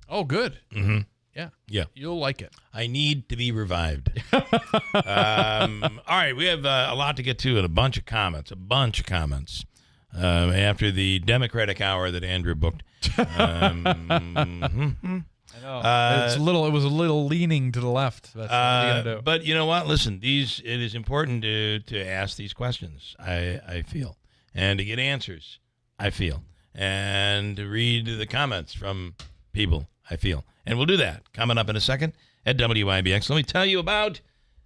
Oh, good. Mm-hmm. Yeah. Yeah. You'll like it. I need to be revived. All right. We have a lot to get to and a bunch of comments. After the Democratic hour that Andrew booked. I know. It was a little leaning to the left. That's what are you gonna do? But you know what? Listen, it is important to ask these questions, I feel, and to get answers, I feel, and to read the comments from people, I feel. And we'll do that coming up in a second at WIBX. Let me tell you about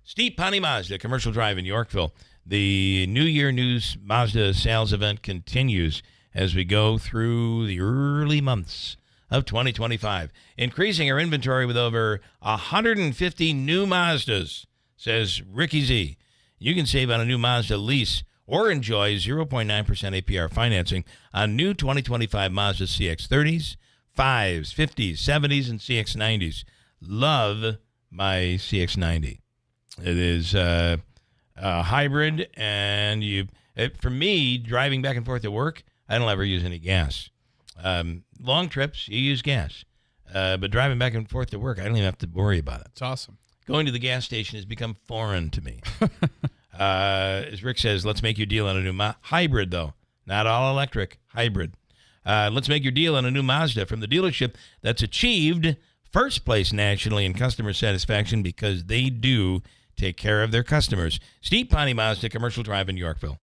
Steve Ponte Mazda, Commercial Drive in Yorkville. The New Year News Mazda sales event continues as we go through the early months of 2025, increasing our inventory with over 150 new Mazdas, says Ricky Z. You can save on a new Mazda lease or enjoy 0.9% APR financing on new 2025 Mazda CX-30s, 5s, 50s, 70s, and CX-90s. Love my CX-90. It is a hybrid, and for me, driving back and forth to work, I don't ever use any gas. Long trips, you use gas. But driving back and forth to work, I don't even have to worry about it. It's awesome. Going to the gas station has become foreign to me. As Rick says, let's make your deal on a new hybrid, though. Not all electric, hybrid. Let's make your deal on a new Mazda from the dealership that's achieved first place nationally in customer satisfaction because they do take care of their customers. Steve Ponte Mazda, Commercial Drive in Yorkville.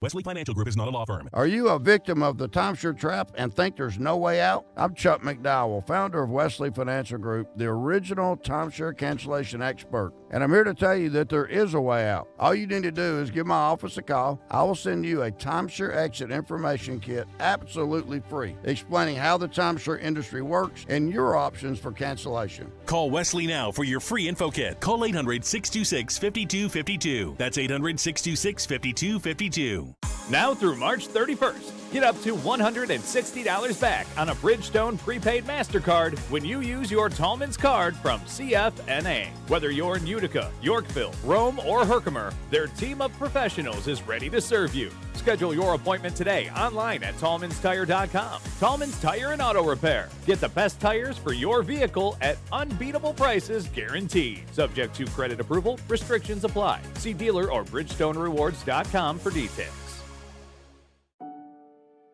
Wesley Financial Group is not a law firm. Are you a victim of the timeshare trap and think there's no way out? I'm Chuck McDowell, founder of Wesley Financial Group, the original timeshare cancellation expert. And I'm here to tell you that there is a way out. All you need to do is give my office a call. I will send you a timeshare exit information kit absolutely free, explaining how the timeshare industry works and your options for cancellation. Call Wesley now for your free info kit. Call 800-626-5252. That's 800-626-5252. Now through March 31st, get up to $160 back on a Bridgestone prepaid MasterCard when you use your Tallman's card from CFNA. Whether you're in Utica, Yorkville, Rome, or Herkimer, their team of professionals is ready to serve you. Schedule your appointment today online at TallmansTire.com. Tallman's Tire and Auto Repair. Get the best tires for your vehicle at unbeatable prices guaranteed. Subject to credit approval, restrictions apply. See dealer or BridgestoneRewards.com for details.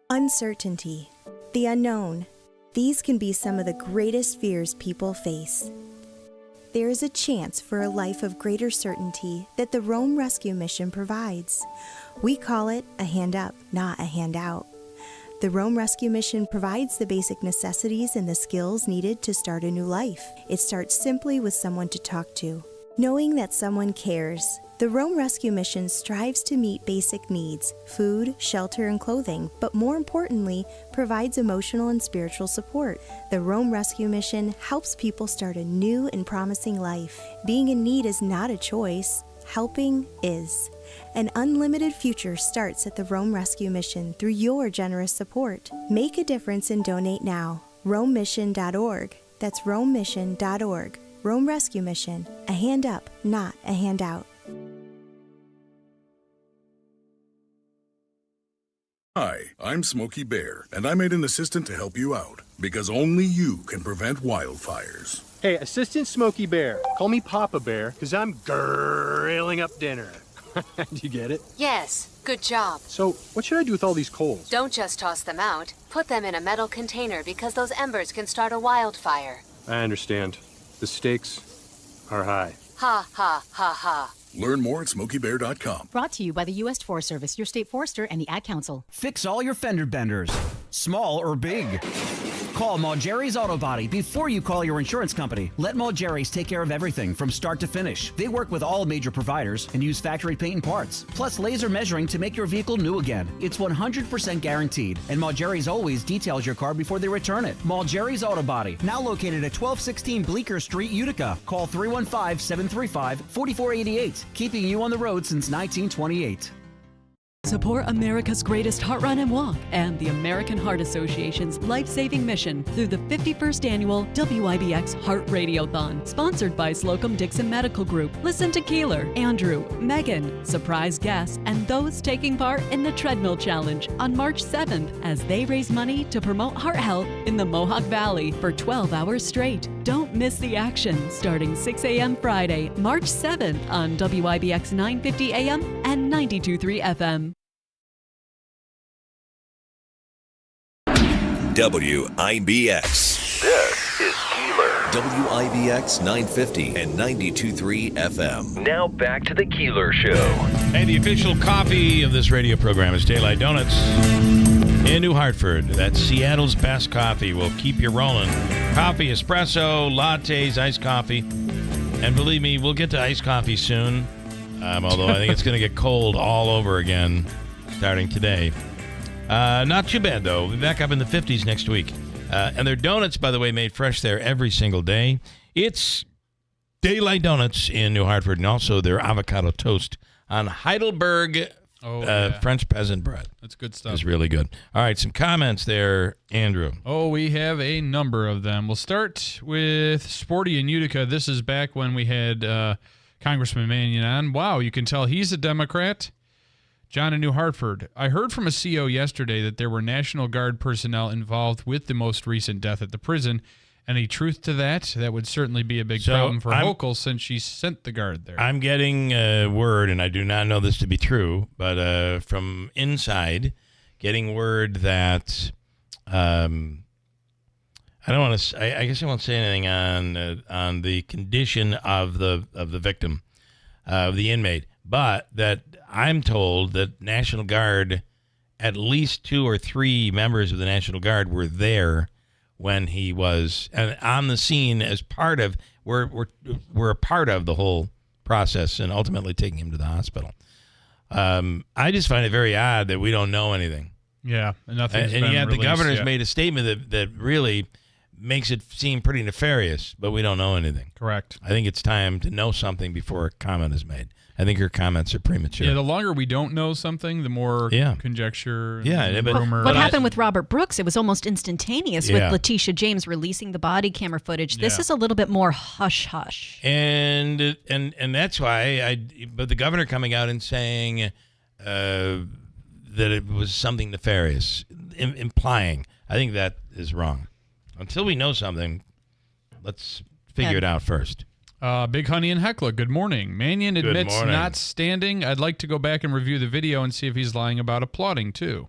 Uncertainty, the unknown. These can be some of the greatest fears people face. There is a chance for a life of greater certainty that the Rome Rescue Mission provides. We call it a hand up, not a handout. The Rome Rescue Mission provides the basic necessities and the skills needed to start a new life. It starts simply with someone to talk to. Knowing that someone cares. The Rome Rescue Mission strives to meet basic needs, food, shelter, and clothing, but more importantly, provides emotional and spiritual support. The Rome Rescue Mission helps people start a new and promising life. Being in need is not a choice. Helping is. An unlimited future starts at the Rome Rescue Mission through your generous support. Make a difference and donate now. RomeMission.org. That's RomeMission.org. Rome Rescue Mission. A hand up, not a handout. Hi, I'm Smokey Bear, and I made an assistant to help you out, because only you can prevent wildfires. Hey, Assistant Smokey Bear. Call me Papa Bear, because I'm grilling up dinner. Do you get it? Yes, good job. So, what should I do with all these coals? Don't just toss them out. Put them in a metal container because those embers can start a wildfire. I understand. The stakes are high. Ha, ha, ha, ha. Learn more at SmokeyBear.com. Brought to you by the U.S. Forest Service, your state forester, and the Ad Council. Fix all your fender benders. small or big. Call Malgeri's Auto Body before you call your insurance company. Let Malgeri's take care of everything from start to finish. They work with all major providers and use factory paint and parts, plus laser measuring to make your vehicle new again. It's 100% guaranteed, and Malgeri's always details your car before they return it. Malgeri's Auto Body, now located at 1216 Bleecker Street, Utica. Call 315-735-4488, keeping you on the road since 1928. Support America's Greatest Heart Run and Walk and the American Heart Association's life-saving mission through the 51st Annual WIBX Heart Radiothon, sponsored by Slocum Dixon Medical Group. Listen to Keeler, Andrew, Megan, surprise guests, and those taking part in the Treadmill Challenge on March 7th as they raise money to promote heart health in the Mohawk Valley for 12 hours straight. Don't miss the action starting 6 a.m. Friday, March 7th on WIBX 950 AM and 92.3 FM. WIBX. This is Keeler. WIBX 950 and 92.3 FM. Now back to the Keeler Show. Hey, the official coffee of this radio program is Daylight Donuts in New Hartford. That's Seattle's best coffee. Will keep you rolling. Coffee, espresso, lattes, iced coffee. And believe me, we'll get to iced coffee soon. Although I think it's going to get cold all over again starting today. Not too bad, though. We'll be back up in the 50s next week. And their donuts, by the way, made fresh there every single day. It's Daylight Donuts in New Hartford, and also their avocado toast on Heidelberg French peasant bread. That's good stuff. It's really good. All right, some comments there, Andrew. Oh, we have a number of them. We'll start with Sporty in Utica. This is back when we had Congressman Mannion on. Wow, you can tell he's a Democrat. John in New Hartford. I heard from a CO yesterday that there were National Guard personnel involved with the most recent death at the prison. Any truth to that? That would certainly be a big problem for Hochul since she sent the Guard there. I'm getting word, and I do not know this to be true, but from inside, getting word that I don't want to. I guess I won't say anything on the condition of the victim, of the inmate, but that I'm told that National Guard, at least 2 or 3 members of the National Guard were there when he was on the scene as part of, were a part of the whole process and ultimately taking him to the hospital. I just find it very odd that we don't know anything. Yeah, nothing's been and yet released the governor's yet. made a statement that really makes it seem pretty nefarious, but we don't know anything. Correct. I think it's time to know something before a comment is made. I think your comments are premature. Yeah, the longer we don't know something, the more conjecture and rumor. What happened with Robert Brooks, it was almost instantaneous with Letitia James releasing the body camera footage. This is a little bit more hush-hush. And that's why but the governor coming out and saying that it was something nefarious, implying, I think that is wrong. Until we know something, let's figure it out first. Big Honey and Hecla, good morning. Mannion admits not standing. I'd like to go back and review the video and see if he's lying about applauding, too.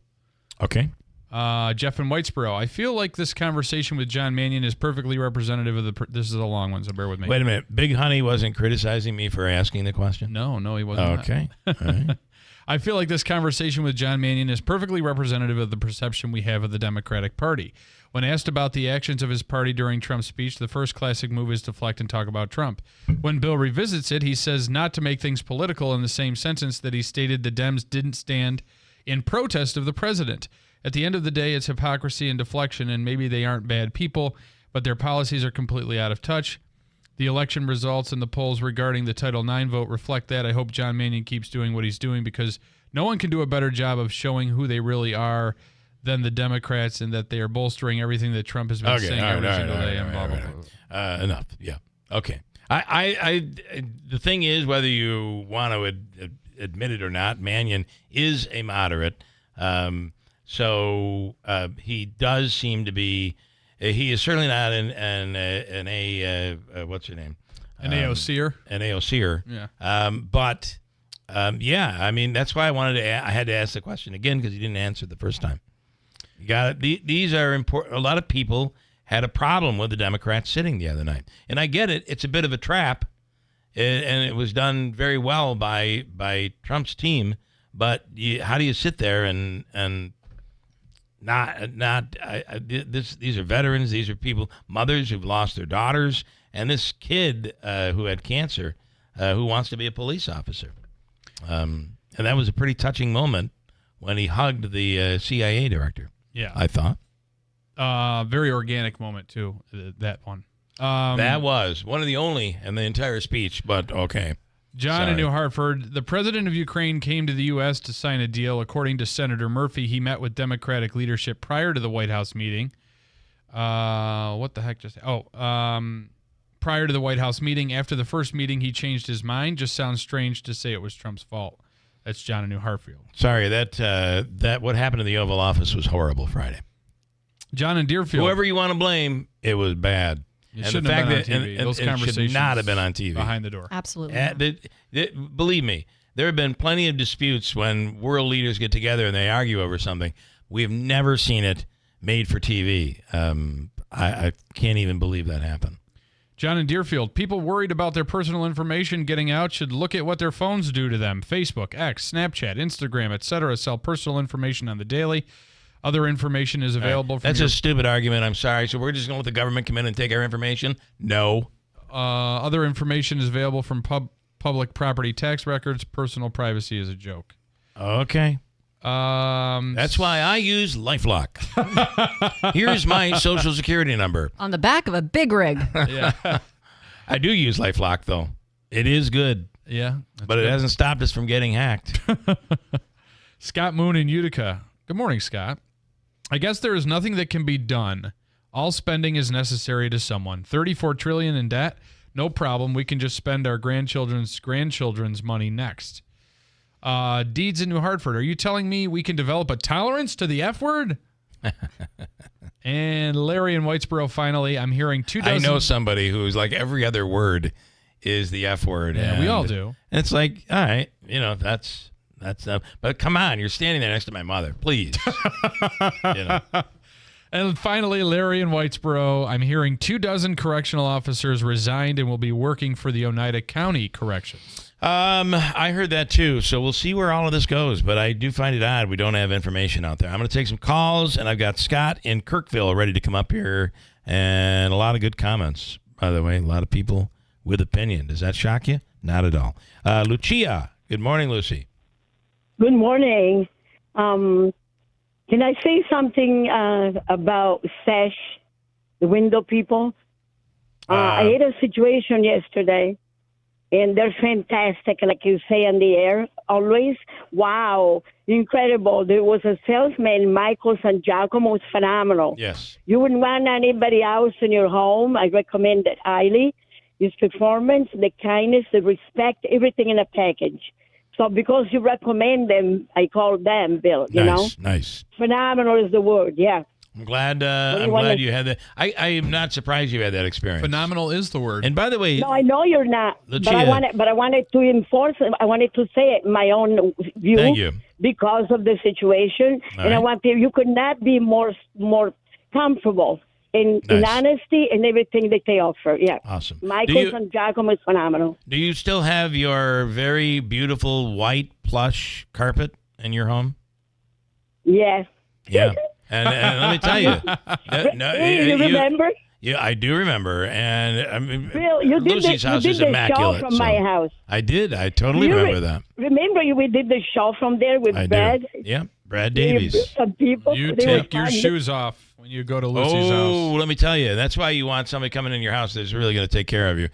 Okay. Jeff in Whitesboro, I feel like this conversation with John Mannion is perfectly representative of the... This is a long one, so bear with me. Wait a minute. Big Honey wasn't criticizing me for asking the question? No, he wasn't. Okay. All right. I feel like this conversation with John Mannion is perfectly representative of the perception we have of the Democratic Party. When asked about the actions of his party during Trump's speech, the first classic move is to deflect and talk about Trump. When Bill revisits it, he says not to make things political in the same sentence that he stated the Dems didn't stand in protest of the president. At the end of the day, it's hypocrisy and deflection, and maybe they aren't bad people, but their policies are completely out of touch. The election results and the polls regarding the Title IX vote reflect that. I hope John Mannion keeps doing what he's doing because no one can do a better job of showing who they really are than the Democrats and that they are bolstering everything that Trump has been saying every single day and blah, blah, blah. Enough. Yeah. Okay. I the thing is, whether you want to admit it or not, Mannion is a moderate. So he does seem to be. He is certainly not what's her name? An AOCer. An AOCer. Yeah. But I mean, that's why I had to ask the question again because he didn't answer the first time. You got it. These are important. A lot of people had a problem with the Democrats sitting the other night, and I get it. It's a bit of a trap, and it was done very well by Trump's team. But how do you sit there and These are veterans. These are people, mothers who've lost their daughters, and this kid who had cancer, who wants to be a police officer. And that was a pretty touching moment when he hugged the CIA director. Yeah, I thought. Very organic moment too. That one. That was one of the only in the entire speech. But okay. John in New Hartford, the president of Ukraine came to the U.S. to sign a deal. According to Senator Murphy, he met with Democratic leadership prior to the White House meeting. What the heck just... prior to the White House meeting. After the first meeting, he changed his mind. Just sounds strange to say it was Trump's fault. That's John in New Hartfield. Sorry, that what happened in the Oval Office was horrible Friday. John in Deerfield. Whoever you want to blame, it was bad. It shouldn't have been on TV. Those conversations should not have been on TV. Behind the door. Absolutely. Believe me, there have been plenty of disputes when world leaders get together and they argue over something. We've never seen it made for TV. I can't even believe that happened. John in Deerfield, people worried about their personal information getting out should look at what their phones do to them. Facebook, X, Snapchat, Instagram, etc. sell personal information on the daily. Other information is available from That's a stupid argument. I'm sorry. So we're just going to let the government come in and take our information? No. Other information is available from public property tax records. Personal privacy is a joke. Okay. That's why I use LifeLock. Here's my Social Security number. On the back of a big rig. Yeah. I do use LifeLock, though. It is good. Yeah. But it hasn't stopped us from getting hacked. Scott Moon in Utica. Good morning, Scott. I guess there is nothing that can be done. All spending is necessary to someone. $34 trillion in debt? No problem. We can just spend our grandchildren's money next. Deeds in New Hartford. Are you telling me we can develop a tolerance to the F word? And Larry in Whitesboro, finally, I'm hearing 24. I know somebody who's like every other word is the F word. Yeah, we all do. And it's like, all right, that's but come on, you're standing there next to my mother, please. And finally, Larry in Whitesboro, I'm hearing 24 correctional officers resigned and will be working for the Oneida County Corrections. I heard that too, so we'll see where all of this goes, but I do find it odd we don't have information out there. I'm going to take some calls, and I've got Scott in Kirkville ready to come up here, and a lot of good comments, by the way, a lot of people with opinion. Does that shock you? Not at all. Lucia, good morning, Lucy. Good morning. Can I say something about SASH, the window people? I had a situation yesterday, and they're fantastic, like you say on the air, always. Wow, incredible. There was a salesman, Michael San Giacomo, was phenomenal. Yes. You wouldn't want anybody else in your home. I recommend it highly. His performance, the kindness, the respect, everything in a package. So because you recommend them, I call them, Bill, you know? Nice. Phenomenal is the word, yeah. I'm glad you had that. I am not surprised you had that experience. Phenomenal is the word. And by the way... No, I know you're not. Lucia, but I wanted to enforce it. I wanted to say it, my own view. Thank you. Because of the situation. All and right. I want you could not be more comfortable in honesty and everything that they offer. Yeah. Awesome. Michael San Giacomo is phenomenal. Do you still have your very beautiful white plush carpet in your home? Yes. Yeah. And let me tell you. You remember? Yeah, I do remember. And I mean, Bill, you did Lucy's house is immaculate. Show from my house. I did. I totally remember that. Remember we did the show from there with Brad? Yeah, Brad Davies. Some people. You take your shoes off when you go to Lucy's house. Oh, let me tell you. That's why you want somebody coming in your house that's really going to take care of you.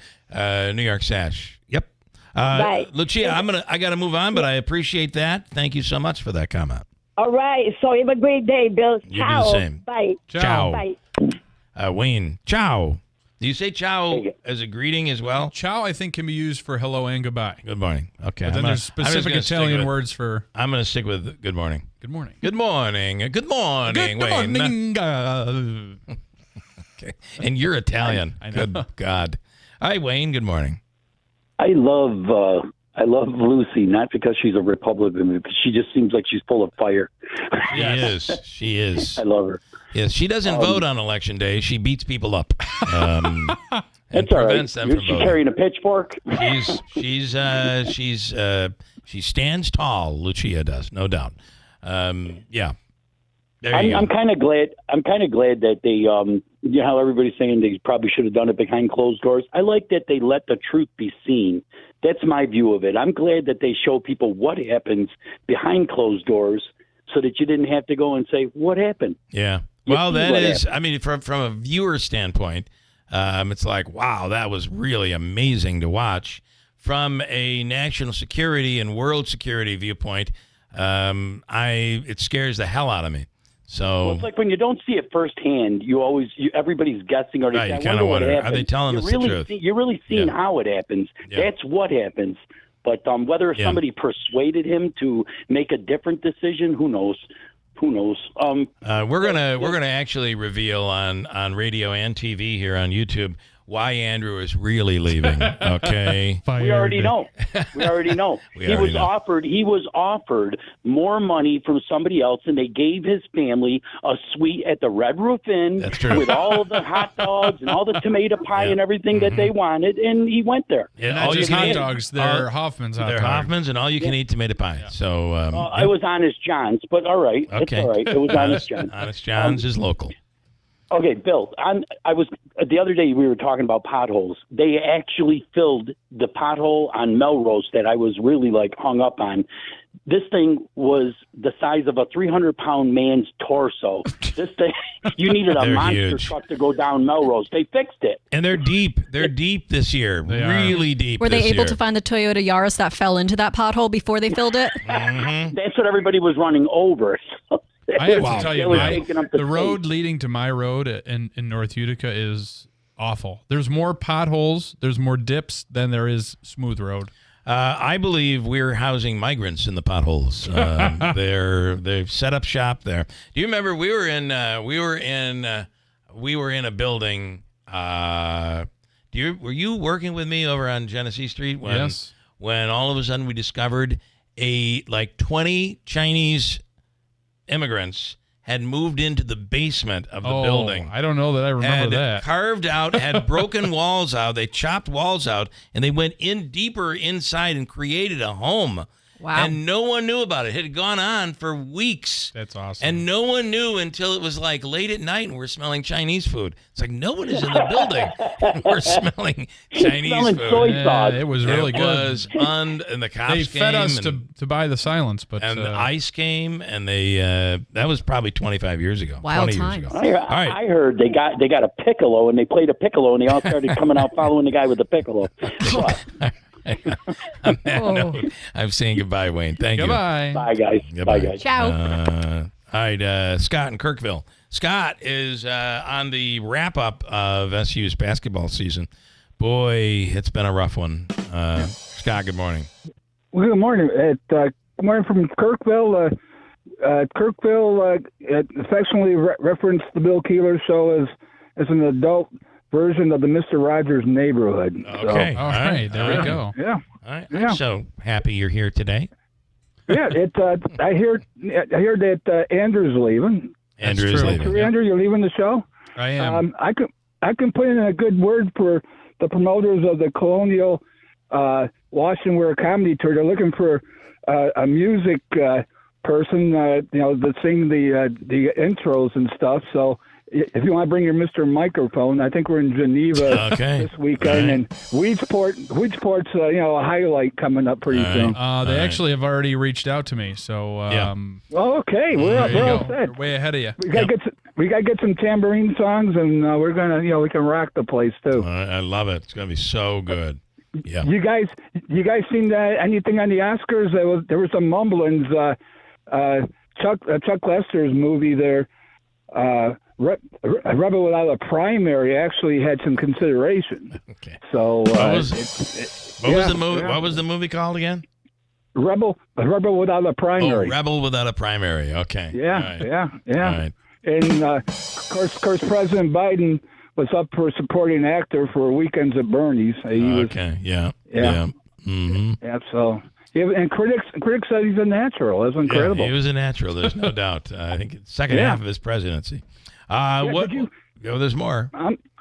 New York Sash. Yep. Right. Lucia, I got to move on, but I appreciate that. Thank you so much for that comment. All right. So have a great day, Bill. You ciao. do the same. Bye. Ciao. Bye. Wayne, ciao. Do you say ciao as a greeting as well? Ciao, I think, can be used for hello and goodbye. Good morning. Okay. But then there's specific Italian words for... I'm going to stick with good morning. Good morning. Good morning. Good morning, Wayne. Morning. Okay. And you're Italian. I know. Good God. Hi, Wayne. Good morning. I love Lucy, not because she's a Republican, because she just seems like she's full of fire. She is. I love her. Yes, she doesn't vote on election day. She beats people up. And That's all right. prevents them from Is she voting. carrying a pitchfork? She stands tall. Lucia does, no doubt. Yeah. I'm kind of glad. I'm kind of glad that they, you know, how everybody's saying they probably should have done it behind closed doors. I like that they let the truth be seen. That's my view of it. I'm glad that they show people what happens behind closed doors, so that you didn't have to go and say what happened. Yeah. Well, that is. I mean, from a viewer standpoint, it's like, wow, that was really amazing to watch. From a national security and world security viewpoint, it scares the hell out of me. So it's like when you don't see it firsthand, everybody's guessing or right, you kind of wonder, are they telling us the truth? You're really seeing how it happens. Yeah. That's what happens. But whether somebody persuaded him to make a different decision, who knows? Who knows? We're gonna actually reveal on radio and TV here on YouTube why Andrew is really leaving. Okay, we already know. We already know. He was offered more money from somebody else, and they gave his family a suite at the Red Roof Inn with all of the hot dogs and all the tomato pie and everything that they wanted, and he went there. Yeah, not just hot dogs. They're Hoffman's hot dogs. They're Hoffman's and all you can eat tomato pie. Yeah. So I was Honest John's, but all right, it's all right. It was Honest John's. Honest John's is local. Okay, Bill, I was the other day we were talking about potholes. They actually filled the pothole on Melrose that I was really hung up on. This thing was the size of a 300-pound man's torso. This thing, you needed a monster truck to go down Melrose. They fixed it. And they're deep. They're deep this year. Really deep. Were they able to find the Toyota Yaris that fell into that pothole before they filled it? That's what everybody was running over. I have to tell you, the road leading to my road in North Utica is awful. There's more potholes, there's more dips than there is smooth road. I believe we're housing migrants in the potholes. They've set up shop there. Do you remember we were in a building? Were you working with me over on Genesee Street when all of a sudden we discovered 20 Chinese immigrants had moved into the basement of the building. I don't know that I remember that. Carved out, had broken walls out. They chopped walls out, and they went in deeper inside and created a home. Wow. And no one knew about it. It had gone on for weeks. That's awesome. And no one knew until it was late at night and we're smelling Chinese food. It's like no one is in the building. And we're smelling Chinese food. Soy sauce. It was really good. And the cops they came. fed us to buy the silence. And the ICE came, and that was probably 25 years ago. Wild 20 times. years ago. I heard they got a piccolo, and they played a piccolo, and they all started coming out following the guy with the piccolo. On that note, I'm saying goodbye, Wayne. Thank you. Bye, guys. Goodbye. Bye, guys. Ciao. All right, Scott in Kirkville. Scott is on the wrap-up of SU's basketball season. Boy, it's been a rough one. Scott, good morning. Well, good morning. Good morning from Kirkville. Kirkville affectionately referenced the Bill Keeler show as an adult version of the Mr. Rogers Neighborhood. Okay. So, all right. There we go. Yeah. All right. Yeah. I'm so happy you're here today. Yeah. I hear that Andrew's leaving. Andrew's leaving. Andrew, you're leaving the show? I am. I can put in a good word for the promoters of the Colonial Wash and Wear Comedy Tour. They're looking for a music person, to sing the intros and stuff. So if you want to bring your Mr. Microphone, I think we're in Geneva this weekend, and Weedsport's a highlight coming up pretty soon. They actually have already reached out to me, so okay, we're all set. We're way ahead of you. We got to get some tambourine songs, and we're gonna we can rock the place too. I love it. It's gonna be so good. Yeah. You guys seen anything on the Oscars? There were some mumblings. Chuck Lester's movie there. Rebel Without a Primary actually had some consideration. Okay. So what was the movie? Yeah. What was the movie called again? Rebel Without a Primary. Oh, Rebel Without a Primary. Okay. Yeah, right. yeah. All right. And of course, President Biden was up for supporting actor for Weekends at Bernie's. Yeah. Mm-hmm. Yeah. So. Yeah, and critics said he's a natural. That's incredible. Yeah, he was a natural. There's no doubt. I think it's second half of his presidency. There's more.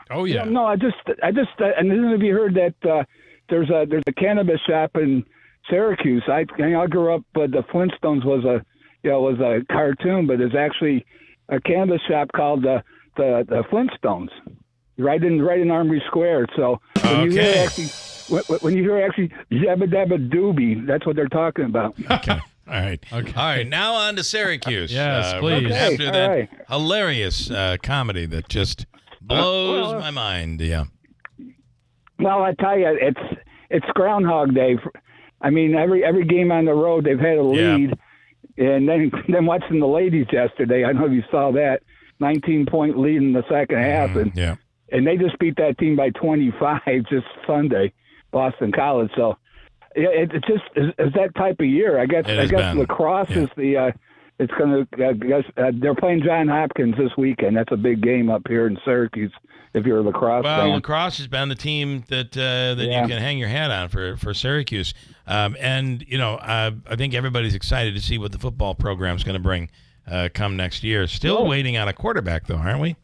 Oh yeah. No, I just and have you heard that there's a cannabis shop in Syracuse. I grew up, but the Flintstones was a cartoon, but it's actually a canvas shop called the Flintstones, right in Armory Square. So when you hear actually Jabba Dabba Doobie, that's what they're talking about. Okay. All right. Okay. All right. Now on to Syracuse. Yes, please. After that hilarious comedy that just blows my mind. Yeah. Well, I tell you, it's Groundhog Day. I mean, every game on the road, they've had a lead. And then watching the ladies yesterday, I don't know if you saw that, 19-point lead in the second half. And they just beat that team by 25 just Sunday, Boston College. So it just is that type of year. I guess lacrosse is the it's going to they're playing John Hopkins this weekend. That's a big game up here in Syracuse if you're a lacrosse fan. Well, lacrosse has been the team that you can hang your hat on for Syracuse. And, I think everybody's excited to see what the football program is going to bring come next year. Still waiting on a quarterback, though, aren't we?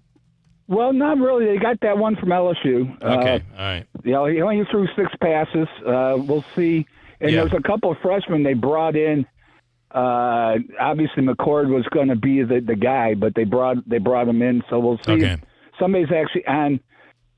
Well, not really. They got that one from LSU. Okay, all right. He only threw 6 passes. We'll see. And there's a couple of freshmen they brought in. Obviously, McCord was going to be the guy, but they brought him in. So we'll see. Okay. Somebody's actually on.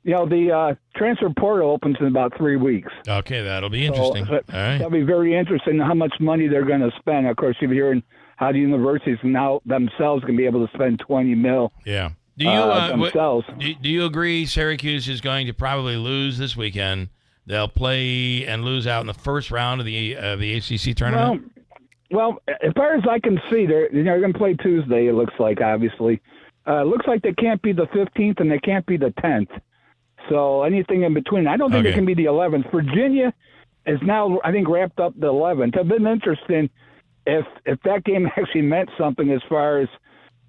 The transfer portal opens in about 3 weeks. Okay, that'll be interesting. So, all right. That'll be very interesting how much money they're going to spend. Of course, you're hearing how the universities now themselves can be able to spend $20 million. Yeah. Do you do you agree Syracuse is going to probably lose this weekend? They'll play and lose out in the first round of the ACC tournament. Well, as far as I can see, they're going to play Tuesday. It looks like, obviously, it looks like they can't be the 15th and they can't be the 10th. So anything in between, I don't think it can be the 11th. Virginia is now, I think, wrapped up the 11th. It's been interesting if that game actually meant something as far as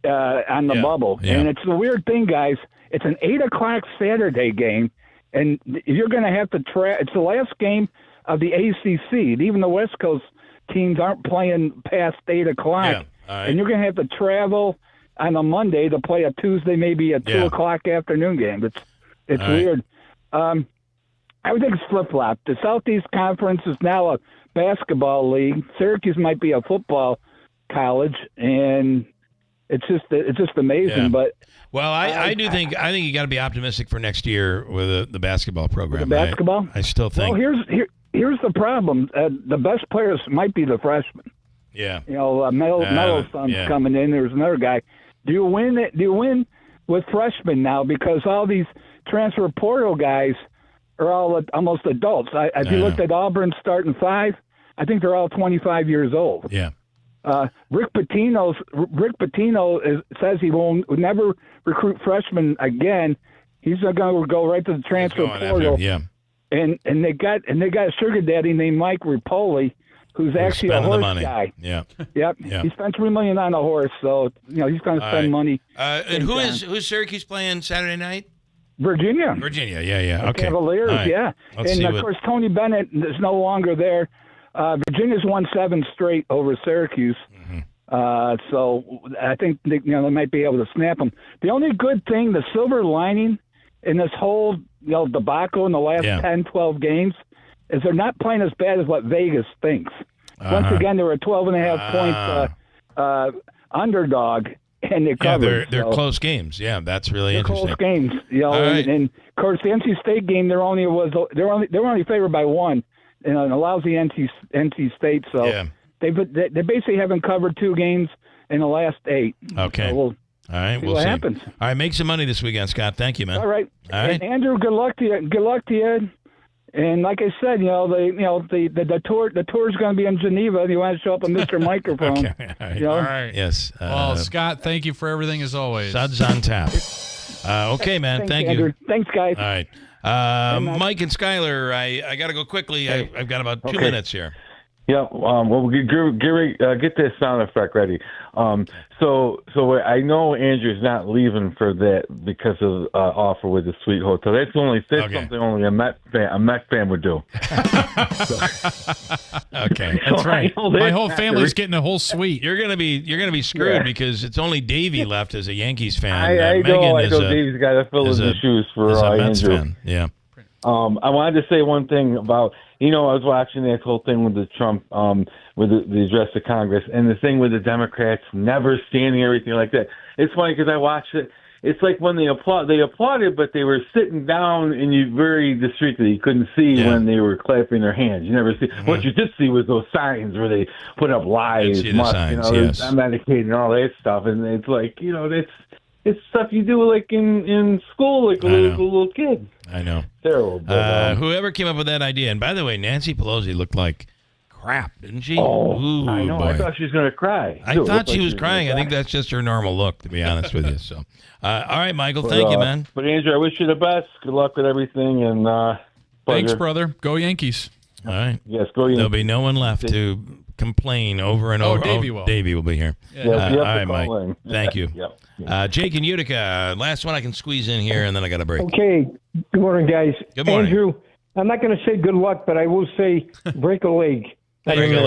on the bubble. Yeah. And it's a weird thing, guys. It's an 8:00 Saturday game, and you're going to have to it's the last game of the ACC. Even the West Coast teams aren't playing past 8:00. Yeah. Right. And you're going to have to travel on a Monday to play a Tuesday, maybe a 2:00 afternoon game. It's weird. I would think it's flip-flop. The Southeast Conference is now a basketball league. Syracuse might be a football college, and it's just amazing. Yeah. But I do think you got to be optimistic for next year with the basketball program. The basketball, I still think. Well, here's the problem. The best players might be the freshmen. Yeah. Melo's son's coming in. There's another guy. Do you win with freshmen now? Because all these transfer portal guys are all almost adults. If you looked at Auburn's starting 5, I think they're all 25 years old. Yeah. Rick Pitino says he will never recruit freshmen again. He's going to go right to the transfer portal. And they got a sugar daddy named Mike Ripoli, who's actually a horse guy. Yeah. Yep. Yeah. He spent $3 million on a horse, so he's going to spend money. And who's Syracuse playing Saturday night? Virginia. Yeah. Okay. Cavaliers. Right. Yeah. Of course, Tony Bennett is no longer there. Virginia's won 7 straight over Syracuse. Mm-hmm. So I think they might be able to snap them. The only good thing, the silver lining in this whole debacle in the last 10, 12 games is they're not playing as bad as what Vegas thinks. Once again, they were a 12.5 point underdog, and they covered. They're close games. Yeah, that's really interesting. Close games. And of course, the NC State game, they were only favored by 1. In a lousy NC State, so they basically haven't covered 2 games in the last 8. Okay. So all right, we'll see. What happens. All right, make some money this weekend, Scott. Thank you, man. All right. And Andrew, good luck to you. Good luck to you. And like I said, the tour is going to be in Geneva. If you want to show up on Mr. Microphone. Okay. All right. All right. Yes. Well, Scott, thank you for everything as always. Suds on tap. Okay, man. Thank you. Andrew. Thanks, guys. All right. Mike and Skyler, I got to go quickly. I've got about 2 minutes here. Yeah. Well, get this sound effect ready. So I know Andrew's not leaving for that because of offer with the Sweet Hotel. That's something only a Met fan would do. Okay, that's right. My whole family's getting a whole suite. You're gonna be screwed because it's only Davey left as a Yankees fan. I know Davey's got to fill in the shoes for a Mets Andrew. fan. Yeah. I wanted to say one thing about, I was watching that whole thing with the Trump, with the address to Congress, and the thing with the Democrats never standing, everything like that. It's funny because I watched it. It's like when they applauded, but they were sitting down, and you very discreetly, you couldn't see when they were clapping their hands. You never see. What you did see was those signs where they put up lies, medicated, and all that stuff. And it's like, it's stuff you do like in school, like a little kid. I know. Terrible. But, whoever came up with that idea, and by the way, Nancy Pelosi looked like crap, didn't she? Oh, Ooh, I know. Boy. I thought she was going to cry. I thought she was crying. I think that's just her normal look, to be honest with you. So, all right, Michael, thank you, man. But Andrew, I wish you the best. Good luck with everything, and thanks, brother. Go Yankees. All right. Yes, go Yankees. There'll be no one left to complain over and over. Davey will. Davey will be here. Yeah. All right, Mike. Thank you. Yep. Jake in Utica, last one I can squeeze in here, and then I got a break. Okay. Good morning, guys. Good morning. Andrew, I'm not going to say good luck, but I will say break a leg. Break a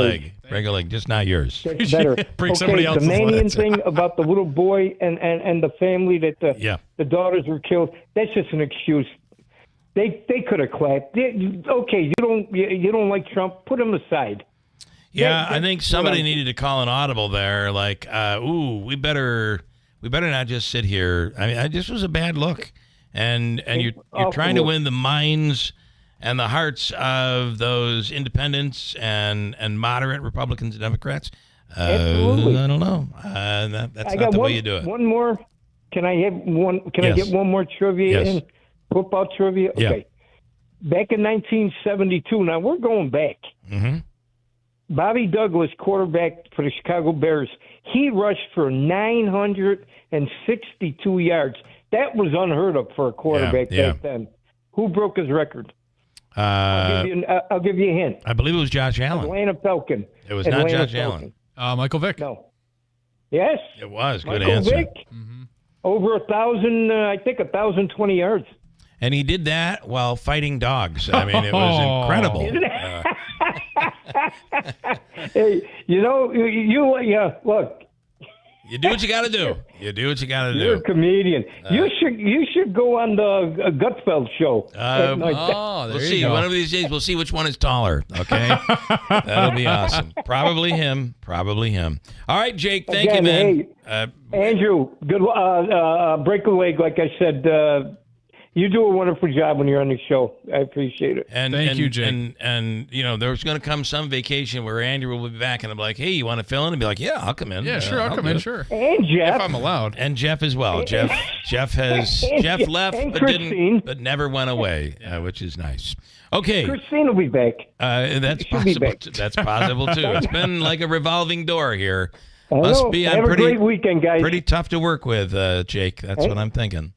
leg, just not yours. That's better. Break somebody else's the Manion legs. thing about the little boy and the family that the daughters were killed, that's just an excuse. They could have clapped. Okay, you don't like Trump, put him aside. Yeah, I think somebody needed to call an audible there, like, we better not just sit here. I mean, this was a bad look, and you're trying to win the minds and the hearts of those independents and moderate Republicans and Democrats. Absolutely. I don't know. That's not the way you do it. One more. Can I have one? Can I get one more trivia in? Football trivia. Okay. Yeah. Back in 1972. Now we're going back. Mm-hmm. Bobby Douglas, quarterback for the Chicago Bears, he rushed for 962 yards. That was unheard of for a quarterback back then. Who broke his record? I'll give you a hint. I believe it was Josh Allen. Atlanta Falcon. It was not Josh Allen. Michael Vick. No. Yes. It was. Good Michael answer. Vick. Over 1,000, I think 1,020 yards. And he did that while fighting dogs. I mean, it was incredible. Hey, look. You do what you got to do. You do what you got to do. You're a comedian. You should go on the Gutfeld show. We'll see. One of these days, we'll see which one is taller. Okay, that'll be awesome. Probably him. All right, Jake. Thank you, man. Hey, Andrew, good. Break a leg, like I said. You do a wonderful job when you're on the show. I appreciate it. Thank you, Jake. And there's going to come some vacation where Andrew will be back, and I'm like, hey, you want to fill in? And be like, yeah, I'll come in. Yeah, sure, I'll come in, sure. And Jeff, if I'm allowed. And Jeff as well. Jeff left, but never went away, which is nice. Okay, Christine will be back. That's possible. That's possible too. It's been like a revolving door here. Must be. Have a great weekend, guys. Pretty tough to work with, Jake. That's what I'm thinking.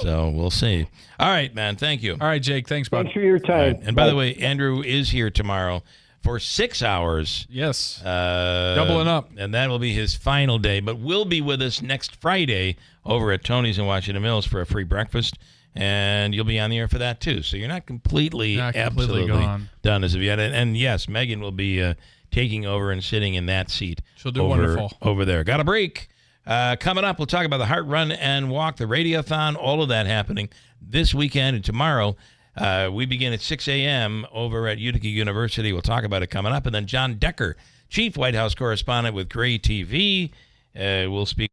So we'll see. All right, man. Thank you. All right, Jake. Thanks, bud. Thanks for your time. Right. And by the way, Andrew is here tomorrow for 6 hours. Yes. Doubling up. And that will be his final day. But will be with us next Friday over at Tony's in Washington Mills for a free breakfast. And you'll be on the air for that, too. So you're not completely absolutely gone. Done as of yet. And yes, Megan will be taking over and sitting in that seat. She'll do wonderful. Over there. Got a break. Coming up, we'll talk about the Heart Run and Walk, the Radiothon, all of that happening this weekend and tomorrow. We begin at 6 a.m. over at Utica University. We'll talk about it coming up. And then John Decker, Chief White House Correspondent with Gray TV, will speak.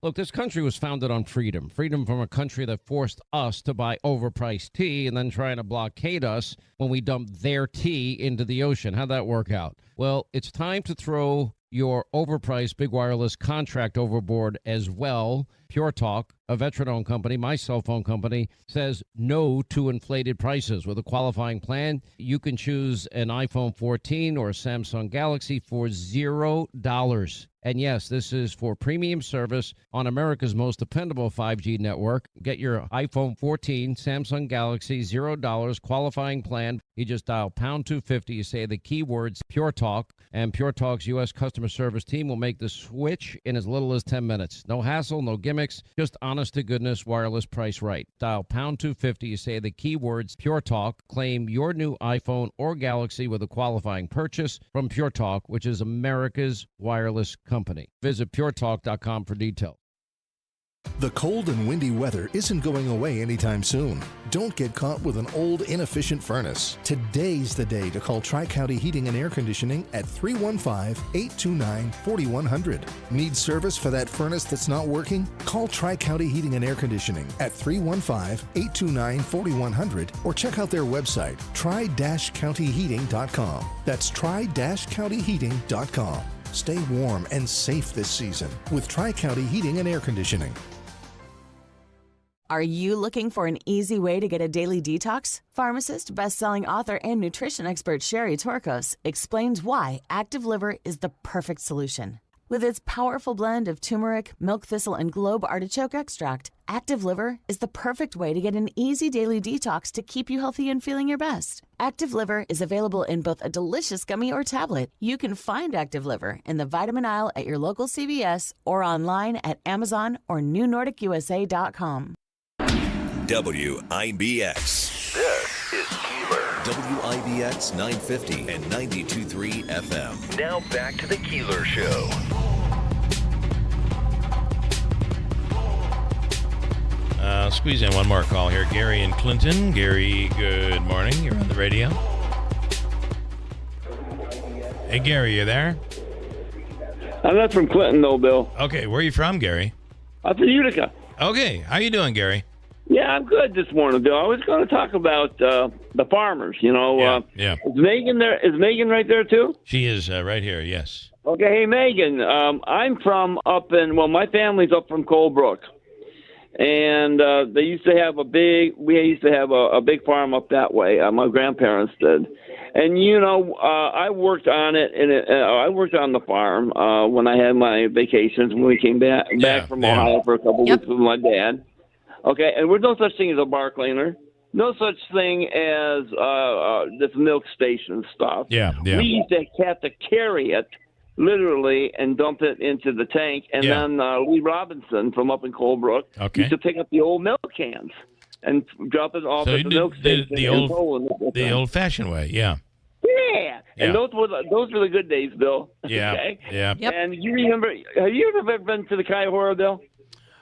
Look, this country was founded on freedom. Freedom from a country that forced us to buy overpriced tea and then trying to blockade us when we dumped their tea into the ocean. How'd that work out? Well, it's time to throw your overpriced big wireless contract overboard as well. Pure Talk, a veteran-owned company, my cell phone company, says no to inflated prices. With a qualifying plan, you can choose an iPhone 14 or a Samsung Galaxy for $0. And yes, this is for premium service on America's most dependable 5G network. Get your iPhone 14, Samsung Galaxy, $0 qualifying plan. You just dial pound 250. You say the keywords Pure Talk, and Pure Talk's U.S. customer service team will make the switch in as little as 10 minutes. No hassle, no gimmicks, just honest-to-goodness wireless price right. Dial pound 250. You say the keywords Pure Talk. Claim your new iPhone or Galaxy with a qualifying purchase from Pure Talk, which is America's wireless company. Visit puretalk.com for details. The cold and windy weather isn't going away anytime soon. Don't get caught with an old, inefficient furnace. Today's the day to call Tri-County Heating and Air Conditioning at 315-829-4100. Need service for that furnace that's not working? Call Tri-County Heating and Air Conditioning at 315-829-4100 or check out their website, tri-countyheating.com. That's tri-countyheating.com. Stay warm and safe this season with Tri-County Heating and Air Conditioning. Are you looking for an easy way to get a daily detox? Pharmacist, best-selling author, and nutrition expert Sherry Torkos explains why Active Liver is the perfect solution. With its powerful blend of turmeric, milk thistle, and globe artichoke extract, Active Liver is the perfect way to get an easy daily detox to keep you healthy and feeling your best. Active Liver is available in both a delicious gummy or tablet. You can find Active Liver in the vitamin aisle at your local CVS or online at Amazon or NewNordicUSA.com. WIBX. This is Keeler. WIBX 950 and 92.3 FM. Now back to the Keeler Show. Squeeze in one more call here. Gary in Clinton. Gary, good morning. You're on the radio. Hey, Gary, you there? I'm not from Clinton, though, Bill. Okay, where are you from, Gary? I'm from Utica. Okay, how you doing, Gary? Yeah, I'm good this morning, Bill. I was going to talk about the farmers. You know, yeah. Is Megan there? Is Megan right there too? She is right here. Yes. Okay, hey Megan. I'm from up in. Well, my family's up from Colebrook, and they used to have a big. We used to have a big farm up that way. My grandparents did, and you know, I worked on it, and I worked on the farm when I had my vacations when we came back from Ohio for a couple weeks with my dad. Okay, and there's no such thing as a bar cleaner. No such thing as this milk station stuff. Yeah. We used to have to carry it, literally, and dump it into the tank. And then Lee Robinson from up in Colebrook used to pick up the old milk cans and drop it off at the milk station. The old-fashioned way, yeah. Yeah, and those were the good days, Bill. Yeah, okay? yeah. Yep. And you remember? Have you ever been to the Cuyahoga, Bill?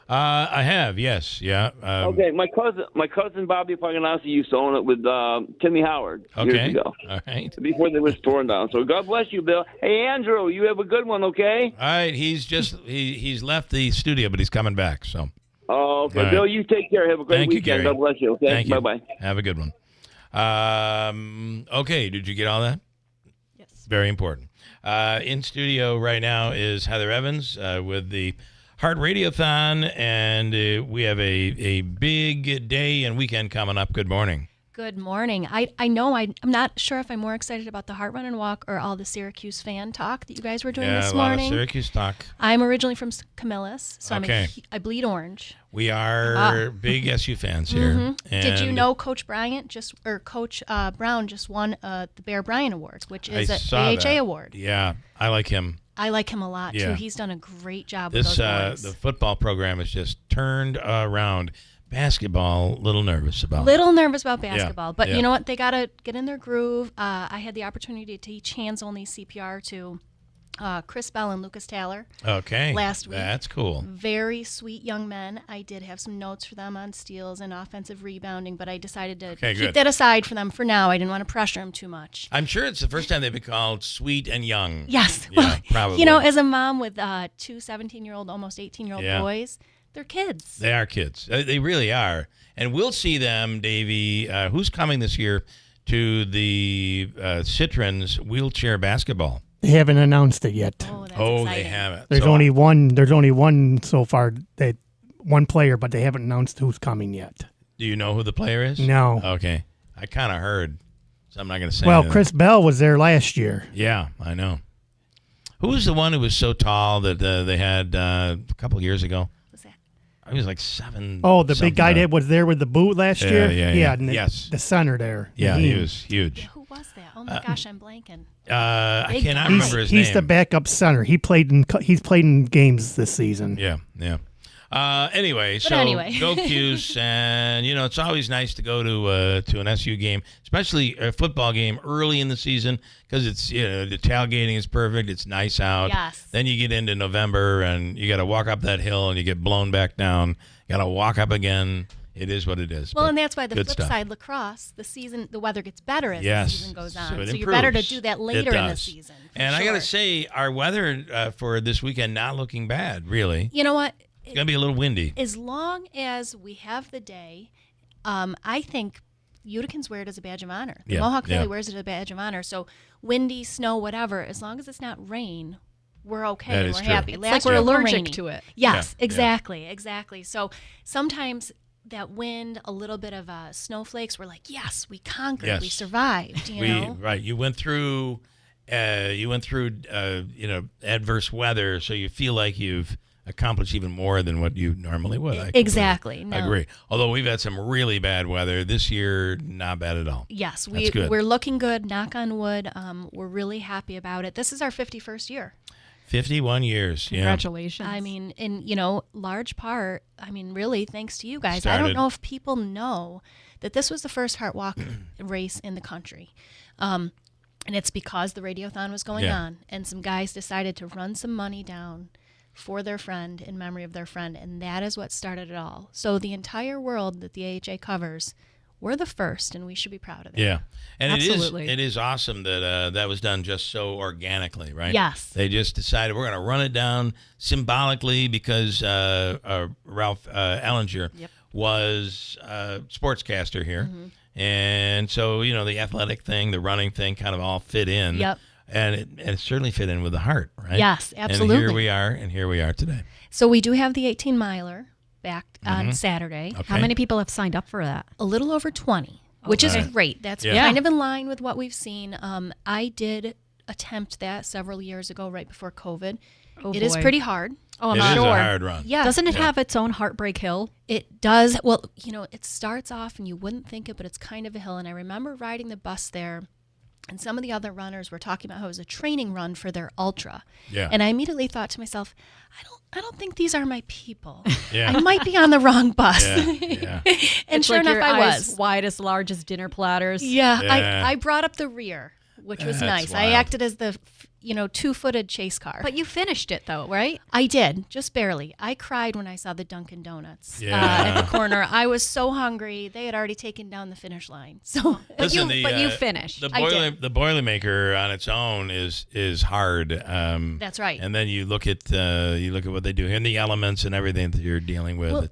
I have, yes, yeah. Okay, my cousin Bobby Paganasi used to own it with Timmy Howard years ago. All right. Before they was torn down. So God bless you, Bill. Hey, Andrew, you have a good one, okay? All right, he's left the studio, but he's coming back. So. Oh, okay, Right. Bill, you take care. Have a great Thank you, weekend. Gary. God bless you. Okay, Thank you. bye. Have a good one. Okay, did you get all that? Yes. Very important. In studio right now is Heather Evans with the Heart Radiothon, and we have a big day and weekend coming up. Good morning. Good morning. I know I'm not sure if I'm more excited about the Heart Run and Walk or all the Syracuse fan talk that you guys were doing this morning. A lot of Syracuse talk. I'm originally from Camillus, so Okay. I bleed orange. We are big SU fans here. Mm-hmm. Did you And know Coach Brown just won the Bear Bryant Award, which is I an saw AHA that. award. Yeah, I like him. I like him a lot Yeah. too. He's done a great job with those awards. The football program is just turned around. Basketball, little nervous about. Little nervous about basketball, but yeah. you know what? They got to get in their groove. I had the opportunity to teach hands-only CPR to Chris Bell and Lucas Taylor. Okay. Last week. That's cool. Very sweet young men. I did have some notes for them on steals and offensive rebounding, but I decided to keep that aside for them for now. I didn't want to pressure them too much. I'm sure it's the first time they've been called sweet and young. Yes. Yeah, Well, probably. you know, as a mom with two 17-year-old, almost 18-year-old Yeah. boys, they're kids. They are kids. They really are. And we'll see them, Davey. Who's coming this year to the Citrons wheelchair basketball? They haven't announced it yet. Oh, they haven't. There's So- only one. There's only one so far. That one player, but they haven't announced who's coming yet. Do you know who the player is? No. Okay. I kind of heard, so I'm not going to say Well, anything. Chris Bell was there last year. Yeah, I know. Who was the one who was so tall that they had a couple years ago? He was like 7. Oh, the big guy that was there with the boot last year. Yeah. and Yes. the center there. Yeah, he Naheem. was huge. Who was that? Oh my gosh, I'm blanking. I cannot remember his He's name. the backup center. He's played in games this season. Yeah. Anyway, go Cuse, and it's always nice to go to an SU game, especially a football game early in the season, because it's the tailgating is perfect. It's nice out. Yes. Then you get into November, and you got to walk up that hill, and you get blown back down. Got to walk up again. It is what it is. Well, and that's why the flip stuff. side, lacrosse, the weather gets better as yes. the season goes on. So you're better to do that later in the season. And I got to say, our weather for this weekend not looking bad, really. You know what? It's going to be a little windy. As long as we have the day, I think Uticans wear it as a badge of honor. The Mohawk Valley wears it as a badge of honor. So windy, snow, whatever, as long as it's not rain, we're okay. We're happy. It's like we're allergic to it. Yes, exactly. So sometimes that wind, a little bit of snowflakes, we're like, yes, we conquered, we survived. Right. You went through adverse weather, so you feel like you've accomplished even more than what you normally would. Exactly. I agree. Although we've had some really bad weather this year, not bad at all. Yes, we're looking good. Knock on wood. We're really happy about it. This is our 51st year. 51 years. Congratulations. I mean, in large part, really thanks to you guys. I don't know if people know that this was the first Heart Walk race in the country. And it's because the Radiothon was going on, and some guys decided to run some money down for their friend, in memory of their friend, and that is what started it all. So the entire world that the AHA covers, we're the first, and we should be proud of it. Yeah, and Absolutely. it is awesome that that was done just so organically, right? Yes. They just decided we're going to run it down symbolically because Ralph Ellinger was a sportscaster here, and so the athletic thing, the running thing, kind of all fit in. Yep. And it certainly fit in with the heart, right? Yes, absolutely. And here we are today. So we do have the 18-miler back on Saturday. Okay. How many people have signed up for that? A little over 20, which is great. That's kind of in line with what we've seen. I did attempt that several years ago, right before COVID. It is pretty hard. Oh, I'm sure. It is a hard run. Yeah. Doesn't it have its own Heartbreak Hill? It does. Well, it starts off, and you wouldn't think it, but it's kind of a hill. And I remember riding the bus there, and some of the other runners were talking about how it was a training run for their ultra. Yeah. And I immediately thought to myself, I don't think these are my people. Yeah. I might be on the wrong bus. Yeah. And it's sure like enough, your I eyes was. wide as large as dinner platters. Yeah. I brought up the rear, which was nice. wild. I acted as the two-footed chase car. But you finished it, though, right? I did, just barely. I cried when I saw the Dunkin' Donuts Yeah. at the corner. I was so hungry. They had already taken down the finish line. So, but you finished. The Boilermaker on its own is hard. That's right. And then you look at what they do and the elements and everything that you're dealing with. Well,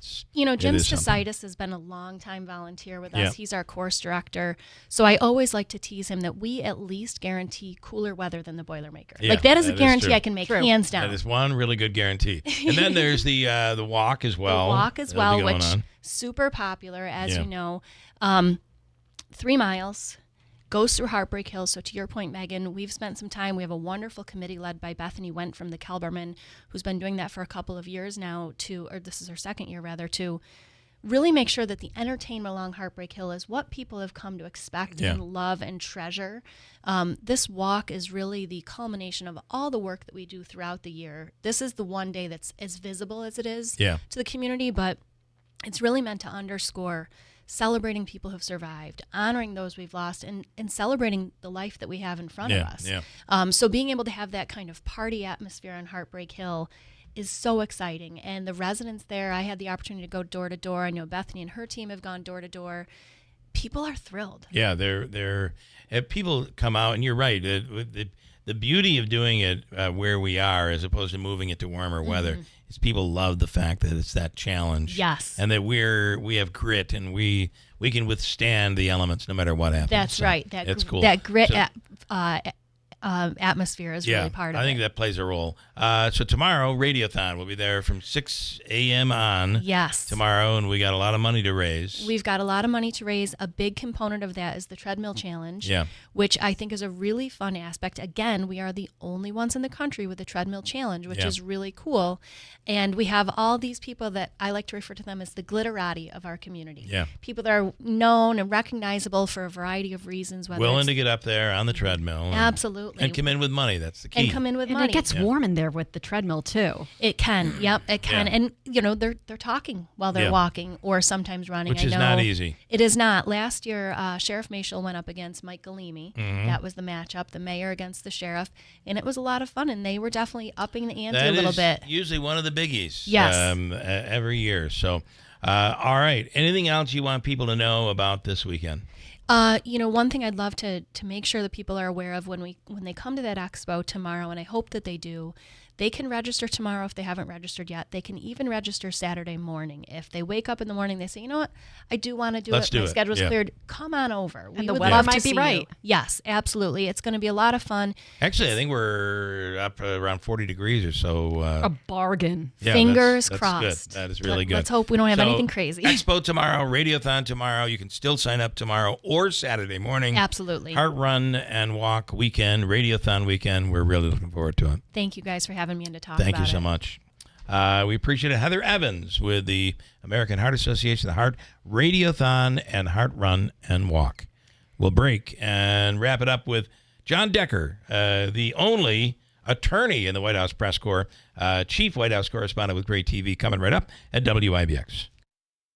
Jim it is something. Stasitis has been a long-time volunteer with us. Yeah. He's our course director. So I always like to tease him that we at least guarantee cooler weather than the Boilermaker. Yeah, that is a guarantee true. I can make hands down. That is one really good guarantee. And then there's the walk as well. The walk as That'll well, be which going on. super popular, as you know. 3 miles, goes through Heartbreak Hill. So to your point, Megan, we've spent some time. We have a wonderful committee led by Bethany Went from the Kelberman, who's been doing that for a couple of years now, or this is her second year rather, to really make sure that the entertainment along Heartbreak Hill is what people have come to expect and love and treasure. This walk is really the culmination of all the work that we do throughout the year. This is the one day that's as visible as it is to the community, but it's really meant to underscore celebrating people who've survived, honoring those we've lost, and celebrating the life that we have in front of us. Yeah. So being able to have that kind of party atmosphere on Heartbreak Hill is so exciting. And the residents there, I had the opportunity to go door to door. I know Bethany and her team have gone door to door. People are thrilled. Yeah, they're people come out, and you're right. The beauty of doing it where we are, as opposed to moving it to warmer weather, is people love the fact that it's that challenge. Yes, and that we have grit, and we can withstand the elements no matter what happens. That's right. That's cool. That grit. Atmosphere is really part of it. I think that plays a role. So tomorrow, Radiothon will be there from 6 a.m. on. Yes. Tomorrow, and we got a lot of money to raise. We've got a lot of money to raise. A big component of that is the treadmill challenge, which I think is a really fun aspect. Again, we are the only ones in the country with the treadmill challenge, which is really cool. And we have all these people that I like to refer to them as the glitterati of our community. Yeah. People that are known and recognizable for a variety of reasons. Willing to get up there on the treadmill. Absolutely. Absolutely. And come in with money. That's the key. And come in with And money. it gets warm in there with the treadmill too. It can. Yep, it can. Yeah. And they're talking while they're walking or sometimes running. Which is not easy. It is not. Last year, Sheriff Mashel went up against Mike Galimi. Mhm. That was the matchup, the mayor against the sheriff, and it was a lot of fun. And they were definitely upping the ante That a little is bit. usually one of the biggies. Yes. Every year. So, all right. Anything else you want people to know about this weekend? One thing I'd love to make sure that people are aware of when they come to that expo tomorrow, and I hope that they do, they can register tomorrow if they haven't registered yet. They can even register Saturday morning. If they wake up in the morning, they say, you know what, I do want to do Let's it. do My it. schedule's Yeah. cleared. Come on over. We And the would weather love might to be see right. you. Yes, absolutely. It's going to be a lot of fun. Actually, I think we're up around 40 degrees or so. A bargain. Yeah, Fingers that's crossed. Good. That is really good. Let's hope we don't have So, anything crazy. Expo tomorrow, Radiothon tomorrow. You can still sign up tomorrow or Saturday morning. Absolutely. Heart Run and Walk weekend, Radiothon weekend. We're really looking forward to it. Thank you guys for having me in to talk Thank about you so it. much. We appreciate it. Heather Evans with the American Heart Association, the Heart Radiothon and Heart Run and Walk. We'll break and wrap it up with John Decker, the only attorney in the White House press corps, chief White House correspondent with Great TV, coming right up at WIBX.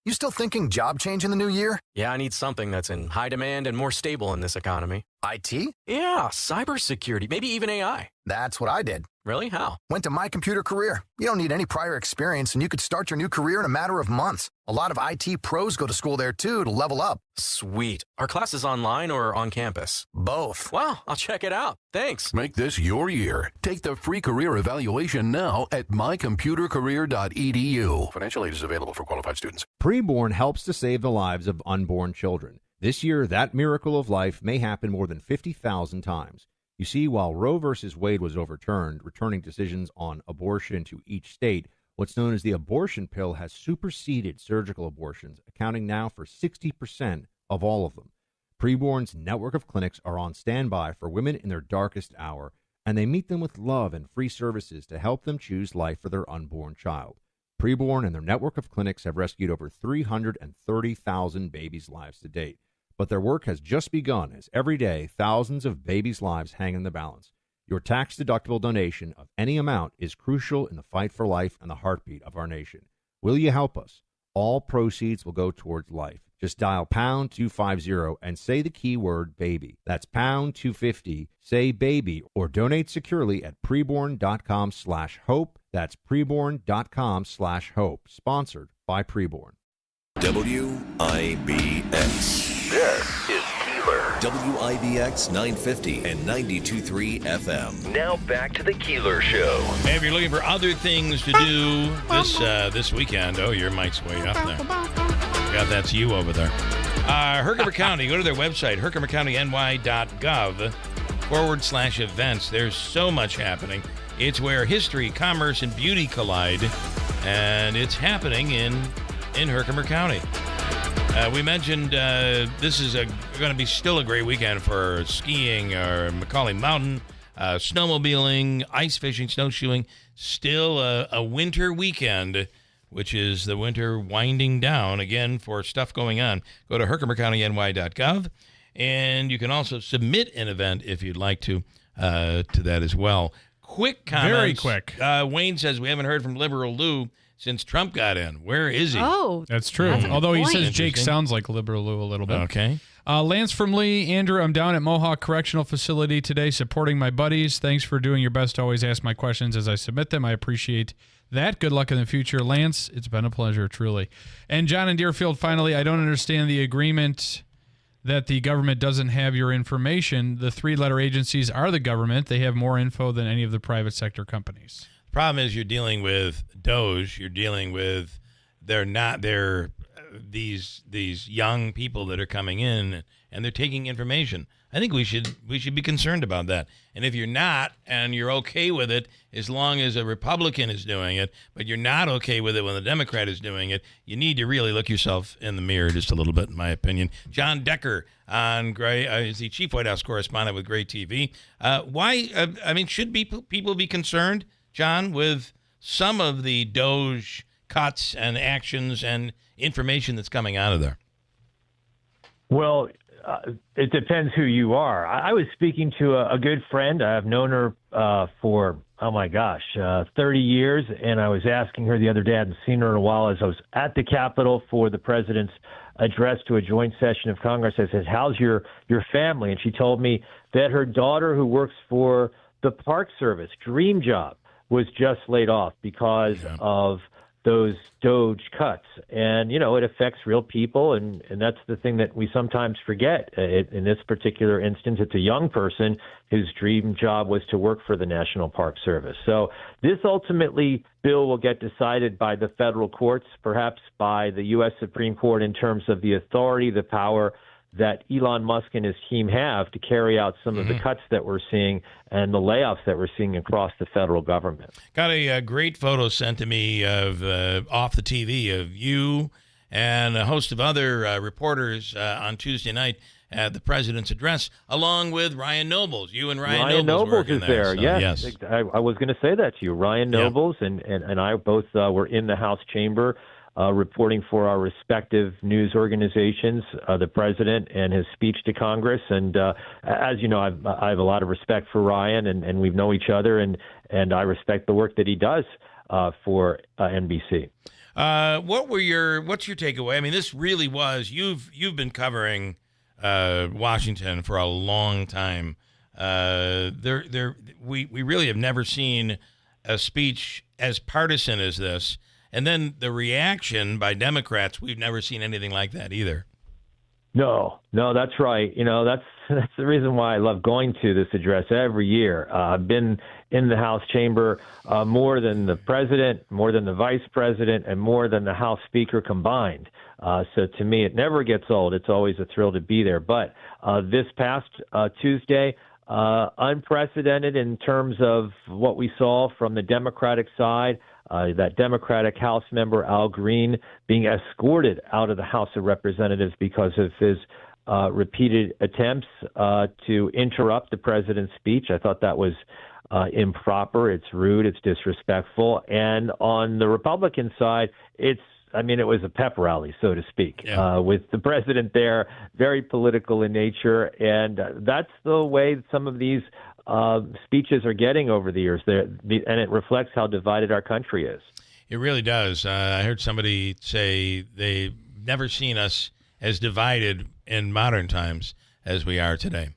You still thinking job change in the new year? Yeah, I need something that's in high demand and more stable in this economy. IT? Yeah, cybersecurity, maybe even AI. That's what I did. Really? How? Went to My Computer Career. You don't need any prior experience, and you could start your new career in a matter of months. A lot of IT pros go to school there, too, to level up. Sweet. Are classes online or on campus? Both. Wow, I'll check it out. Thanks. Make this your year. Take the free career evaluation now at mycomputercareer.edu. Financial aid is available for qualified students. Preborn helps to save the lives of unborn children. This year, that miracle of life may happen more than 50,000 times. You see, while Roe v. Wade was overturned, returning decisions on abortion to each state, what's known as the abortion pill has superseded surgical abortions, accounting now for 60% of all of them. Preborn's network of clinics are on standby for women in their darkest hour, and they meet them with love and free services to help them choose life for their unborn child. Preborn and their network of clinics have rescued over 330,000 babies' lives to date. But their work has just begun, as every day thousands of babies' lives hang in the balance. Your tax-deductible donation of any amount is crucial in the fight for life and the heartbeat of our nation. Will you help us? All proceeds will go towards life. Just dial pound 250 and say the keyword baby. That's pound 250, say baby, or donate securely at preborn.com/hope. That's preborn.com/hope. Sponsored by Preborn. WIBX. This is Keeler. WIBX 950 and 92.3 FM. Now back to the Keeler Show. Hey, if you're looking for other things to do this weekend, oh, your mic's way up there. Yeah, that's you over there. Herkimer County, go to their website, herkimercountyny.gov/events. There's so much happening. It's where history, commerce, and beauty collide, and it's happening in Herkimer County. We mentioned this is going to be still a great weekend for skiing or Macaulay Mountain, snowmobiling, ice fishing, snowshoeing. Still a winter weekend, which is the winter winding down again for stuff going on. Go to herkimercountyny.gov, and you can also submit an event if you'd like to that as well. Quick comments. Very quick. Wayne says we haven't heard from Liberal Lou since Trump got in. Where is he? Oh, that's true. That's a good Although he point. says Jake Interesting. sounds like Liberal Lou a little bit. Okay. Lance from Lee. Andrew, I'm down at Mohawk Correctional Facility today supporting my buddies. Thanks for doing your best to always ask my questions as I submit them. I appreciate that. Good luck in the future. Lance, it's been a pleasure, truly. And John in Deerfield, finally, I don't understand the agreement that the government doesn't have your information. The three-letter agencies are the government. They have more info than any of the private sector companies. The problem is you're dealing with Doge. You're dealing with these young people that are coming in and they're taking information. I think we should be concerned about that. And if you're not, and you're okay with it, as long as a Republican is doing it, but you're not okay with it when the Democrat is doing it, you need to really look yourself in the mirror just a little bit, in my opinion. John Decker on Gray is the chief White House correspondent with Gray TV. Should people be concerned, John, with some of the Doge cuts and actions and information that's coming out of there? Well, it depends who you are. I was speaking to a good friend. I've known her for, 30 years, and I was asking her the other day, I hadn't seen her in a while, as I was at the Capitol for the president's address to a joint session of Congress. I said, how's your family? And she told me that her daughter, who works for the Park Service, dream job, was just laid off because of those DOGE cuts. And, it affects real people, and that's the thing that we sometimes forget. In this particular instance, it's a young person whose dream job was to work for the National Park Service. So this bill will get decided by the federal courts, perhaps by the U.S. Supreme Court, in terms of the authority, the power that Elon Musk and his team have to carry out some of the cuts that we're seeing and the layoffs that we're seeing across the federal government. Got a great photo sent to me of off the TV of you and a host of other reporters on Tuesday night at the president's address, along with Ryan Nobles. You and Ryan Nobles is there. So, yes. I was going to say that to you. Ryan Nobles and I both were in the House chamber reporting for our respective news organizations, the president and his speech to Congress. And as you know, I have a lot of respect for Ryan, and we know each other, and I respect the work that he does for NBC. What's your takeaway? I mean, this really was, you've been covering Washington for a long time. We really have never seen a speech as partisan as this. And then the reaction by Democrats, we've never seen anything like that either. No, that's right. That's the reason why I love going to this address every year. I've been in the House chamber more than the president, more than the vice president, and more than the House Speaker combined. So to me, it never gets old. It's always a thrill to be there. But this past Tuesday, unprecedented in terms of what we saw from the Democratic side. That Democratic House member, Al Green, being escorted out of the House of Representatives because of his repeated attempts to interrupt the president's speech. I thought that was improper. It's rude. It's disrespectful. And on the Republican side, it was a pep rally, so to speak, with the president there, very political in nature. And that's the way some of these speeches are getting over the years, and it reflects how divided our country is. It really does. I heard somebody say they've never seen us as divided in modern times as we are today.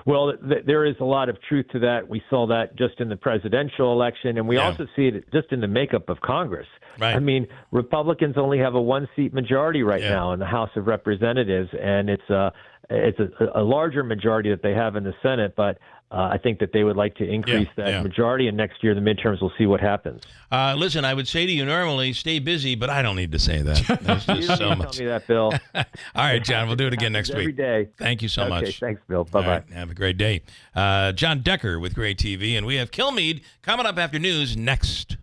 Well, there is a lot of truth to that. We saw that just in the presidential election, and we also see it just in the makeup of Congress. Right. I mean, Republicans only have a one-seat majority right now in the House of Representatives, and it's a larger majority that they have in the Senate, but I think that they would like to increase that majority, and next year, the midterms, we'll see what happens. Listen, I would say to you normally, stay busy, but I don't need to say that. There's just so much. Tell me that, Bill. All right, John, we'll do it again next week. Every day. Thank you so much. Okay, thanks, Bill. Bye-bye. Right, have a great day. John Decker with Great TV, and we have Kilmeade coming up after news next.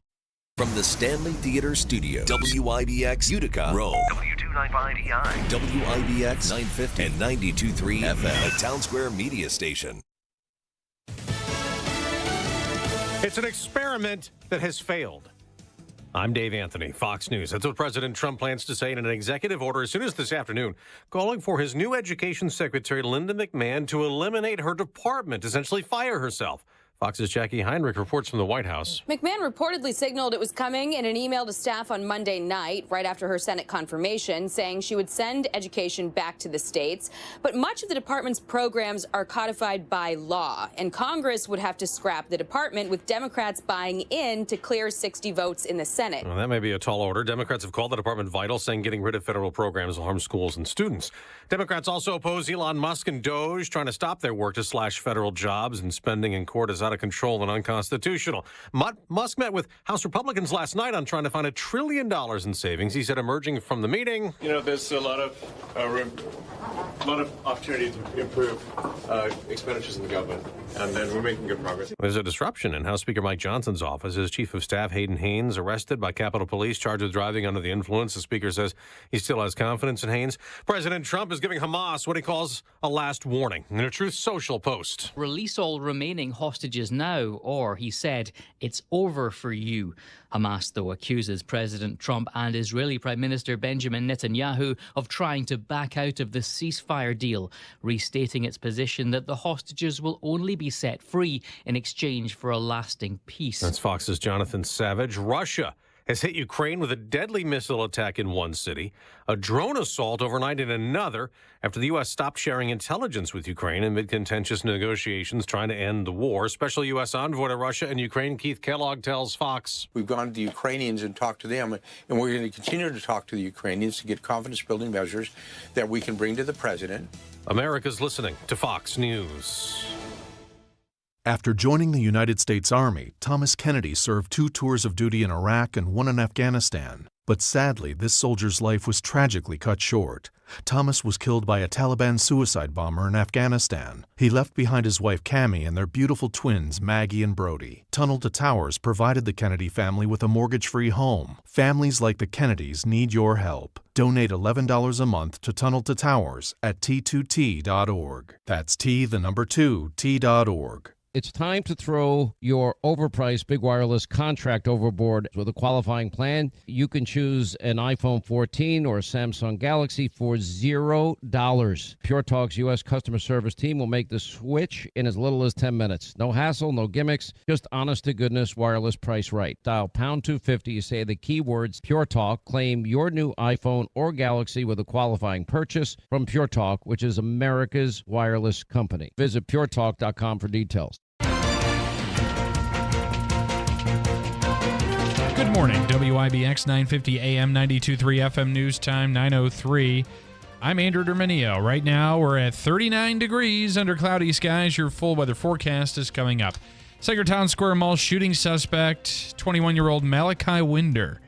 From the Stanley Theater Studio, WIBX Utica, Rome, W295EI, WIBX 950 and 92.3 FM, a Town Square media station. It's an experiment that has failed. I'm Dave Anthony, Fox News. That's what President Trump plans to say in an executive order as soon as this afternoon, calling for his new education secretary, Linda McMahon, to eliminate her department, essentially fire herself. Fox's Jackie Heinrich reports from the White House. McMahon reportedly signaled it was coming in an email to staff on Monday night, right after her Senate confirmation, saying she would send education back to the states. But much of the department's programs are codified by law, and Congress would have to scrap the department, with Democrats buying in to clear 60 votes in the Senate. Well, that may be a tall order. Democrats have called the department vital, saying getting rid of federal programs will harm schools and students. Democrats also oppose Elon Musk and DOGE, trying to stop their work to slash federal jobs, and spending in court is out of control and unconstitutional. Musk met with House Republicans last night on trying to find $1 trillion in savings. He said emerging from the meeting, there's a lot of opportunity to improve expenditures in the government. and we're making good progress. There's a disruption in House Speaker Mike Johnson's office. His Chief of Staff, Hayden Haynes, arrested by Capitol Police, charged with driving under the influence. The Speaker says he still has confidence in Haynes. President Trump is giving Hamas what he calls a last warning in a Truth Social post. Release all remaining hostages now, or, he said, it's over for you. Hamas, though, accuses President Trump and Israeli Prime Minister Benjamin Netanyahu of trying to back out of the ceasefire deal, restating its position that the hostages will only be set free in exchange for a lasting peace. That's Fox's Jonathan Savage. Russia has hit Ukraine with a deadly missile attack in one city, a drone assault overnight in another, after the U.S. stopped sharing intelligence with Ukraine amid contentious negotiations trying to end the war. Special U.S. envoy to Russia and Ukraine, Keith Kellogg, tells Fox. We've gone to the Ukrainians and talked to them, and we're going to continue to talk to the Ukrainians to get confidence-building measures that we can bring to the president. America's listening to Fox News. After joining the United States Army, Thomas Kennedy served 2 tours of duty in Iraq and 1 in Afghanistan. But sadly, this soldier's life was tragically cut short. Thomas was killed by a Taliban suicide bomber in Afghanistan. He left behind his wife Cammie and their beautiful twins Maggie and Brody. Tunnel to Towers provided the Kennedy family with a mortgage-free home. Families like the Kennedys need your help. Donate $11 a month to Tunnel to Towers at T2T.org. That's T2T.org. It's time to throw your overpriced big wireless contract overboard. With a qualifying plan, you can choose an iPhone 14 or a Samsung Galaxy for $0. Pure Talk's U.S. customer service team will make the switch in as little as 10 minutes. No hassle, no gimmicks, just honest-to-goodness wireless price right. Dial pound 250, you say the keywords Pure Talk, claim your new iPhone or Galaxy with a qualifying purchase from Pure Talk, which is America's wireless company. Visit puretalk.com for details. Good morning, WIBX 950 AM 92.3 FM News Time 9:03. I'm Andrew Derminio. Right now we're at 39 degrees under cloudy skies. Your full weather forecast is coming up. Sager Town Square Mall shooting suspect, 21-year-old Malachi Winder,